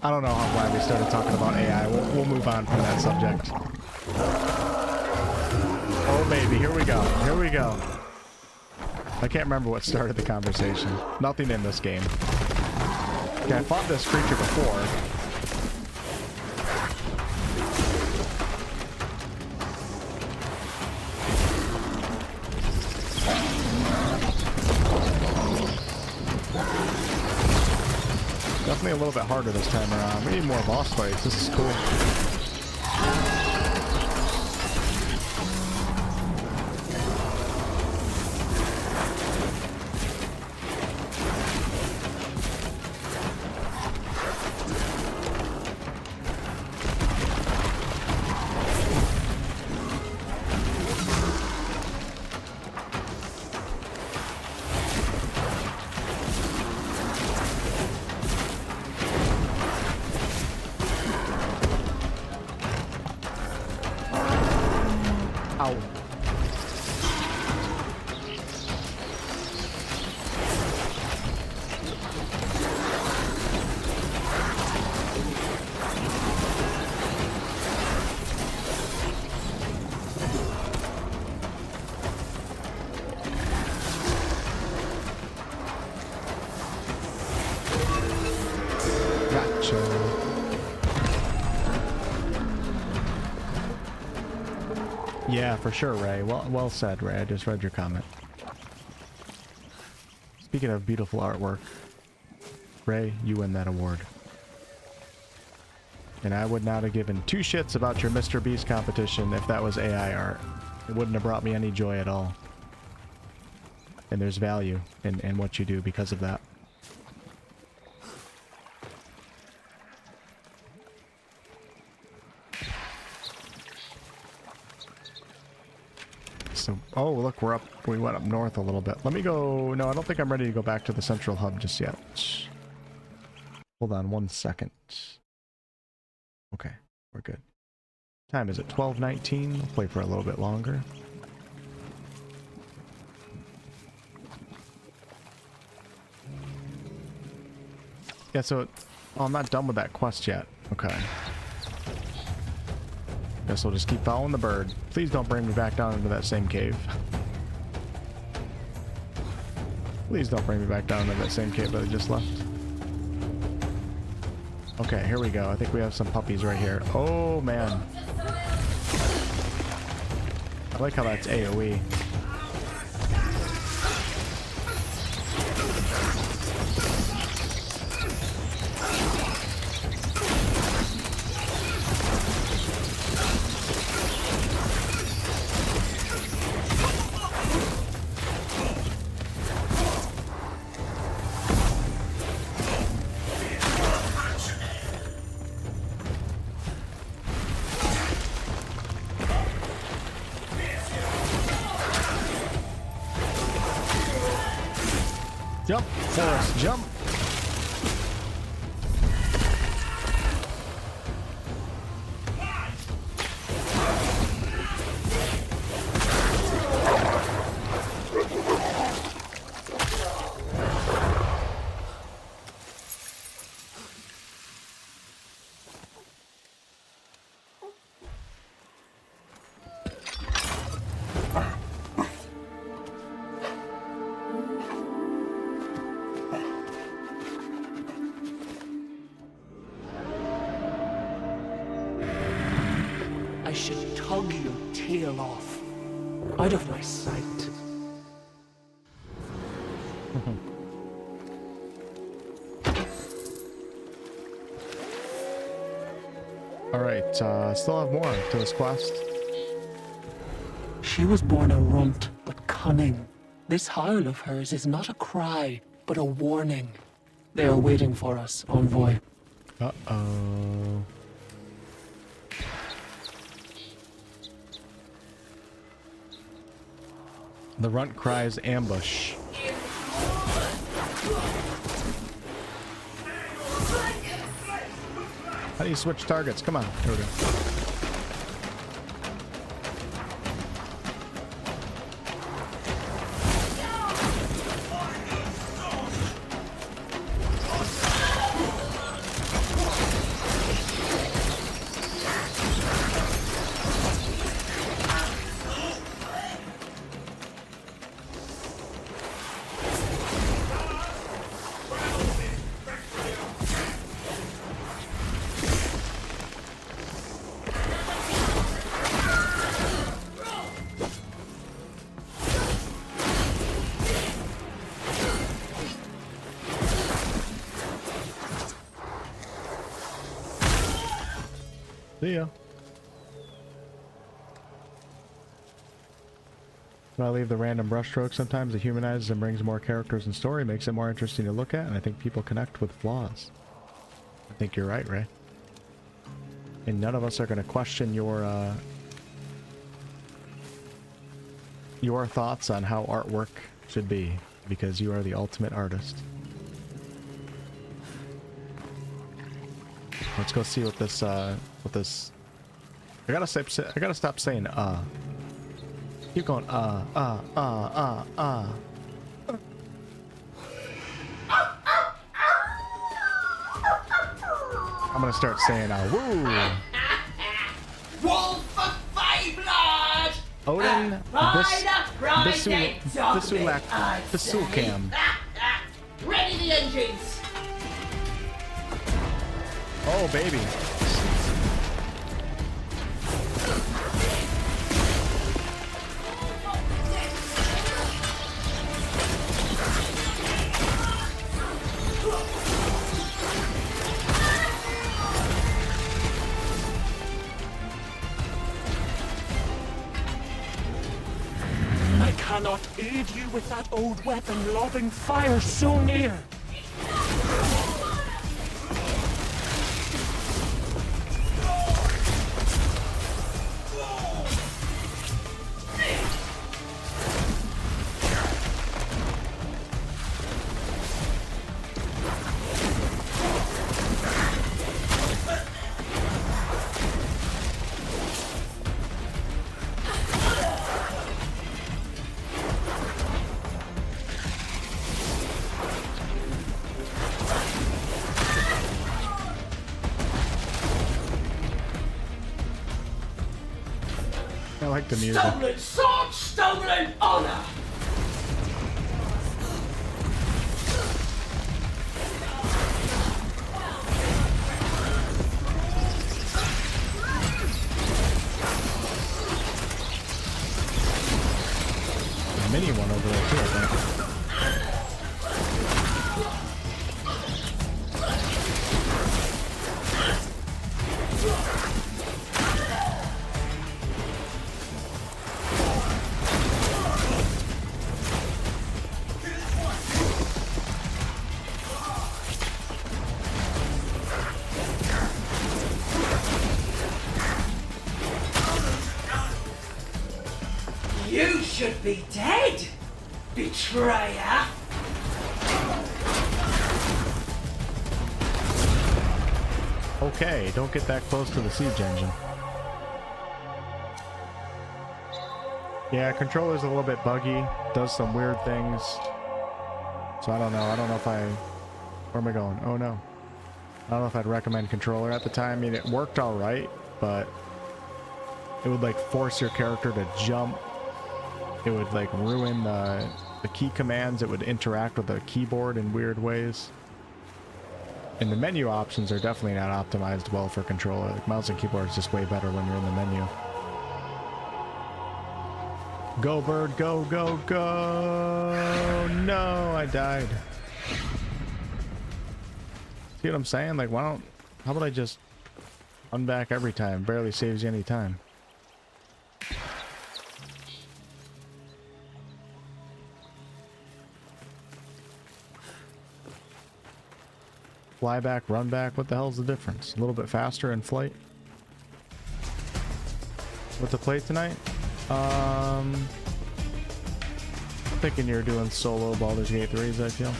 [SPEAKER 1] I don't know how glad we started talking about AI. We'll move on from that subject. Oh baby, here we go. Here we go. I can't remember what started the conversation. Nothing in this game. Okay, I fought this creature before. Definitely a little bit harder this time around. We need more boss fights. This is cool. Ow. Gotcha. Yeah, for sure, Ray. Well said, Ray. I just read your comment. Speaking of beautiful artwork, Ray, you win that award. And I would not have given two shits about your Mr. Beast competition if that was AI art. It wouldn't have brought me any joy at all. And there's value in what you do because of that. So, oh, look, we went up north a little bit. Let me go. No, I don't think I'm ready to go back to the central hub just yet. Hold on 1 second. Okay, we're good. Time is it? 12:19. We'll play for a little bit longer. Yeah, so oh, I'm not done with that quest yet. Okay. Guess we'll just keep following the bird. Please don't bring me back down into that same cave. Please don't bring me back down into that same cave that I just left. Okay, here we go. I think we have some puppies right here. Oh, man. I like how that's AoE. Jump, Forrest, jump!
[SPEAKER 5] I should tug your tail off. Out of my sight.
[SPEAKER 1] Alright, still have more to this quest.
[SPEAKER 5] She was born a runt, but cunning. This howl of hers is not a cry, but a warning. They are waiting for us, envoy.
[SPEAKER 1] Uh-oh. The runt cries ambush. How do you switch targets? Come on. Here we go. See ya. I leave the random brushstrokes sometimes. It humanizes and brings more characters and story, makes it more interesting to look at, and I think people connect with flaws. I think you're right, Ray. And none of us are going to question your thoughts on how artwork should be, because you are the ultimate artist. Let's go see what this I gotta stop saying Keep going I'm gonna start saying woo.
[SPEAKER 3] Wolf of Blood!
[SPEAKER 1] Odin Bisulcam.
[SPEAKER 3] Ready the engines!
[SPEAKER 1] Oh baby.
[SPEAKER 5] I cannot aid you with that old weapon lobbing fire so near.
[SPEAKER 1] I like the music.
[SPEAKER 3] Stolen sword, stolen honor!
[SPEAKER 1] A mini one over there too, I think.
[SPEAKER 3] You should be dead, betrayer!
[SPEAKER 1] Okay, don't get that close to the siege engine. Yeah, controller's a little bit buggy, does some weird things. So I don't know if where am I going? Oh no. I don't know if I'd recommend controller at the time. I mean, it worked alright, but it would like force your character to jump. It would like ruin the key commands. It would interact with the keyboard in weird ways. And the menu options are definitely not optimized well for controller. Like, mouse and keyboard is just way better when you're in the menu. Go, bird, go, go, go. No, I died. See what I'm saying? Like, how about I just run back every time? Barely saves you any time. Fly back, run back. What the hell's the difference? A little bit faster in flight. What to play tonight? Thinking you're doing solo Baldur's Gate 3s, I feel.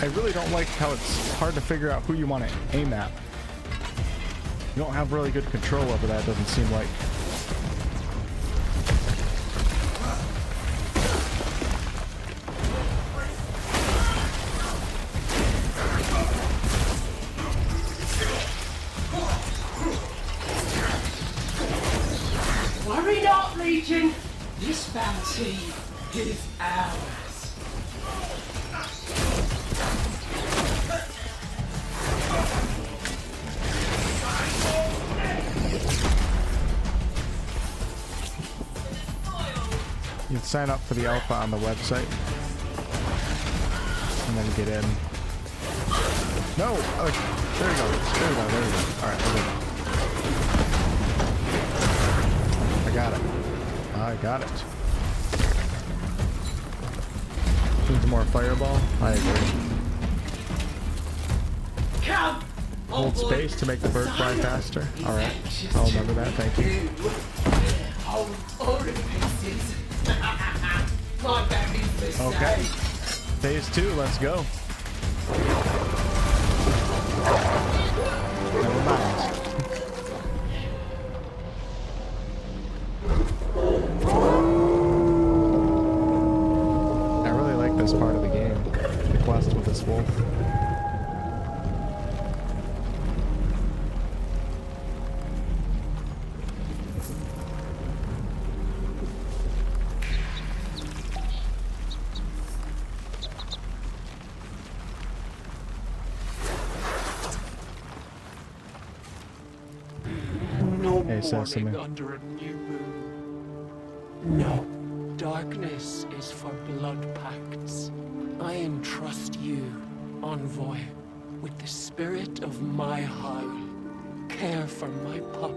[SPEAKER 1] I really don't like how it's hard to figure out who you want to aim at. You don't have really good control over that, doesn't seem like.
[SPEAKER 5] Worry not, Legion. This bounty is ours.
[SPEAKER 1] You can sign up for the alpha on the website and then get in. No! Oh, there you go. There you go. There you go. Alright, okay. I got it. I got it. Needs more fireball. I agree.
[SPEAKER 5] Come!
[SPEAKER 1] Hold space to make the bird fly faster. Alright. I'll remember that. Thank you.
[SPEAKER 5] Hold all the pieces. My baby's the
[SPEAKER 1] Okay.
[SPEAKER 5] same.
[SPEAKER 1] Phase 2, let's go. Never mind. I really like this part of the game. The quest with this wolf.
[SPEAKER 5] Morning under a new moon. No, darkness is for blood pacts. I entrust you, envoy, with the spirit of my howl. Care for my pup,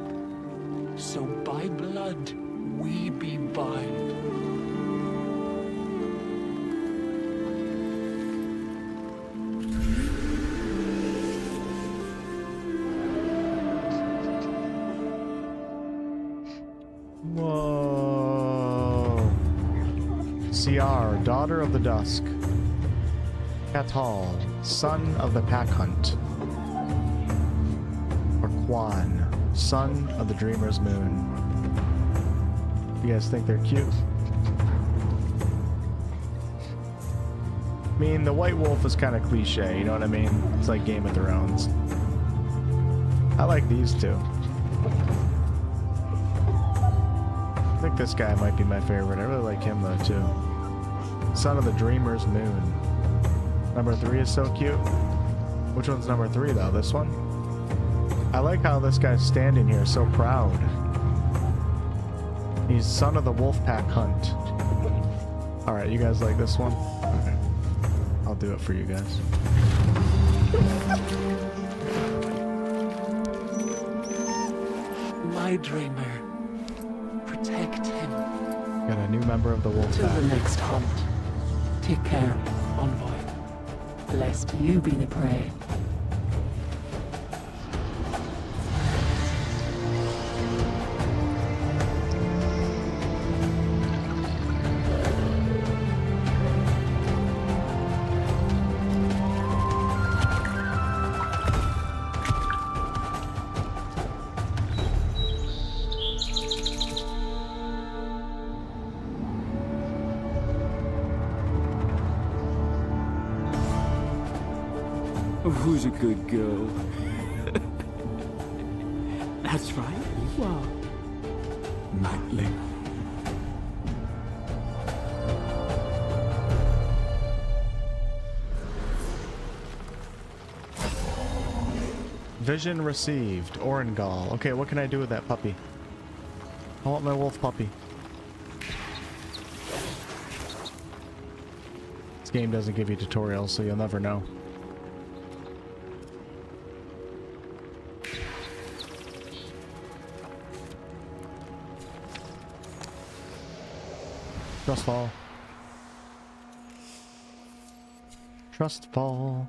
[SPEAKER 5] so by blood we be bound.
[SPEAKER 1] Whoa. Ciar, daughter of the dusk. Catal, son of the pack hunt. Or Quan, son of the dreamer's moon. You guys think they're cute? I mean, the white wolf is kind of cliche, you know what I mean? It's like Game of Thrones. I like these two. I think this guy might be my favorite. I really like him though too. Son of the Dreamer's Moon. Number 3 is so cute. Which one's number 3 though? This one? I like how this guy's standing here so proud. He's son of the Wolfpack Hunt. Alright, you guys like this one? Okay. I'll do it for you guys.
[SPEAKER 5] My dreamer. Protect him.
[SPEAKER 1] Got a new member of the
[SPEAKER 5] Till the
[SPEAKER 1] Wolfpack.
[SPEAKER 5] next hunt. Take care, envoy. Lest you be the prey.
[SPEAKER 7] Who's a good girl? That's right, you are. Nightling.
[SPEAKER 1] Vision received. Orengal. Okay, what can I do with that puppy? I want my wolf puppy. This game doesn't give you tutorials, so you'll never know. Trust fall. Trust fall.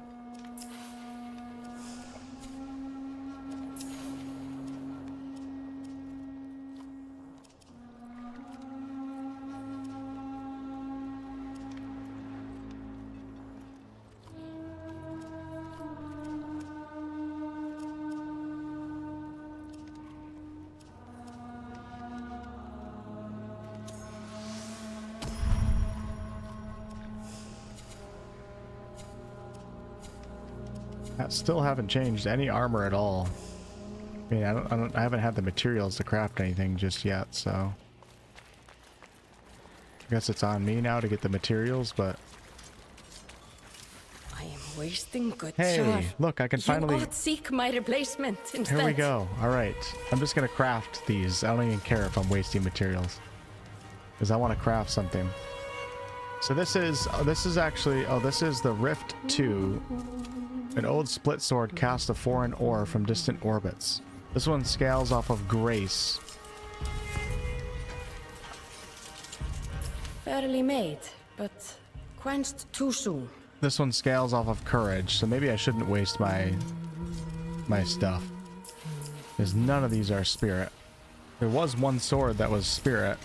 [SPEAKER 1] Still haven't changed any armor at all. I mean, I haven't had the materials to craft anything just yet, so I guess it's on me now to get the materials. But
[SPEAKER 4] I am wasting good
[SPEAKER 1] hey,
[SPEAKER 4] charge.
[SPEAKER 1] look, I can finally.
[SPEAKER 4] You ought seek my replacement instead.
[SPEAKER 1] Here we go. All right, I'm just gonna craft these. I don't even care if I'm wasting materials, because I want to craft something. So this is actually, this is the Rift 2. An old split sword casts a foreign ore from distant orbits. This one scales off of grace.
[SPEAKER 4] Fairly made, but quenched too soon.
[SPEAKER 1] This one scales off of courage, so maybe I shouldn't waste my stuff. Because none of these are spirit. There was one sword that was spirit.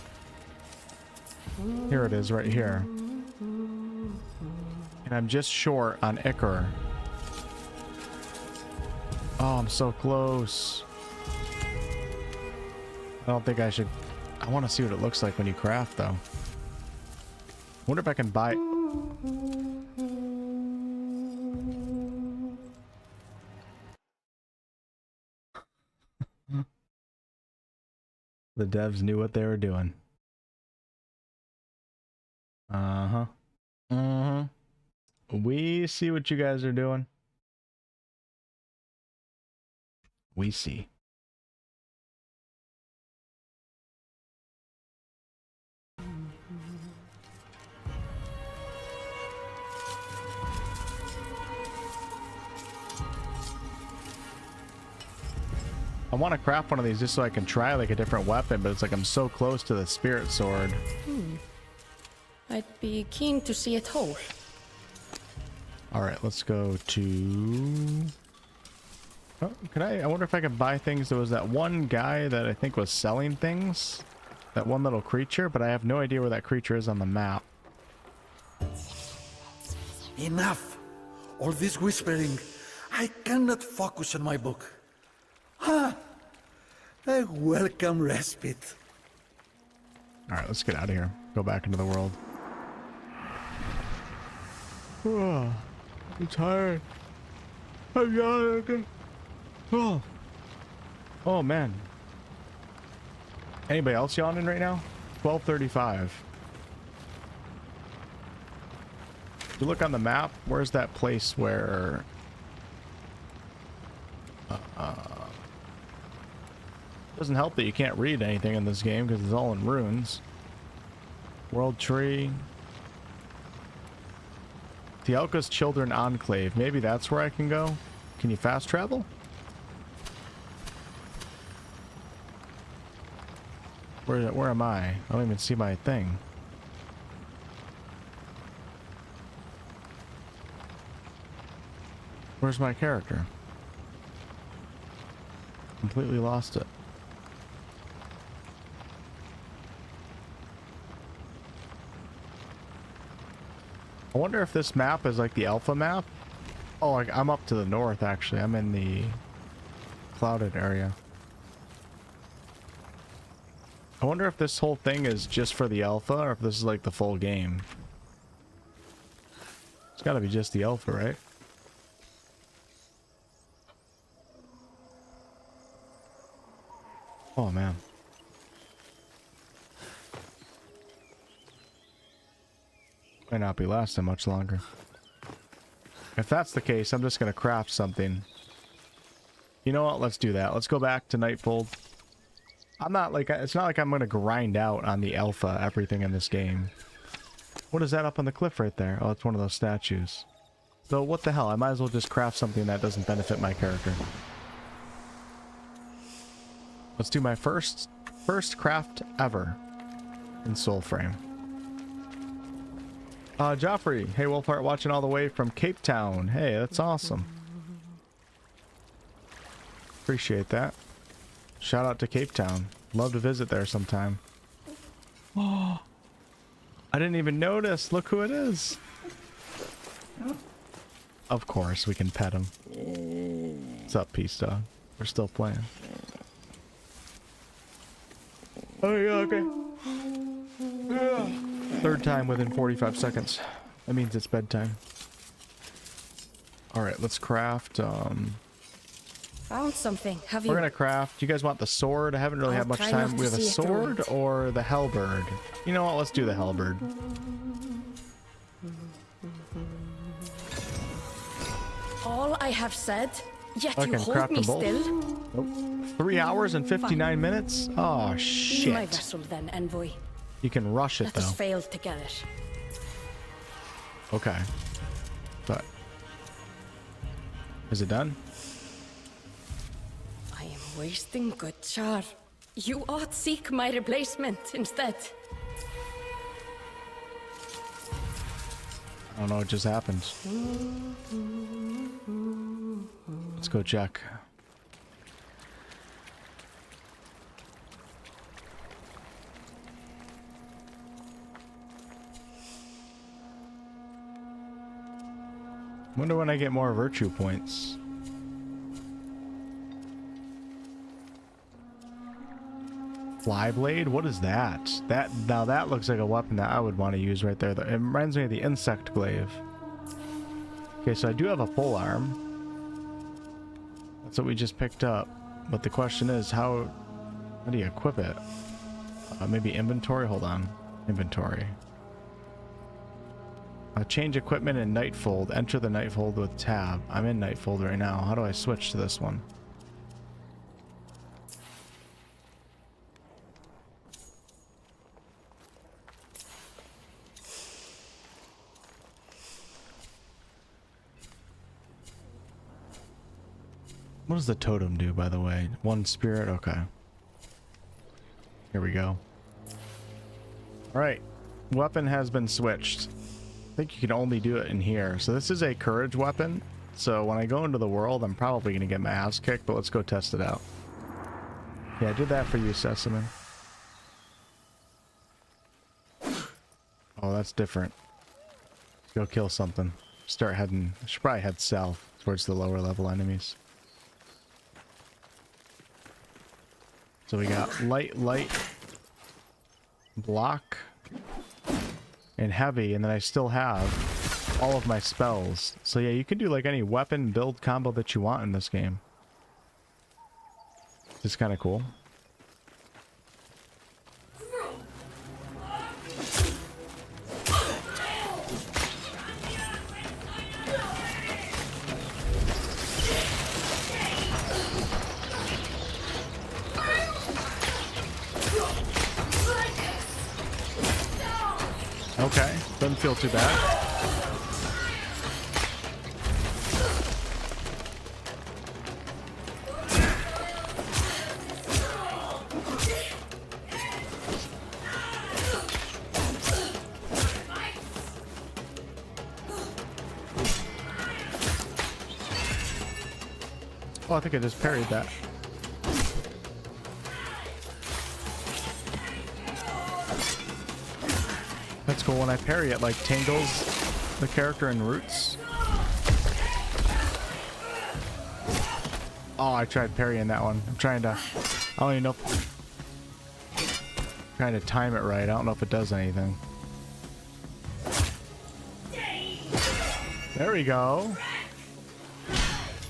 [SPEAKER 1] Here it is, right here. And I'm just short on Ichor. Oh, I'm so close. I don't think I should. I want to see what it looks like when you craft, though. I wonder if I can buy. The devs knew what they were doing. Uh-huh. Uh-huh. We see what you guys are doing. We see. I want to craft one of these just so I can try like a different weapon, but it's like I'm so close to the spirit sword.
[SPEAKER 4] I'd be keen to see it whole.
[SPEAKER 1] All right, let's go to. Oh, can I wonder if I can buy things. There was that one guy that I think was selling things. That one little creature, but I have no idea where that creature is on the map.
[SPEAKER 2] Enough! All this whispering. I cannot focus on my book. Ah! A welcome respite.
[SPEAKER 1] Alright, let's get out of here. Go back into the world. Oh, I'm tired. I'm yawning. Oh. Oh man. Anybody else yawning right now? 12:35. If you look on the map, where's that place where doesn't help that you can't read anything in this game because it's all in runes. World Tree. Tielka's Children Enclave. Maybe that's where I can go. Can you fast travel? Where am I? I don't even see my thing. Where's my character? Completely lost it. I wonder if this map is like the alpha map. Oh, I'm up to the north actually. I'm in the clouded area. I wonder if this whole thing is just for the alpha or if this is like the full game. It's gotta be just the alpha, right? Oh man. Might not be lasting much longer. If that's the case, I'm just gonna craft something. You know what? Let's do that. Let's go back to Nightfold. I'm not like, it's not like I'm gonna grind out on the alpha everything in this game. What is that up on the cliff right there? Oh, it's one of those statues. So what the hell? I might as well just craft something that doesn't benefit my character. Let's do my first craft ever in Soulframe. Joffrey, hey Wolfheart, watching all the way from Cape Town. Hey, that's awesome. Appreciate that. Shout out to Cape Town. Love to visit there sometime. Oh, I didn't even notice. Look who it is. Of course, we can pet him. What's up, Peace Dog? We're still playing. Oh, yeah, okay. Yeah. Third time within 45 seconds. That means it's bedtime. Alright, let's craft,
[SPEAKER 4] Found something. Have you?
[SPEAKER 1] We're gonna craft. You guys want the sword? I haven't really had much time. We have a sword or the halberd. You know what? Let's do the halberd.
[SPEAKER 4] All I have said, yet
[SPEAKER 1] I
[SPEAKER 4] you
[SPEAKER 1] can
[SPEAKER 4] hold
[SPEAKER 1] craft
[SPEAKER 4] me
[SPEAKER 1] them both.
[SPEAKER 4] still.
[SPEAKER 1] Nope. 3 hours and 59 minutes? Oh,
[SPEAKER 4] Be my
[SPEAKER 1] shit.
[SPEAKER 4] vessel then, envoy.
[SPEAKER 1] You can rush it,
[SPEAKER 4] Let us
[SPEAKER 1] though.
[SPEAKER 4] fail together.
[SPEAKER 1] Okay. But... is it done?
[SPEAKER 4] I am wasting good char. You ought seek my replacement instead.
[SPEAKER 1] I don't know what just happened. Let's go check. Wonder when I get more virtue points. Flyblade? What is that? Now that looks like a weapon that I would want to use right there. It reminds me of the insect glaive. Okay, so I do have a pole arm. That's what we just picked up. But the question is, how do you equip it? Maybe inventory? Hold on. Inventory. Change equipment in Nightfold. Enter the Nightfold with tab. I'm in Nightfold right now. How do I switch to this one? What does the totem do, by the way? One spirit? Okay. Here we go. Alright. Weapon has been switched. I think you can only do it in here. So this is a courage weapon. So when I go into the world, I'm probably going to get my ass kicked, but let's go test it out. Yeah, I did that for you, Sesamin. Oh, that's different. Let's go kill something. Start heading... I should probably head south towards the lower level enemies. So we got light, block, and heavy, and then I still have all of my spells. So yeah, you can do like any weapon build combo that you want in this game. It's kind of cool. Okay, doesn't feel too bad. Oh, I think I just parried that. That's cool. When I parry, it like tangles the character in roots. Oh, I tried parrying that one. I'm trying to... I don't even know if... trying to time it right. I don't know if it does anything. There we go.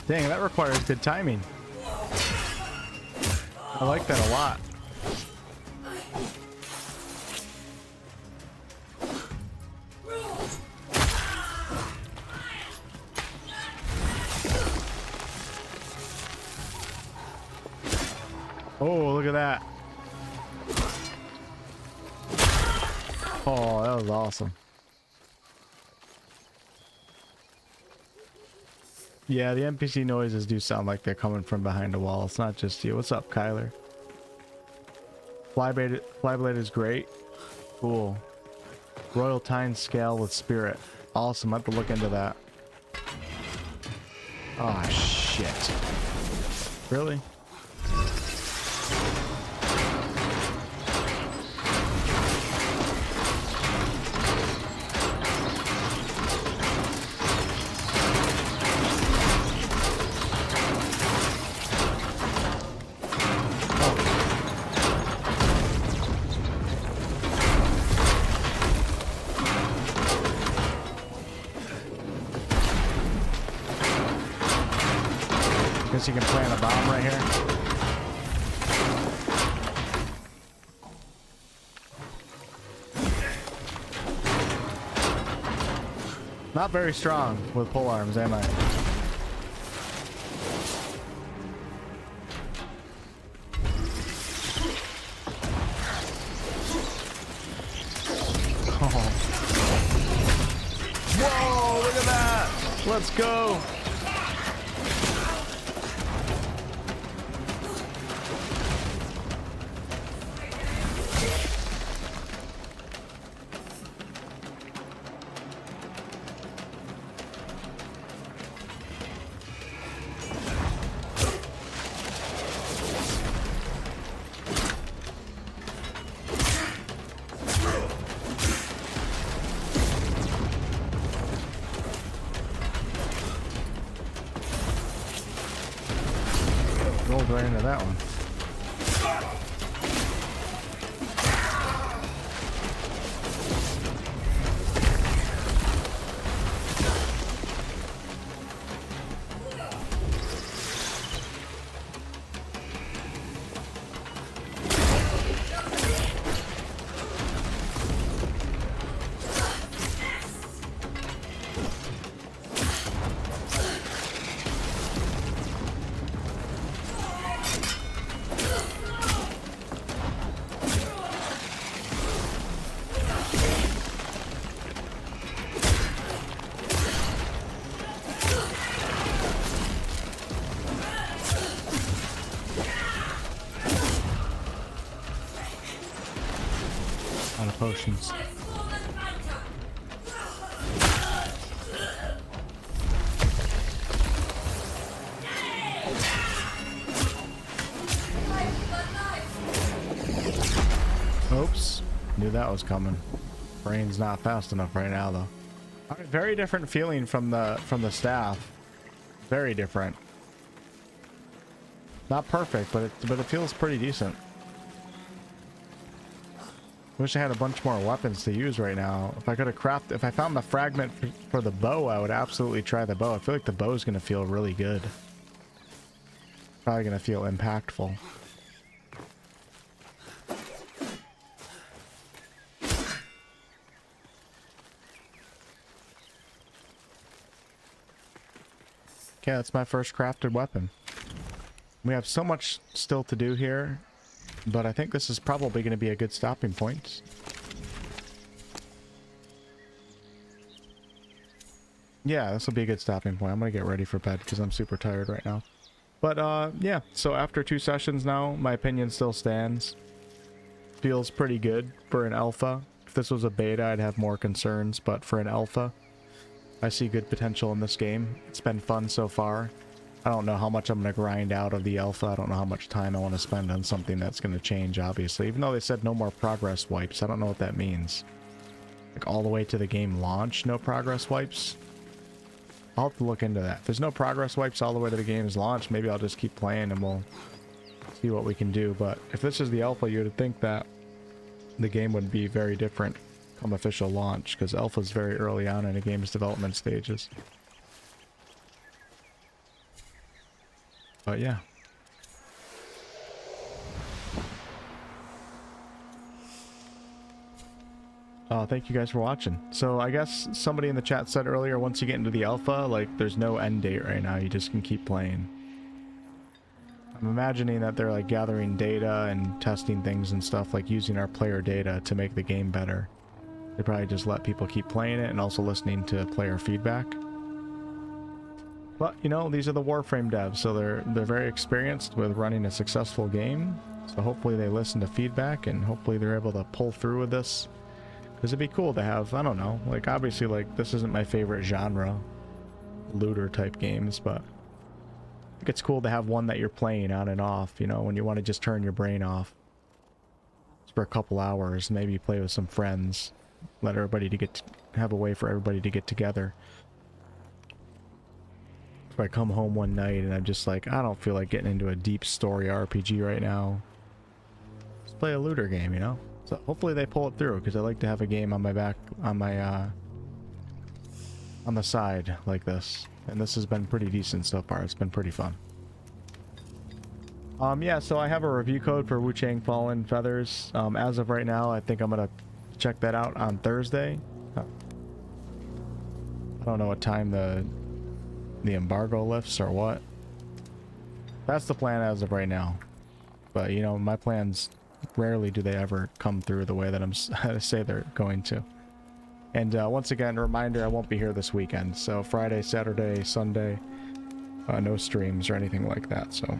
[SPEAKER 1] Dang, that requires good timing. I like that a lot. Oh, look at that. Oh, that was awesome. Yeah, the NPC noises do sound like they're coming from behind a wall. It's not just you. What's up, Kyler? Flyblade is great. Cool. Royal Tine scale with spirit. Awesome. I have to look into that. Oh, shit. Really? Guess you can plant a bomb right here. Not very strong with pole arms, am I? Oh. Whoa, look at that! Let's go! Rolled right into that one. Out of potions. Oops. Knew that was coming. Brain's not fast enough right now though. Alright, very different feeling from the staff. Very different. Not perfect, but it feels pretty decent. Wish I had a bunch more weapons to use right now. If I could have if I found the fragment for the bow, I would absolutely try the bow. I feel like the bow is going to feel really good. Probably going to feel impactful. Okay, that's my first crafted weapon. We have so much still to do here, but I think this is probably going to be a good stopping point. Yeah, this will be a good stopping point. I'm going to get ready for bed because I'm super tired right now. But yeah, so after 2 sessions now, my opinion still stands. Feels pretty good for an alpha. If this was a beta, I'd have more concerns, but for an alpha, I see good potential in this game. It's been fun so far. I don't know how much I'm going to grind out of the alpha. I don't know how much time I want to spend on something that's going to change, obviously. Even though they said no more progress wipes, I don't know what that means. Like all the way to the game launch, no progress wipes? I'll have to look into that. If there's no progress wipes all the way to the game's launch, maybe I'll just keep playing and we'll see what we can do. But if this is the alpha, you would think that the game would be very different come official launch, because alpha is very early on in a game's development stages. But yeah. Thank you guys for watching. So I guess somebody in the chat said earlier, once you get into the alpha, like there's no end date right now. You just can keep playing. I'm imagining that they're like gathering data and testing things and stuff, like using our player data to make the game better. They probably just let people keep playing it and also listening to player feedback. But you know, these are the Warframe devs, so they're very experienced with running a successful game. So hopefully they listen to feedback and hopefully they're able to pull through with this. Because it'd be cool to have, I don't know, like obviously like this isn't my favorite genre, looter type games, but I think it's cool to have one that you're playing on and off, you know, when you want to just turn your brain off for a couple hours, maybe play with some friends, let everybody have a way for everybody to get together. If I come home one night and I'm just like, I don't feel like getting into a deep story RPG right now, let's play a looter game, you know? So hopefully they pull it through, because I like to have a game on my back, on the side like this. And this has been pretty decent so far. It's been pretty fun. Yeah, so I have a review code for Wu-Chang Fallen Feathers. As of right now, I think I'm gonna check that out on Thursday. I don't know what time the embargo lifts or what. That's the plan as of right now. But you know, my plans rarely do they ever come through the way that I say they're going to. And once again, a reminder, I won't be here this weekend. So Friday, Saturday, Sunday, no streams or anything like that. So,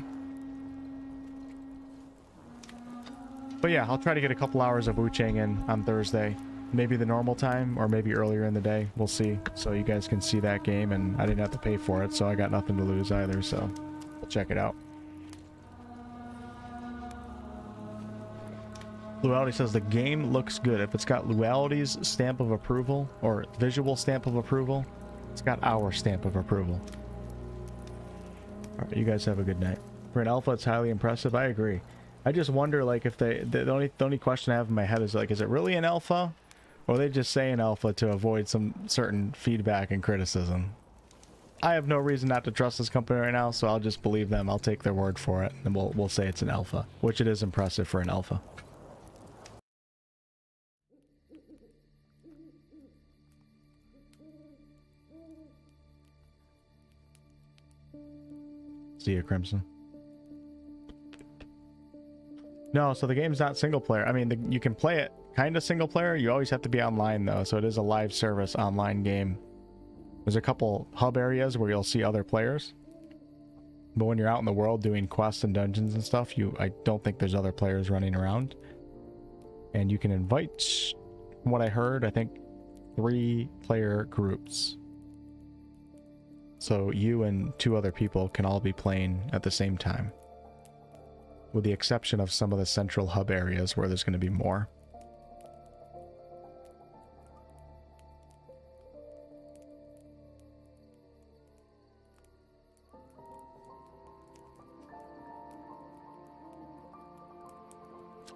[SPEAKER 1] but yeah, I'll try to get a couple hours of Wu-Chang in on Thursday. Maybe the normal time or maybe earlier in the day. We'll see. So you guys can see that game, and I didn't have to pay for it, so I got nothing to lose either. So we'll check it out. Luality says the game looks good. If it's got Luality's stamp of approval or visual stamp of approval, it's got our stamp of approval. All right, you guys have a good night. For an alpha, it's highly impressive. I agree. I just wonder, like, if the only question I have in my head is like, is it really an alpha, or are they just saying alpha to avoid some certain feedback and criticism? I have no reason not to trust this company right now, so I'll just believe them. I'll take their word for it, and we'll say it's an alpha, which it is impressive for an alpha. See you, Crimson. No, so the game's not single player. I mean, you can play it kind of single player. You always have to be online, though, so it is a live service online game. There's a couple hub areas where you'll see other players. But when you're out in the world doing quests and dungeons and stuff, I don't think there's other players running around. And you can invite, from what I heard, I think 3 player groups. So you and 2 other people can all be playing at the same time. With the exception of some of the central hub areas where there's going to be more.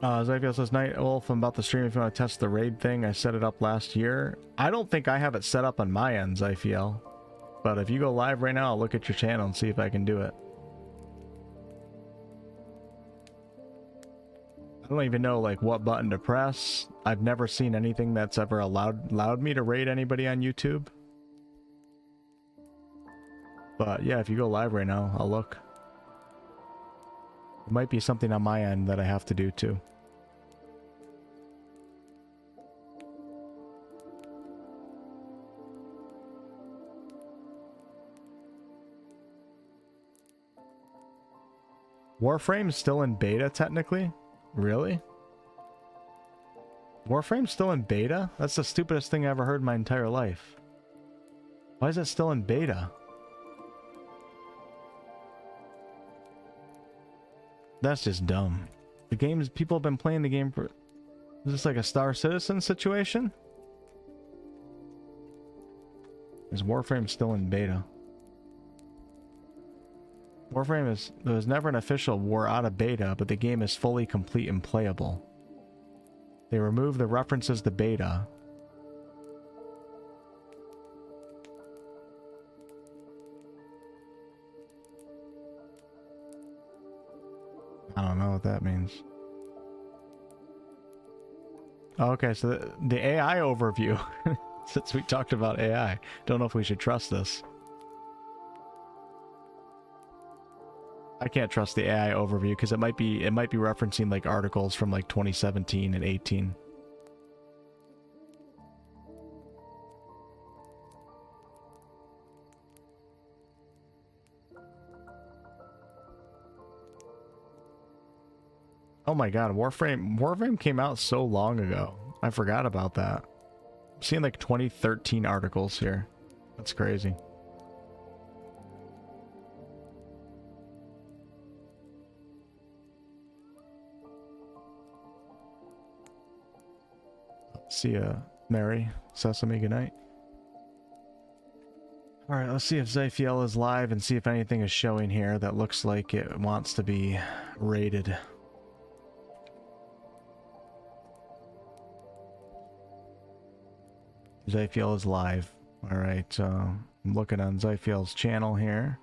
[SPEAKER 1] Zyfiel says, Night Wolf, I'm about to stream if you want to test the raid thing. I set it up last year. I don't think I have it set up on my end, Zyfiel. But if you go live right now, I'll look at your channel and see if I can do it. I don't even know like what button to press. I've never seen anything that's ever allowed me to raid anybody on YouTube. But yeah, if you go live right now, I'll look. It might be something on my end that I have to do too. Warframe's still in beta, technically? Really? Warframe's still in beta? That's the stupidest thing I ever heard in my entire life. Why is it still in beta? That's just dumb. The game's... people have been playing the game for... Is this like a Star Citizen situation? Is Warframe still in beta? Warframe is... there was never an official war out of beta, but the game is fully complete and playable. They removed the references to beta. I don't know what that means. Okay, so the AI overview. Since we talked about AI, don't know if we should trust this. I can't trust the AI overview because it might be referencing like articles from like 2017 and 18. Oh my god, Warframe came out so long ago. I forgot about that. I'm seeing like 2013 articles here. That's crazy. See ya, Mary. Sesame, good night. Alright, let's see if Zyfiel is live and see if anything is showing here that looks like it wants to be raided. Zyfiel is live. Alright, I'm looking on Zyfiel's channel here.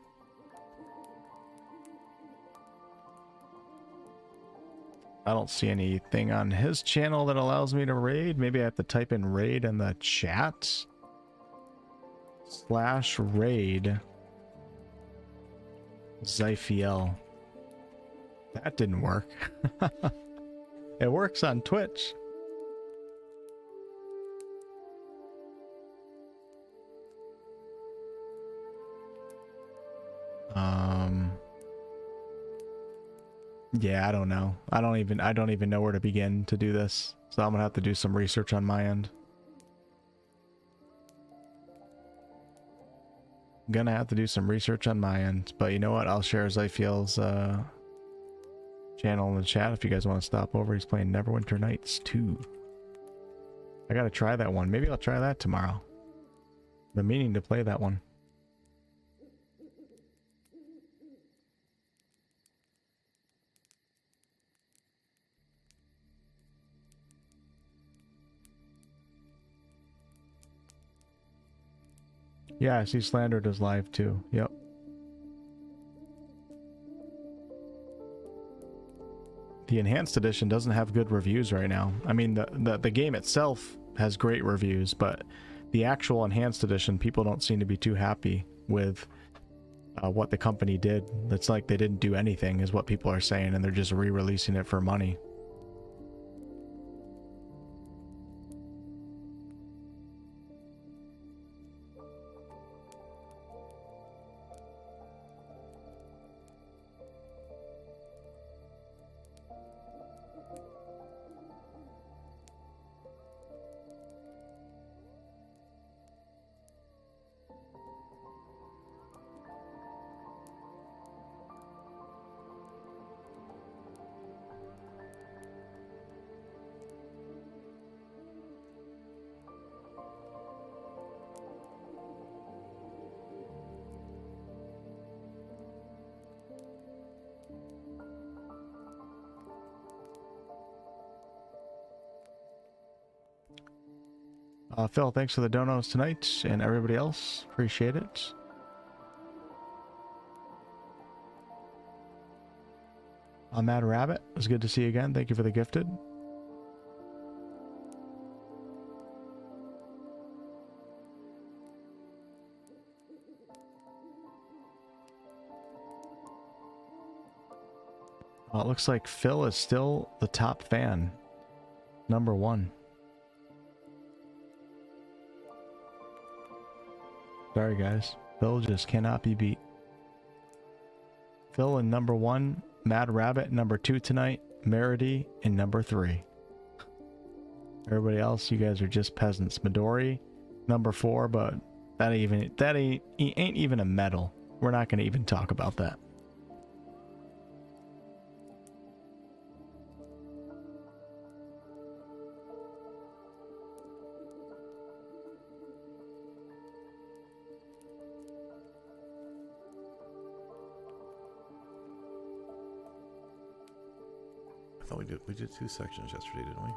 [SPEAKER 1] I don't see anything on his channel that allows me to raid. Maybe I have to type in raid in the chat. /raid Zyfiel. That didn't work. It works on Twitch. Yeah, I don't know. I don't even know where to begin to do this. So I'm gonna have to do some research on my end. But you know what? I'll share Zyfiel's channel in the chat if you guys want to stop over. He's playing Neverwinter Nights 2. I gotta try that one. Maybe I'll try that tomorrow. I'm meaning to play that one. Yeah, I see Slandered is live too. Yep. The enhanced edition doesn't have good reviews right now. I mean, the game itself has great reviews, but the actual enhanced edition, people don't seem to be too happy with what the company did. It's like they didn't do anything, is what people are saying, and they're just re-releasing it for money. Phil, thanks for the donos tonight, and everybody else, appreciate it. Mad Rabbit, it was good to see you again. Thank you for the gifted. It looks like Phil is still the top fan. #1. Sorry guys, Phil just cannot be beat. Phil in #1, Mad Rabbit #2 tonight, Merity in #3. Everybody else, you guys are just peasants. Midori #4, but that ain't even a medal. We're not gonna even talk about that.
[SPEAKER 8] I thought we did 2 sections yesterday, didn't we?